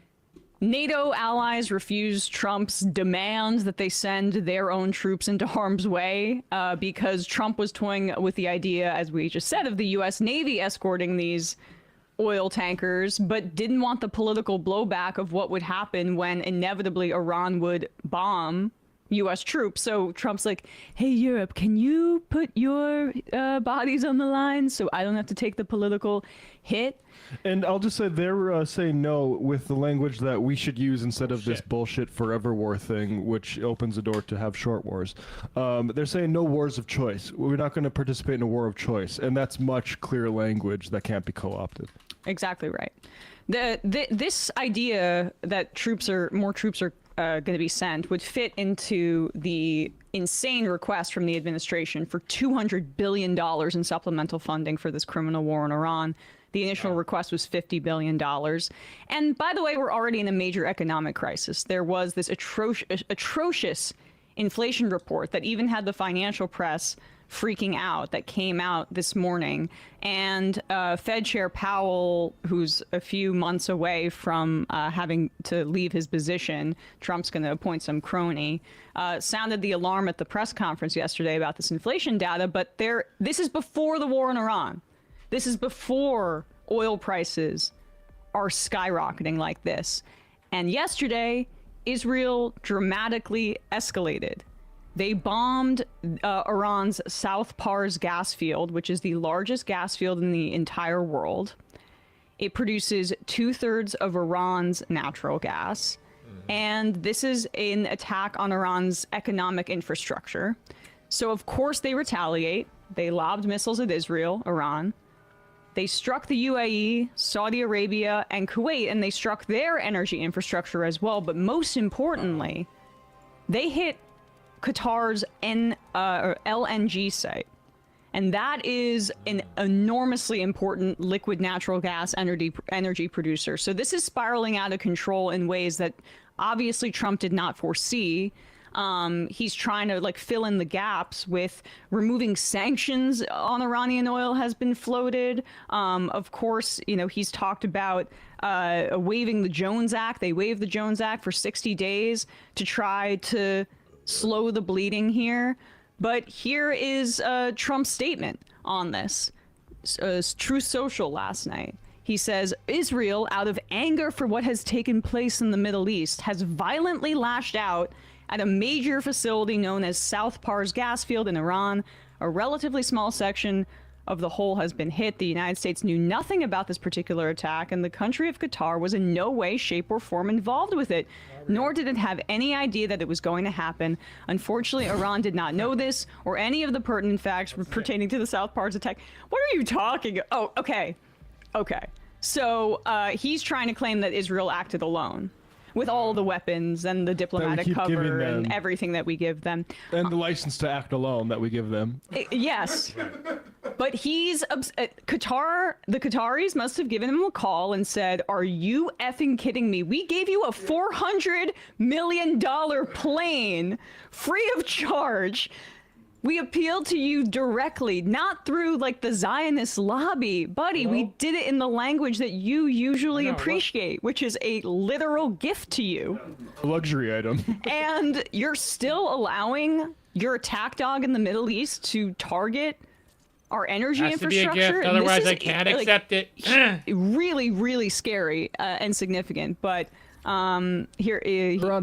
NATO allies refused Trump's demand that they send their own troops into harm's way because Trump was toying with the idea, as we just said, of the U.S. Navy escorting these oil tankers, but didn't want the political blowback of what would happen when inevitably Iran would bomb U.S. troops. So Trump's like, hey, Europe, can you put your bodies on the line so I don't have to take the political hit? And I'll just say they're saying no with the language that we should use instead of this bullshit forever war thing, which opens the door to have short wars. They're saying no wars of choice. We're not going to participate in a war of choice. And that's much clearer language that can't be co-opted. Exactly right. This idea that more troops are going to be sent would fit into the insane request from the administration for $200 billion in supplemental funding for this criminal war in Iran. The initial request was $50 billion. And by the way, we're already in a major economic crisis. There was this atrocious inflation report that even had the financial press freaking out that came out this morning. And Fed Chair Powell, who's a few months away from having to leave his position, Trump's going to appoint some crony, sounded the alarm at the press conference yesterday about this inflation data. But this is before the war in Iran. This is before oil prices are skyrocketing like this. And yesterday, Israel dramatically escalated. They bombed Iran's South Pars gas field, which is the largest gas field in the entire world. It produces 2/3 of Iran's natural gas. And this is an attack on Iran's economic infrastructure. So, of course, they retaliate. They lobbed missiles at Israel, Iran. They struck the UAE, Saudi Arabia, and Kuwait, and they struck their energy infrastructure as well. But most importantly, they hit Qatar's LNG site. And that is an enormously important liquid natural gas energy producer. So this is spiraling out of control in ways that obviously Trump did not foresee. He's trying to fill in the gaps with removing sanctions on Iranian oil has been floated. Of course, he's talked about waiving the Jones Act. They waived the Jones Act for 60 days to try to slow the bleeding here. But here is Trump's statement on this. Truth Social last night. He says, Israel, out of anger for what has taken place in the Middle East, has violently lashed out at a major facility known as South Pars gas field in Iran. A relatively small section of the whole has been hit. The United States knew nothing about this particular attack, and the country of Qatar was in no way, shape, or form involved with it, nor did it have any idea that it was going to happen. Unfortunately, Iran did not know this or any of the pertinent facts pertaining to the South Pars attack. What are you talking? Oh, okay. Okay. So he's trying to claim that Israel acted alone with all the weapons and the diplomatic cover and everything that we give them. And the license to act alone that we give them. Yes. But he's Qatar. The Qataris must have given him a call and said, "Are you effing kidding me? We gave you a $400 million plane free of charge. We appealed to you directly, not through like the Zionist lobby, buddy. We did it in the language that you usually appreciate, which is a literal gift to you, a luxury item." And you're still allowing your attack dog in the Middle East to target our energy Has infrastructure. to be a gift, otherwise I can't accept it. Really, really scary and significant. But Iran's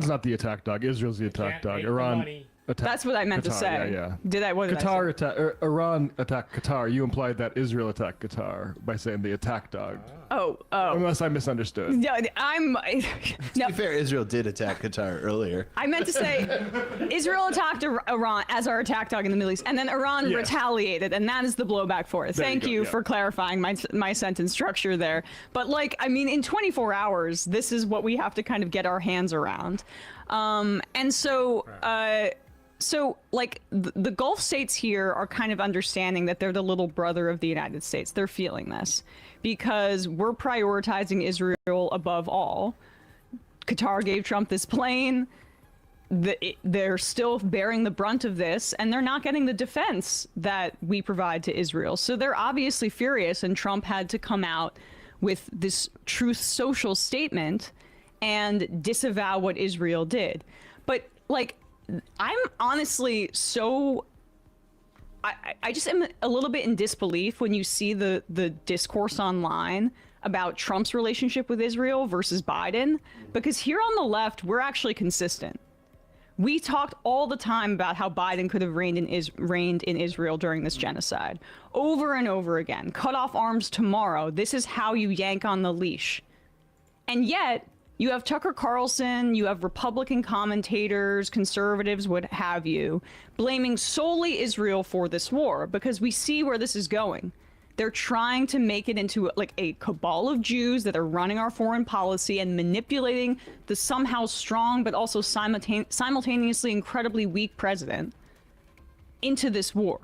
not the attack dog. Israel's the attack dog. Iran. That's what I meant to Qatar, say. Yeah. Did I? What did Qatar I say? Iran attacked Qatar. You implied that Israel attacked Qatar by saying the attack dog. Oh. Unless I misunderstood. No, To be fair, Israel did attack Qatar earlier. I meant to say Israel attacked Iran as our attack dog in the Middle East, and then Iran retaliated, and that is the blowback for it. Thank you for clarifying my sentence structure there. But in 24 hours, this is what we have to kind of get our hands around. And so, the Gulf states here are kind of understanding that they're the little brother of the United States. They're feeling this because we're prioritizing Israel above all. Qatar gave Trump this plane. They're still bearing the brunt of this, and they're not getting the defense that we provide to Israel. So they're obviously furious, and Trump had to come out with this Truth Social statement and disavow what Israel did. But I'm honestly so I just am a little bit in disbelief when you see the discourse online about Trump's relationship with Israel versus Biden, because here on the left we're actually consistent. We talked all the time about how Biden could have reigned in Israel during this genocide over and over again. Cut off arms tomorrow. This is how you yank on the leash. And yet you have Tucker Carlson, you have Republican commentators, conservatives, what have you, blaming solely Israel for this war, because we see where this is going. They're trying to make it into a cabal of Jews that are running our foreign policy and manipulating the somehow strong but also simultaneously incredibly weak president into this war.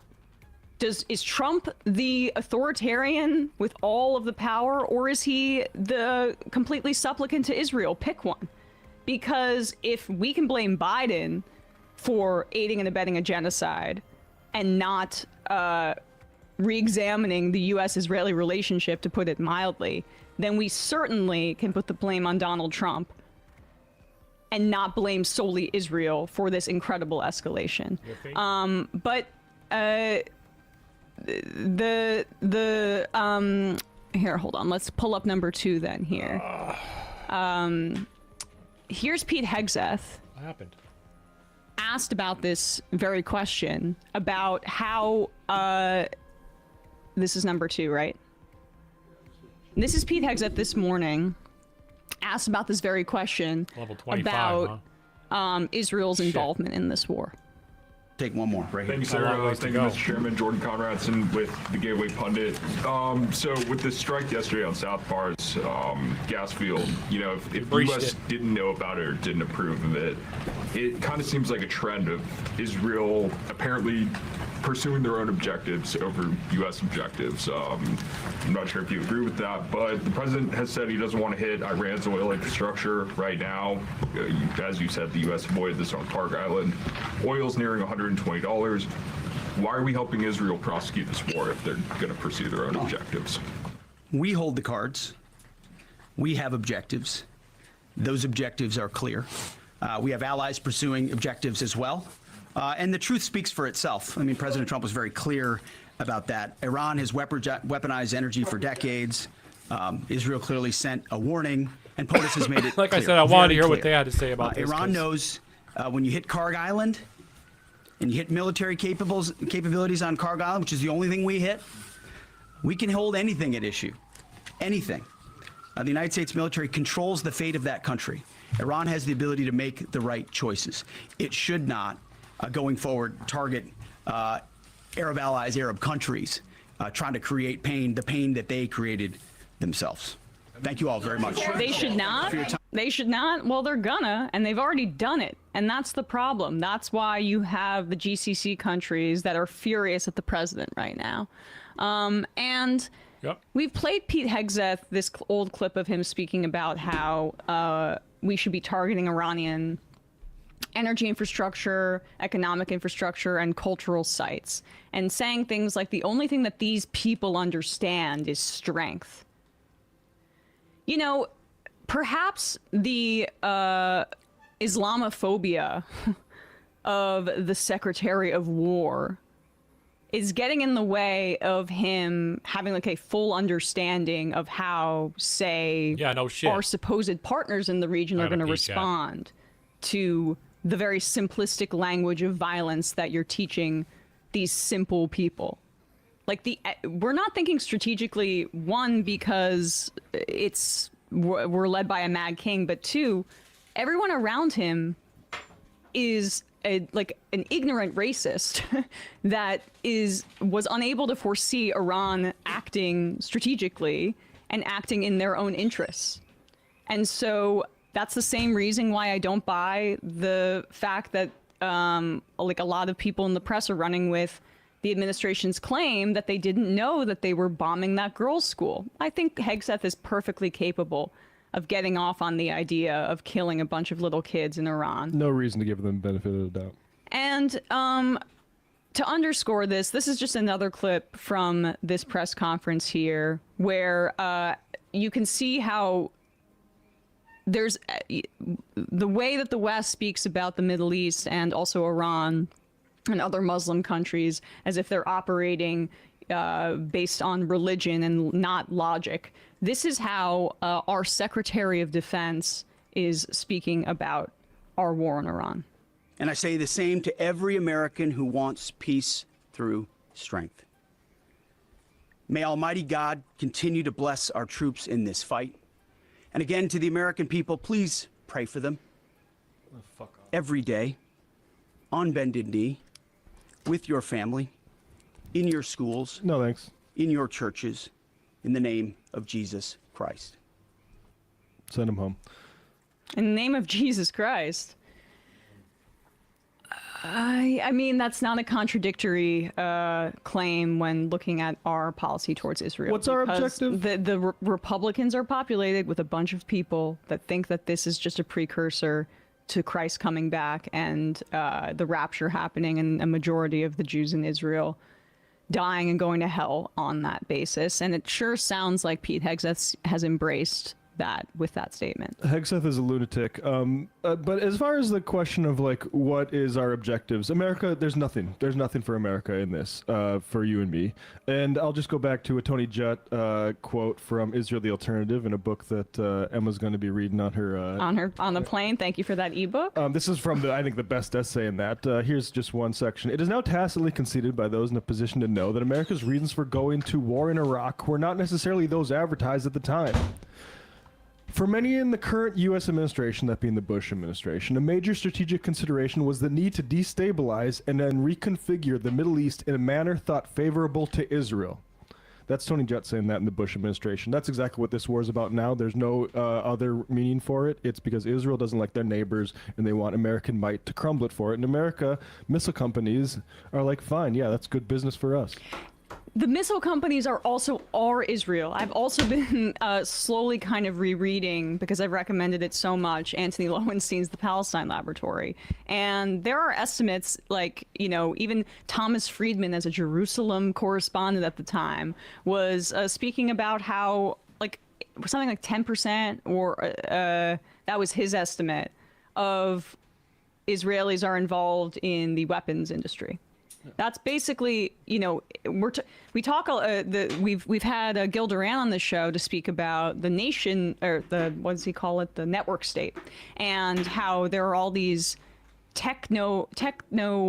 Is Trump the authoritarian with all of the power, or is he the completely supplicant to Israel? Pick one. Because if we can blame Biden for aiding and abetting a genocide and not re-examining the U.S.-Israeli relationship, to put it mildly, then we certainly can put the blame on Donald Trump and not blame solely Israel for this incredible escalation. Here, hold on. Let's pull up number 2 then here. Here's Pete Hegseth. What happened? Asked about this very question about how this is number 2, right? This is Pete Hegseth this morning asked about this very question Level 25, about Israel's involvement in this war. Take one more right here. Thank you, sir. Thank you, Mr. Chairman. Jordan Conradson with the Gateway Pundit. So with the strike yesterday on South Pars gas field, if the U.S. didn't know about it or didn't approve of it, it kind of seems like a trend of Israel apparently pursuing their own objectives over U.S. objectives. I'm not sure if you agree with that, but the president has said he doesn't want to hit Iran's oil infrastructure right now. As you said, the U.S. avoided this on Park Island. Oil's nearing $120. Why are we helping Israel prosecute this war if they're going to pursue their own objectives? We hold the cards. We have objectives. Those objectives are clear. We have allies pursuing objectives as well. And the truth speaks for itself. I mean, President Trump was very clear about that. Iran has weaponized energy for decades. Israel clearly sent a warning, and POTUS has made it like clear, I said, I wanted to hear very what they clear. had to say about this. Iran knows when you hit Karg Island and you hit military capabilities on Karg Island, which is the only thing we hit, we can hold anything at issue. Anything. The United States military controls the fate of that country. Iran has the ability to make the right choices. It should not, going forward, target Arab allies, Arab countries, trying to create pain, the pain that they created themselves. Thank you all very much. They should not? They should not. Well, they're gonna, and they've already done it. And that's the problem. That's why you have the GCC countries that are furious at the president right now. And we've played Pete Hegseth, this old clip of him speaking about how we should be targeting Iranian energy infrastructure, economic infrastructure, and cultural sites, and saying things like the only thing that these people understand is strength. You know, perhaps the Islamophobia of the Secretary of War is getting in the way of him having like a full understanding of how, say, our supposed partners in the region are going to respond to the very simplistic language of violence that you're teaching these simple people. Like we're not thinking strategically, one, because we're led by a mad king, but two, everyone around him is like an ignorant racist that was unable to foresee Iran acting strategically and acting in their own interests. And so that's the same reason why I don't buy the fact that like a lot of people in the press are running with the administration's claim that they didn't know that they were bombing that girls' school. I think Hegseth is perfectly capable of getting off on the idea of killing a bunch of little kids in Iran. No reason to give them the benefit of the doubt. And to underscore this is just another clip from this press conference here where you can see how there's the way that the West speaks about the Middle East and also Iran and other Muslim countries as if they're operating based on religion and not logic. This is how our Secretary of Defense is speaking about our war in Iran. And I say the same to every American who wants peace through strength. May Almighty God continue to bless our troops in this fight. And again, to the American people, please pray for them every day, on bended knee, with your family, in your schools, no thanks, in your churches, in the name of Jesus Christ. Send him home. In the name of Jesus Christ. I mean, that's not a contradictory claim when looking at our policy towards Israel. What's our objective? The Republicans are populated with a bunch of people that think that this is just a precursor to Christ coming back and the rapture happening and a majority of the Jews in Israel dying and going to hell on that basis. And it sure sounds like Pete Hegseth has embraced that with that statement. Hegseth is a lunatic. But as far as the question of like what is our objectives, America, there's nothing for America in this for you and me. And I'll just go back to a Tony Judd quote from Israel the Alternative in a book that Emma's going to be reading on her on the plane. Thank you for that ebook. This is from I think the best essay in that. Here's just one section. It is now tacitly conceded by those in a position to know that America's reasons for going to war in Iraq were not necessarily those advertised at the time. For many in the current U.S. administration, that being the Bush administration, a major strategic consideration was the need to destabilize and then reconfigure the Middle East in a manner thought favorable to Israel. That's Tony Judd saying that in the Bush administration. That's exactly what this war is about now. There's no other meaning for it. It's because Israel doesn't like their neighbors and they want American might to crumble it for it. And America, missile companies are like, fine, yeah, that's good business for us. The missile companies are also Israel. I've also been slowly kind of rereading, because I've recommended it so much, Anthony Lowenstein's The Palestine Laboratory. And there are estimates, like, you know, even Thomas Friedman, as a Jerusalem correspondent at the time, was speaking about how, like, something like 10%, or that was his estimate, of Israelis are involved in the weapons industry. That's basically, you know, we've had Gil Duran on the show to speak about the nation, or the, what does he call it, the network state, and how there are all these techno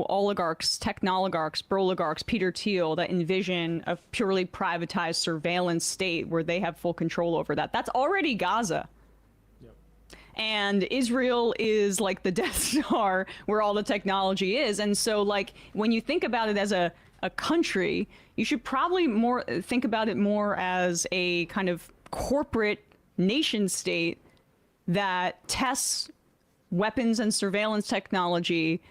oligarchs, technoligarchs, broligarchs, Peter Thiel, that envision a purely privatized surveillance state where they have full control over that. That's already Gaza. And Israel is like the Death Star where all the technology is. And so, like, when you think about it as a country, you should probably think about it more as a kind of corporate nation state that tests weapons and surveillance technology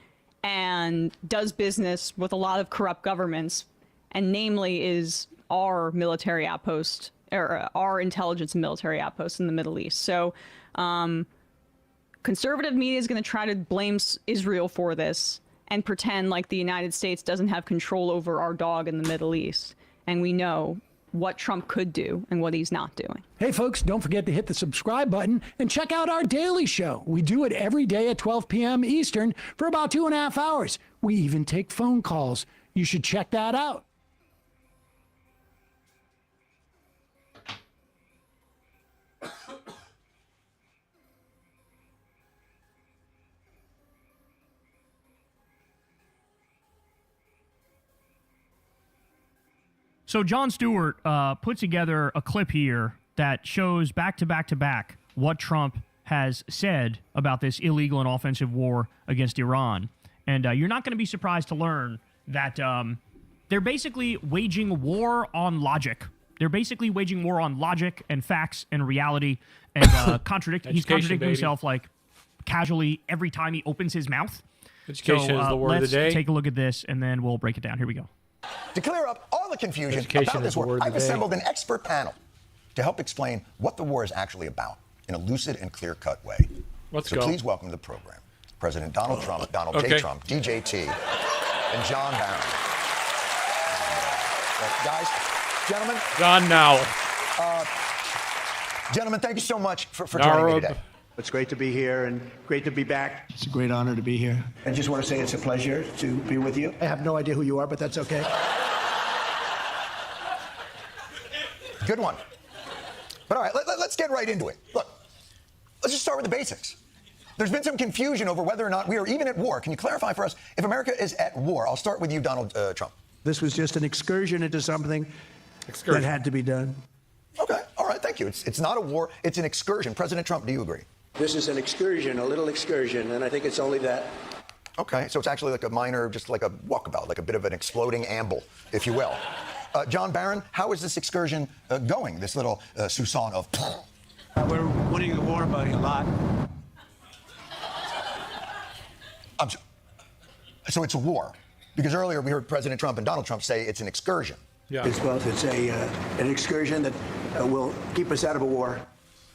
and does business with a lot of corrupt governments, and namely is our military outpost, or our intelligence and military outposts in the Middle East. So conservative media is going to try to blame Israel for this and pretend like the United States doesn't have control over our dog in the Middle East. And we know what Trump could do and what he's not doing. Hey, folks, don't forget to hit the subscribe button and check out our daily show. We do it every day at 12 p.m. Eastern for about 2.5 hours. We even take phone calls. You should check that out. So Jon Stewart put together a clip here that shows back to back to back what Trump has said about this illegal and offensive war against Iran. And you're not going to be surprised to learn that they're basically waging war on logic. They're basically waging war on logic and facts and reality. And he's contradicting himself like casually every time he opens his mouth. Education is the word of the day. Let's take a look at this, and then we'll break it down. Here we go. To clear up all the confusion about this war, I've assembled an expert panel to help explain what the war is actually about in a lucid and clear-cut way. Let's go. Please welcome to the program President Donald Trump, Donald J. Trump, DJT, and John Barron. Guys, gentlemen. John now. Gentlemen, thank you so much for joining me today. It's great to be here and great to be back. It's a great honor to be here. I just want to say it's a pleasure to be with you. I have no idea who you are, but that's okay. Good one. But all right, let's get right into it. Look, let's just start with the basics. There's been some confusion over whether or not we are even at war. Can you clarify for us if America is at war? I'll start with you, Donald Trump. This was just an excursion into something that had to be done. Okay, all right, thank you. It's not a war, it's an excursion. President Trump, do you agree? This is an excursion, a little excursion, and I think it's only that. Okay, so it's actually like a minor, just like a walkabout, like a bit of an exploding amble, if you will. John Barron, how is this excursion going, this little Susan of... We're winning the war by a lot. So it's a war? Because earlier we heard President Trump and Donald Trump say it's an excursion. Yeah. It's both. It's an excursion that will keep us out of a war.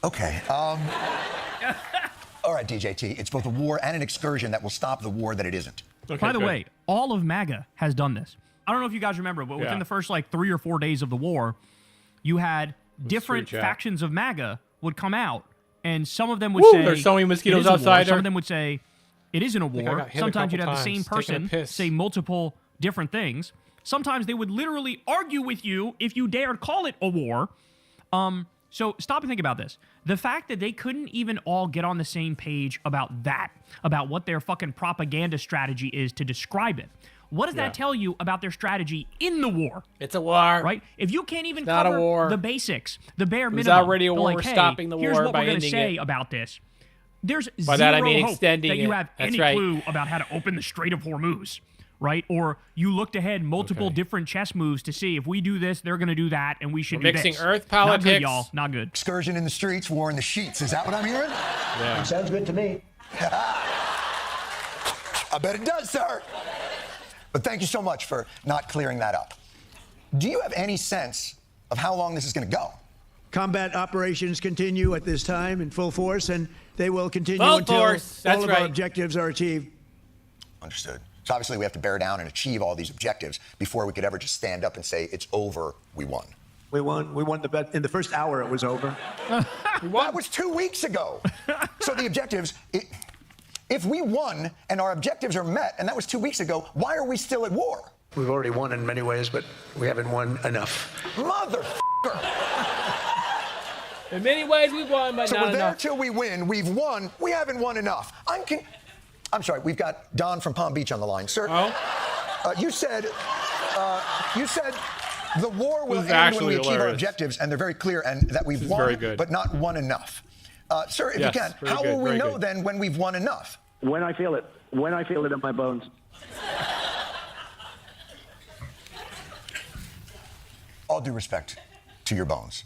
Okay. All right, DJT, it's both a war and an excursion that will stop the war that it isn't. Okay, by the way, all of MAGA has done this. I don't know if you guys remember, but within the first 3 or 4 days of the war, you had different factions of MAGA would come out, and some of them would say there's so many mosquitoes outside. Some of them would say it isn't a war. Sometimes you'd have the same person say multiple different things. Sometimes they would literally argue with you if you dared call it a war. So stop and think about this. The fact that they couldn't even all get on the same page about that, about what their fucking propaganda strategy is to describe it. What does that tell you about their strategy in the war? It's a war. Right? If you can't even not cover a war. the basics, the bare minimum. It's already a war. Like, hey, stopping the here's war what by we're going to ending say it. about this. There's By zero that I mean hope extending that you it. have That's any right. clue about how to open the Strait of Hormuz. Right? Or you looked ahead multiple different chess moves to see if we do this, they're going to do that, and we should We're do mixing this. Earth Not good, politics. y'all. Not good. Excursion in the streets, war in the sheets. Is that what I'm hearing? Yeah. Sounds good to me. I bet it does, sir. But thank you so much for not clearing that up. Do you have any sense of how long this is going to go? Combat operations continue at this time in full force, and they will continue Full until force. That's all of right. our objectives are achieved. Understood. So obviously we have to bear down and achieve all these objectives before we could ever just stand up and say it's over, we won. We won the bet. In the first hour, it was over. That was 2 weeks ago. So the objectives, if we won and our objectives are met, and that was 2 weeks ago, why are we still at war? We've already won in many ways, but we haven't won enough. Motherfucker! In many ways we won, but so not we're there enough. till we win. We've won. We haven't won enough. I'm sorry. We've got Don from Palm Beach on the line, sir. Oh. You said the war will end when actually we achieve our hilarious. objectives, and they're very clear, and that we've won, very good. but not won enough. Sir, if Yes, you can, very how good, will we very know good. then when we've won enough? When I feel it. When I feel it in my bones. All due respect to your bones.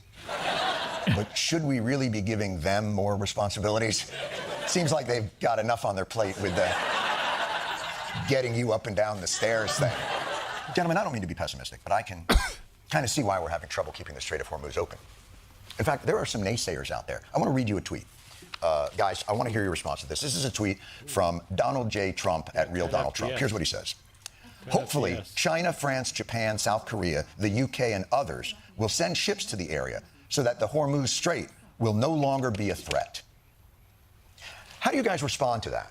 But should we really be giving them more responsibilities? Seems like they've got enough on their plate with the getting you up and down the stairs thing. Gentlemen, I don't mean to be pessimistic, but I can kind of see why we're having trouble keeping the Strait of Hormuz open. In fact, there are some naysayers out there. I want to read you a tweet. Guys, I want to hear your response to this. This is a tweet from Donald J. Trump at Real Donald Trump. Here's what he says. Hopefully, China, France, Japan, South Korea, the UK, and others will send ships to the area so that the Hormuz Strait will no longer be a threat. How do you guys respond to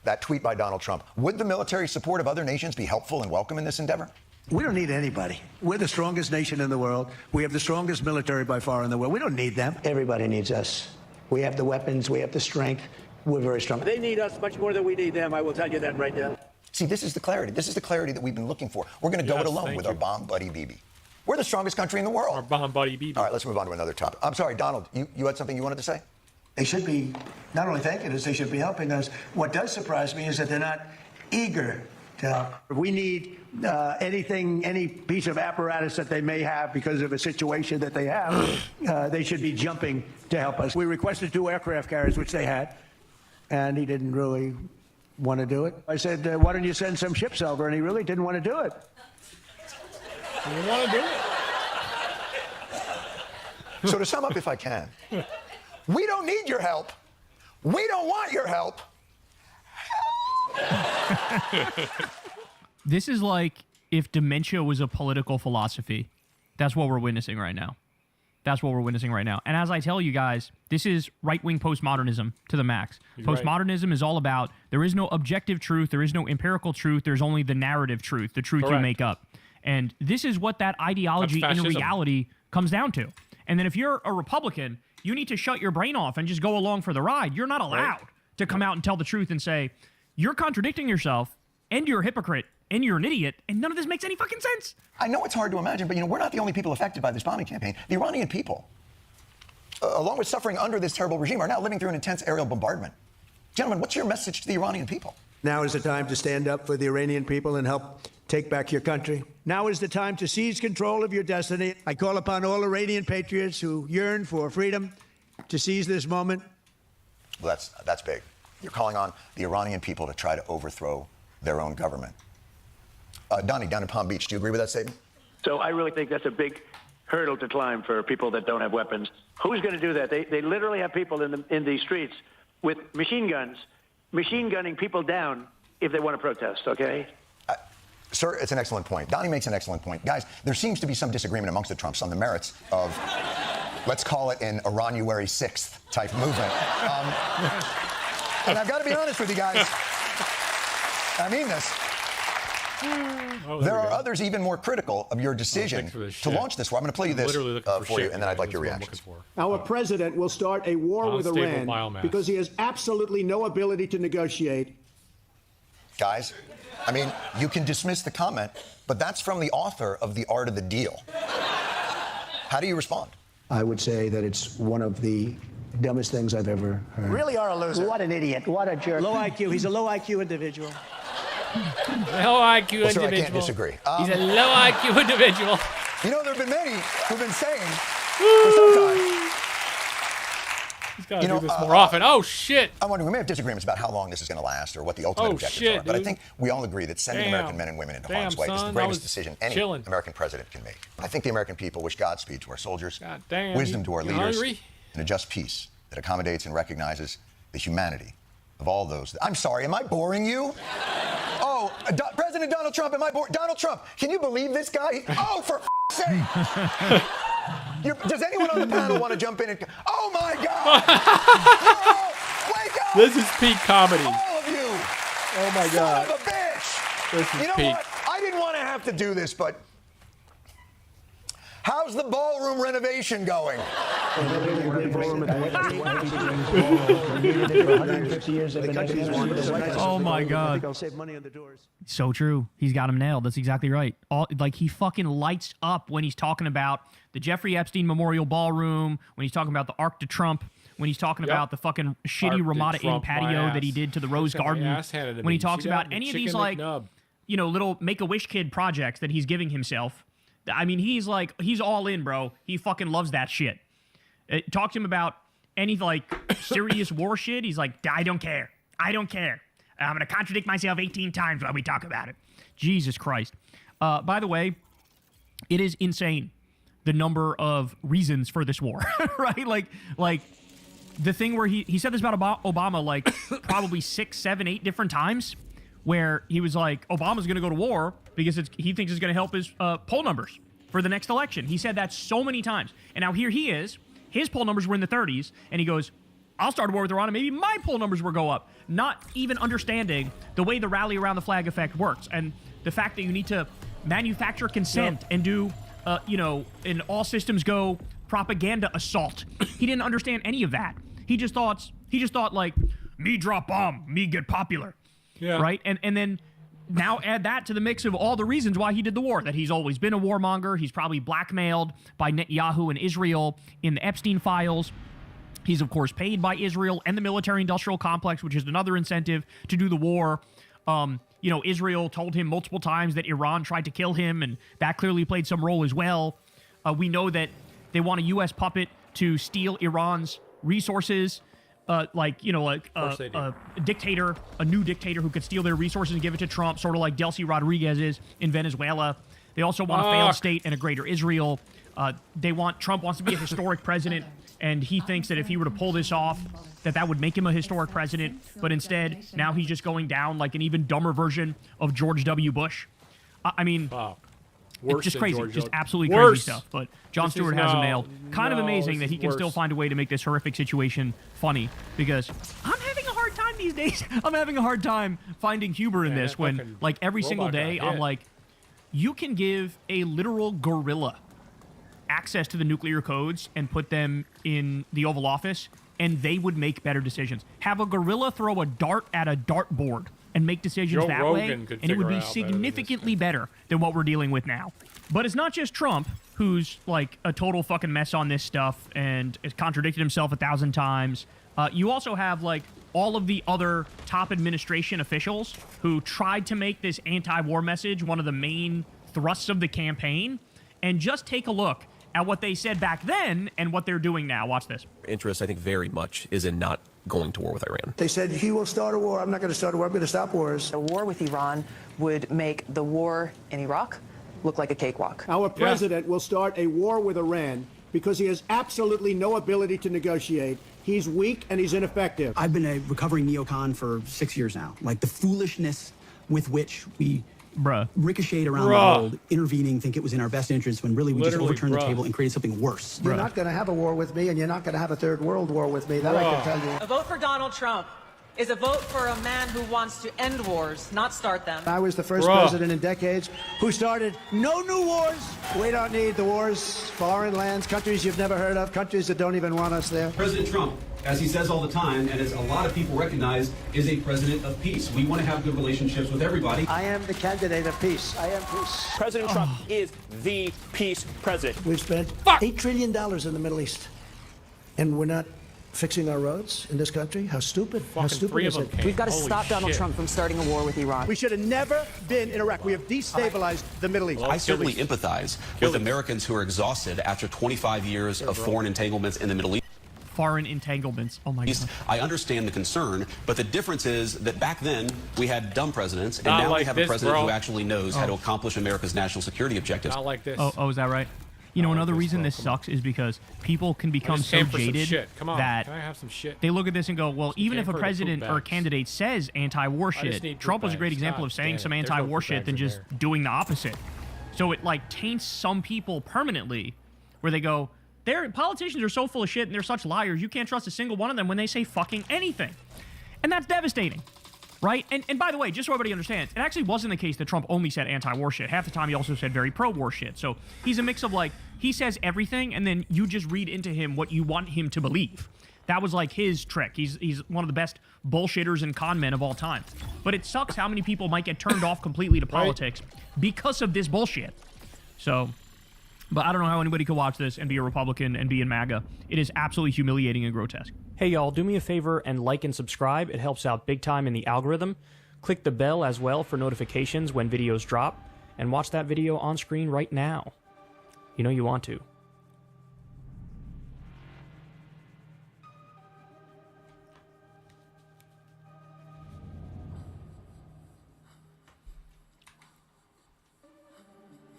that tweet by Donald Trump? Would the military support of other nations be helpful and welcome in this endeavor? We don't need anybody. We're the strongest nation in the world. We have the strongest military by far in the world. We don't need them. Everybody needs us. We have the weapons. We have the strength. We're very strong. They need us much more than we need them. I will tell you that right now. See, this is the clarity. This is the clarity that we've been looking for. We're going to go it alone with our bomb buddy Bibi. We're the strongest country in the world. Our bomb buddy Bibi. All right, let's move on to another topic. I'm sorry, Donald, you had something you wanted to say? They should be not only thanking us, they should be helping us. What does surprise me is that they're not eager to help. We need anything, any piece of apparatus that they may have because of a situation that they have, they should be jumping to help us. We requested 2 aircraft carriers, which they had, and he didn't really want to do it. I said, why don't you send some ships over? And he really didn't want to do it. He didn't want to do it. So to sum up, if I can, we don't need your help. We don't want your help. This is like if dementia was a political philosophy. That's what we're witnessing right now. That's what we're witnessing right now. And as I tell you guys, this is right-wing postmodernism to the max. Postmodernism is all about there is no objective truth, there is no empirical truth, there's only the narrative truth, the truth you make up. And this is what that ideology in reality comes down to. And then if you're a Republican, you need to shut your brain off and just go along for the ride. You're not allowed to come out and tell the truth and say, you're contradicting yourself, and you're a hypocrite, and you're an idiot, and none of this makes any fucking sense. I know it's hard to imagine, but we're not the only people affected by this bombing campaign. The Iranian people, along with suffering under this terrible regime, are now living through an intense aerial bombardment. Gentlemen, what's your message to the Iranian people? Now is the time to stand up for the Iranian people and help take back your country. Now is the time to seize control of your destiny. I call upon all Iranian patriots who yearn for freedom to seize this moment. Well, that's big. You're calling on the Iranian people to try to overthrow their own government. Donnie, down in Palm Beach, do you agree with that statement? So I really think that's a big hurdle to climb for people that don't have weapons. Who's going to do that? They literally have people in the streets with machine guns, machine gunning people down if they want to protest, okay? Sir, it's an excellent point. Donnie makes an excellent point. Guys, there seems to be some disagreement amongst the Trumps on the merits of, let's call it an Iranuary 6th type movement. And I've got to be honest with you guys. I mean this. There are others even more critical of your decision to launch this war. I'm going to play you this for you, and then I'd like your reaction. Our president will start a war with Iran because he has absolutely no ability to negotiate. Guys, I mean, you can dismiss the comment, but that's from the author of The Art of the Deal. How do you respond? I would say that it's one of the dumbest things I've ever heard. Really are a loser. What an idiot. What a jerk. Low IQ. He's a low IQ individual. Low IQ individual. Sir, I can't disagree. He's a low IQ individual. You know, there have been many who've been saying for some time. He's got to do this more often. Oh, shit. I'm wondering, we may have disagreements about how long this is going to last or what the ultimate objectives are, but I think we all agree that sending American men and women into harm's way is the greatest decision any American president can make. I think the American people wish Godspeed to our soldiers, wisdom to our leaders, and a just peace that accommodates and recognizes the humanity of all those. I'm sorry, am I boring you? Oh, President Donald Trump, am I boring? Donald Trump, can you believe this guy? Oh, for sake! Does anyone on the panel want to jump in and... Oh, my God! Oh, wake up! This is peak comedy. All of you! Oh, my God. Son of a bitch! This is you know peak. what? I didn't want to have to do this, but... How's the ballroom renovation going? Oh my God. So true. He's got him nailed. That's exactly right. He fucking lights up when he's talking about the Jeffrey Epstein Memorial Ballroom, when he's talking about the Arc de Trump, when he's talking about the fucking shitty Ramada Inn patio that he did to the Rose Garden, when he talks about any of these little Make-A-Wish kid projects that he's giving himself. I mean, he's all in, bro. He fucking loves that shit. Talk to him about any like serious war shit. He's like, I don't care. I don't care. I'm going to contradict myself 18 times while we talk about it. Jesus Christ. By the way, it is insane the number of reasons for this war, right? Like the thing where he said this about Obama like probably 6, 7, 8 different times, where he was like, Obama's going to go to war because he thinks it's going to help his poll numbers for the next election. He said that so many times. And now here he is. His poll numbers were in the 30s, and he goes, I'll start a war with Iran, and maybe my poll numbers will go up. Not even understanding the way the rally around the flag effect works, and the fact that you need to manufacture consent and do, an all systems go propaganda assault. He didn't understand any of that. He just thought like, me drop bomb, me get popular. Yeah. Right? And then now add that to the mix of all the reasons why he did the war, that he's always been a warmonger. He's probably blackmailed by Netanyahu and Israel in the Epstein files. He's, of course, paid by Israel and the military-industrial complex, which is another incentive to do the war. Israel told him multiple times that Iran tried to kill him, and that clearly played some role as well. We know that they want a U.S. puppet to steal Iran's resources, a dictator, a new dictator who could steal their resources and give it to Trump, sort of like Delcy Rodriguez is in Venezuela. They also want a failed state and a greater Israel. Trump wants to be a historic president, and he thinks that if he were to pull this off, that would make him a historic president. But instead, now he's just going down like an even dumber version of George W. Bush. It's just crazy, just absolutely crazy stuff. But Jon Stewart has him nailed. Kind of amazing that he can still find a way to make this horrific situation funny, because I'm having a hard time these days. I'm having a hard time finding humor in this when, like, every single day I'm like, you can give a literal gorilla access to the nuclear codes and put them in the Oval Office, and they would make better decisions. Have a gorilla throw a dart at a dartboard and make decisions that way, and it would be significantly better than what we're dealing with now. But it's not just Trump who's like a total fucking mess on this stuff and has contradicted himself 1,000 times. You also have like all of the other top administration officials who tried to make this anti-war message one of the main thrusts of the campaign. And just take a look at what they said back then and what they're doing now. Watch this. Interest, I think, very much is in not going to war with Iran. They said he will start a war. I'm not going to start a war. I'm going to stop wars. A war with Iran would make the war in Iraq look like a cakewalk. Our president will start a war with Iran because he has absolutely no ability to negotiate. He's weak and he's ineffective. I've been a recovering neocon for 6 years now. Like the foolishness with which we ricocheted around the world, intervening, think it was in our best interest, when really we just overturned the table and created something worse. You're not going to have a war with me, and you're not going to have a third world war with me. That I can tell you. A vote for Donald Trump is a vote for a man who wants to end wars, not start them. I was the first president in decades who started no new wars. We don't need the wars. Foreign lands, countries you've never heard of, countries that don't even want us there. President Trump, as he says all the time, and as a lot of people recognize, is a president of peace. We want to have good relationships with everybody. I am the candidate of peace. I am peace. President Trump is the peace president. We've spent $8 trillion in the Middle East, and we're not fixing our roads in this country. How stupid. How stupid is it? We've got to stop Donald Trump from starting a war with Iran. We should have never been in Iraq. We have destabilized the Middle East. I certainly empathize with Americans who are exhausted after 25 years of foreign entanglements in the Middle East. Foreign entanglements. Oh my God. I understand the concern, but the difference is that back then we had dumb presidents, and now we have a president who actually knows how to accomplish America's national security objectives. Not like this. Oh, is that right? You know, another reason this sucks is because people can become so jaded that Can I have some shit? they look at this and go, well, even if a president or a candidate says anti-war shit, Trump was a great example of saying some anti-war shit than just doing the opposite. So it like taints some people permanently, where they go, politicians are so full of shit and they're such liars, you can't trust a single one of them when they say fucking anything. And that's devastating. Right? And by the way, just so everybody understands, it actually wasn't the case that Trump only said anti-war shit. Half the time he also said very pro-war shit. So he's a mix of like, he says everything and then you just read into him what you want him to believe. That was like his trick. He's one of the best bullshitters and con men of all time. But it sucks how many people might get turned off completely to politics because of this bullshit. So, but I don't know how anybody could watch this and be a Republican and be in MAGA. It is absolutely humiliating and grotesque. Hey y'all, do me a favor and like and subscribe. It helps out big time in the algorithm. Click the bell as well for notifications when videos drop, and watch that video on screen right now. You know you want to.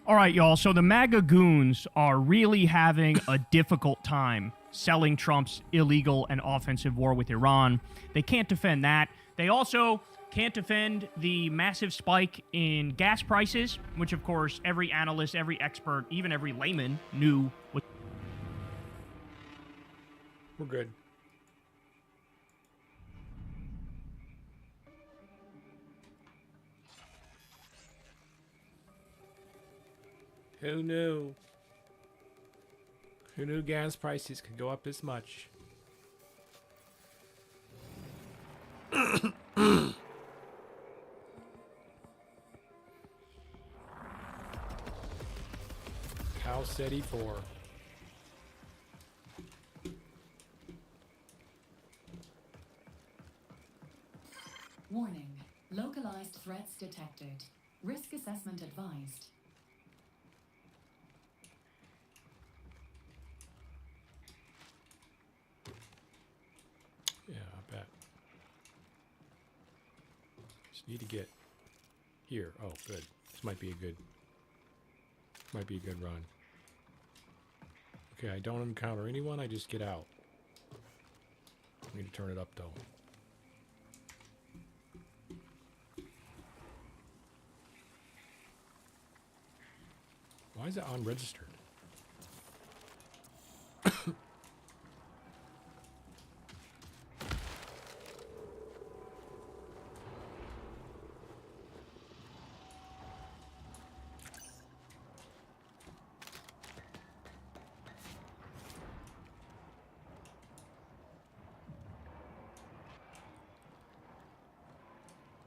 All right, y'all. So the MAGA goons are really having a difficult time selling Trump's illegal and offensive war with Iran. They can't defend that. They also can't defend the massive spike in gas prices, which, of course, every analyst, every expert, even every layman knew was. We're good. Who knew? Who knew gas prices could go up this much? Cal City 4. Warning. Localized threats detected. Risk assessment advised. Yeah, I bet. Just need to get here. Oh, good. This might be a good run. Okay, I don't encounter anyone. I just get out. I need to turn it up though. Why is it unregistered?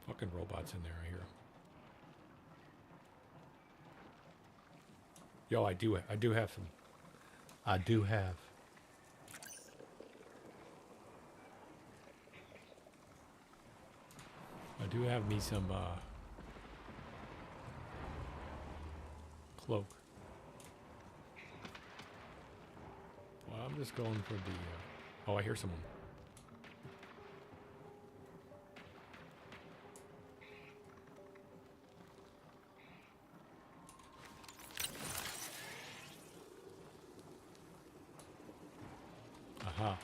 Fucking robots in there, I hear 'em. Yo, I do have some. I do have. I do have me some cloak. Well, I'm just going for the. Oh, I hear someone. Aha.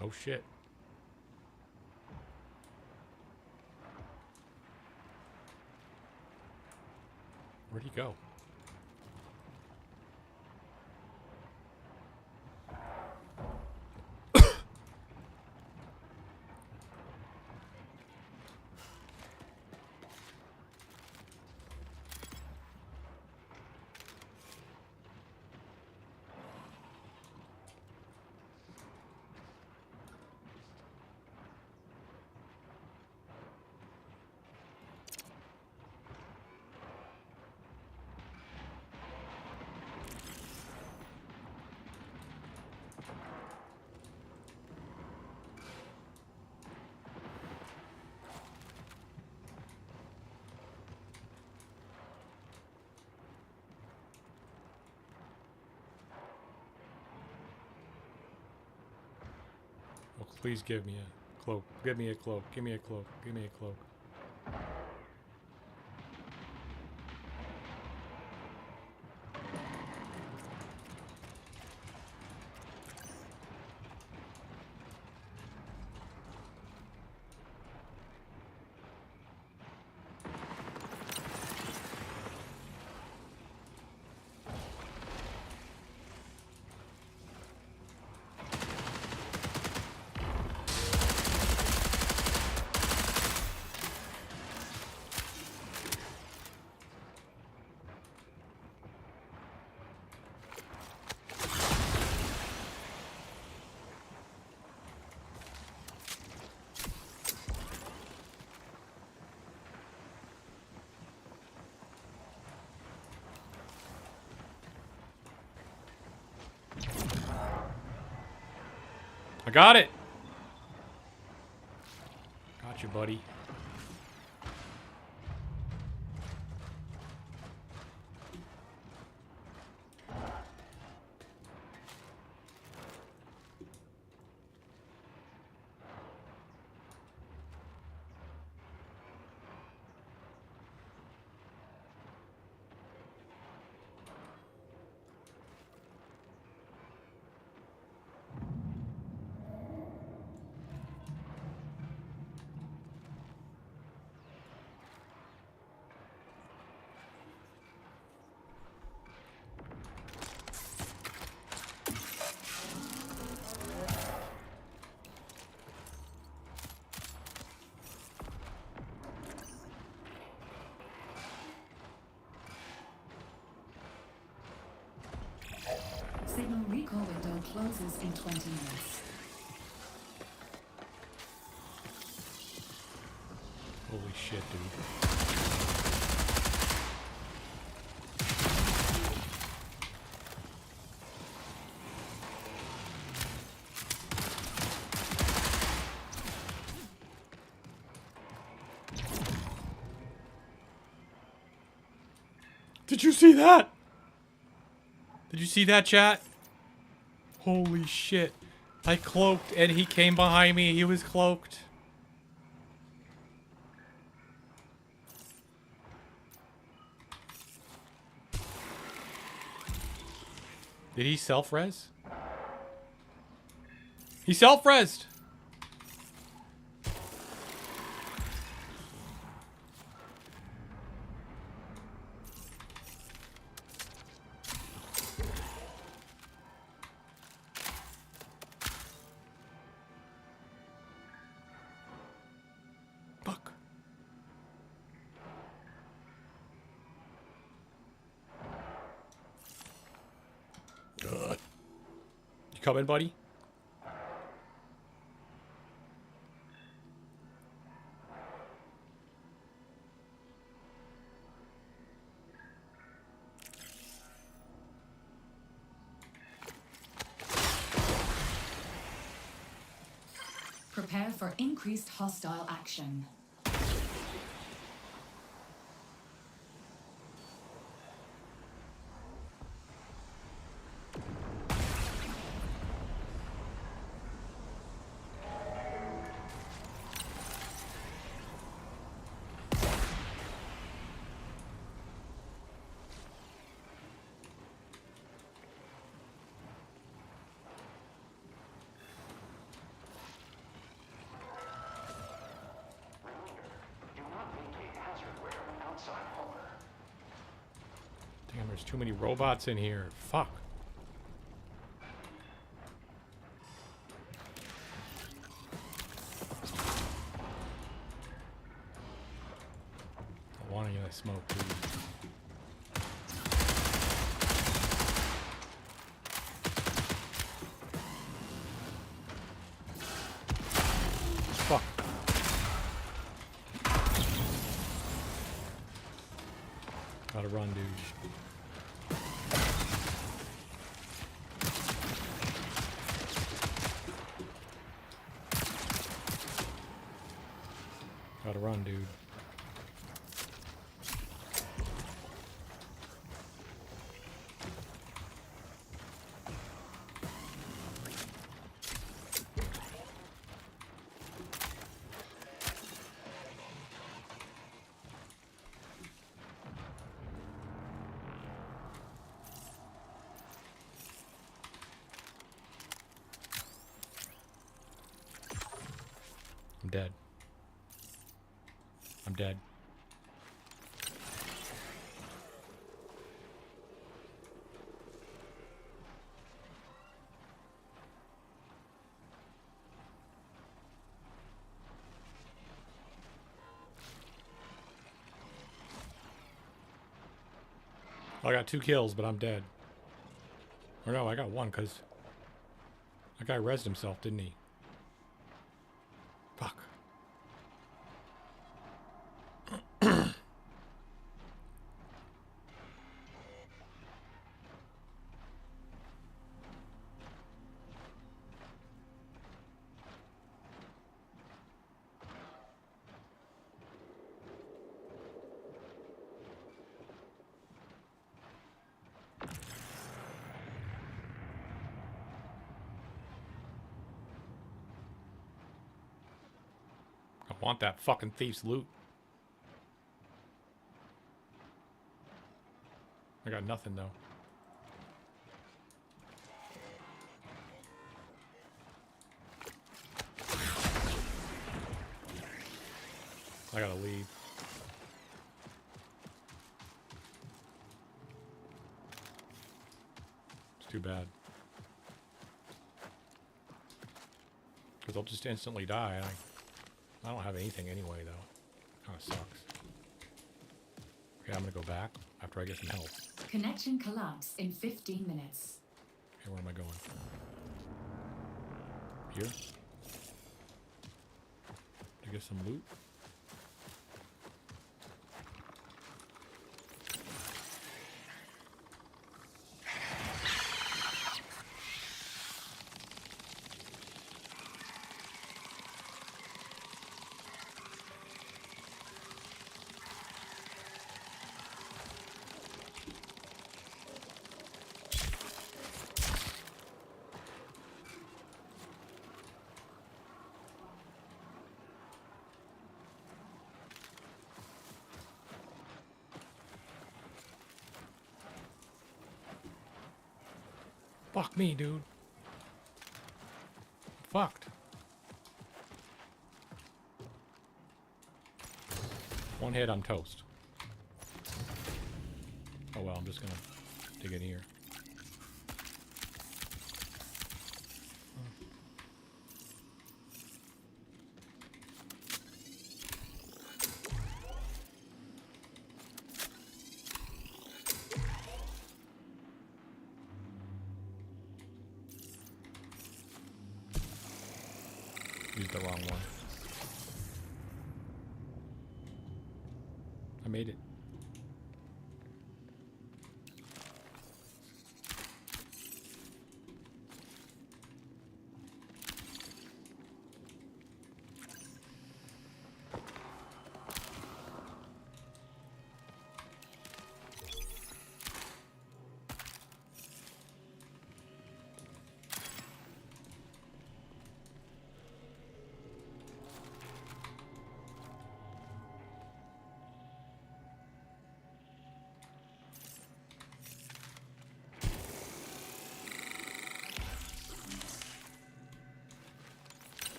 Oh shit. Where'd he go? Oh, please give me a cloak. Give me a cloak. Give me a cloak. Give me a cloak. I got it. Got you, buddy. Signal recall window closes in 20 minutes. Holy shit, dude. Did you see that? Did you see that, chat? Holy shit. I cloaked and he came behind me. He was cloaked. Did he self-res? He self-resed! Fuck. Good. You coming, buddy? Prepare for increased hostile action. Damn, there's too many robots in here. Fuck. I want any of that smoke, please. Fuck. Gotta run, dude. Gotta run, dude. I'm dead. I'm dead. I got 2 kills, but I'm dead. Or no, I got 1 because that guy rezzed himself, didn't he? Fuck. I want that fucking thief's loot. I got nothing though. I gotta leave. It's too bad. Because I'll just instantly die. I don't have anything anyway, though. Kind of sucks. Okay, I'm gonna go back after I get some help. Connection collapse in 15 minutes. Okay, where am I going? Here? To get some loot? Fuck me, dude. Fucked. One hit, I'm toast. Oh well, I'm just gonna dig in here. Used the wrong one. I made it.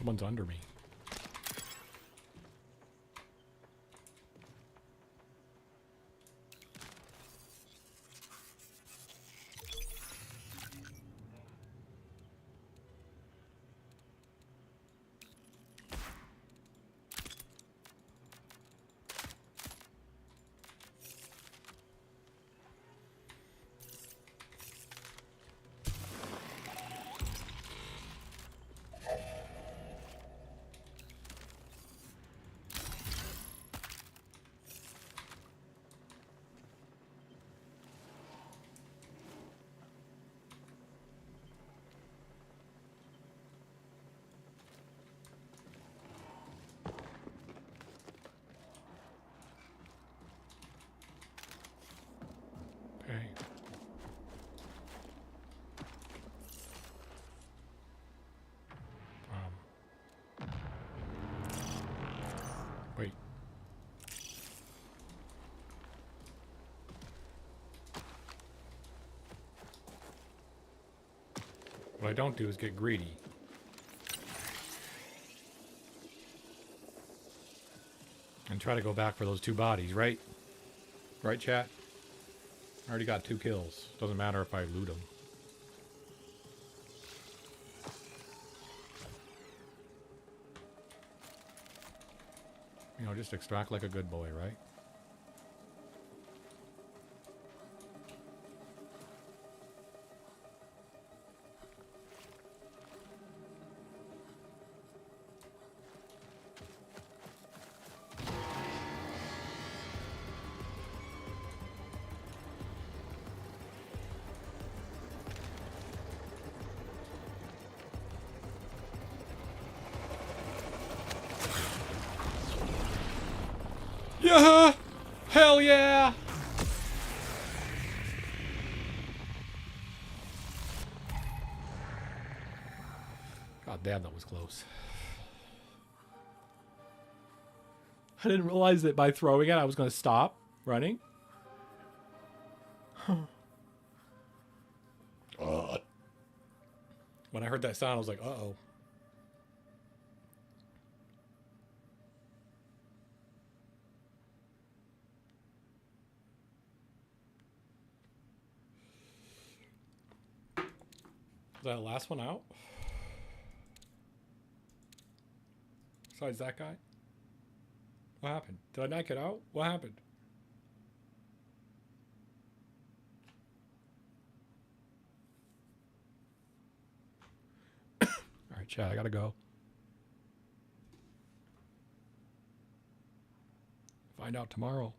Someone's under me. Okay. Wait. What I don't do is get greedy. And try to go back for those two bodies, right? Right, chat? I already got 2 kills. Doesn't matter if I loot them. You know, just extract like a good boy, right? Yeah! Hell yeah! God damn, that was close. I didn't realize that by throwing it, I was going to stop running. When I heard that sound, I was like, uh-oh. Is that the last one out? Besides that guy? What happened? Did I not get out? What happened? Alright, chat, I gotta go. Find out tomorrow.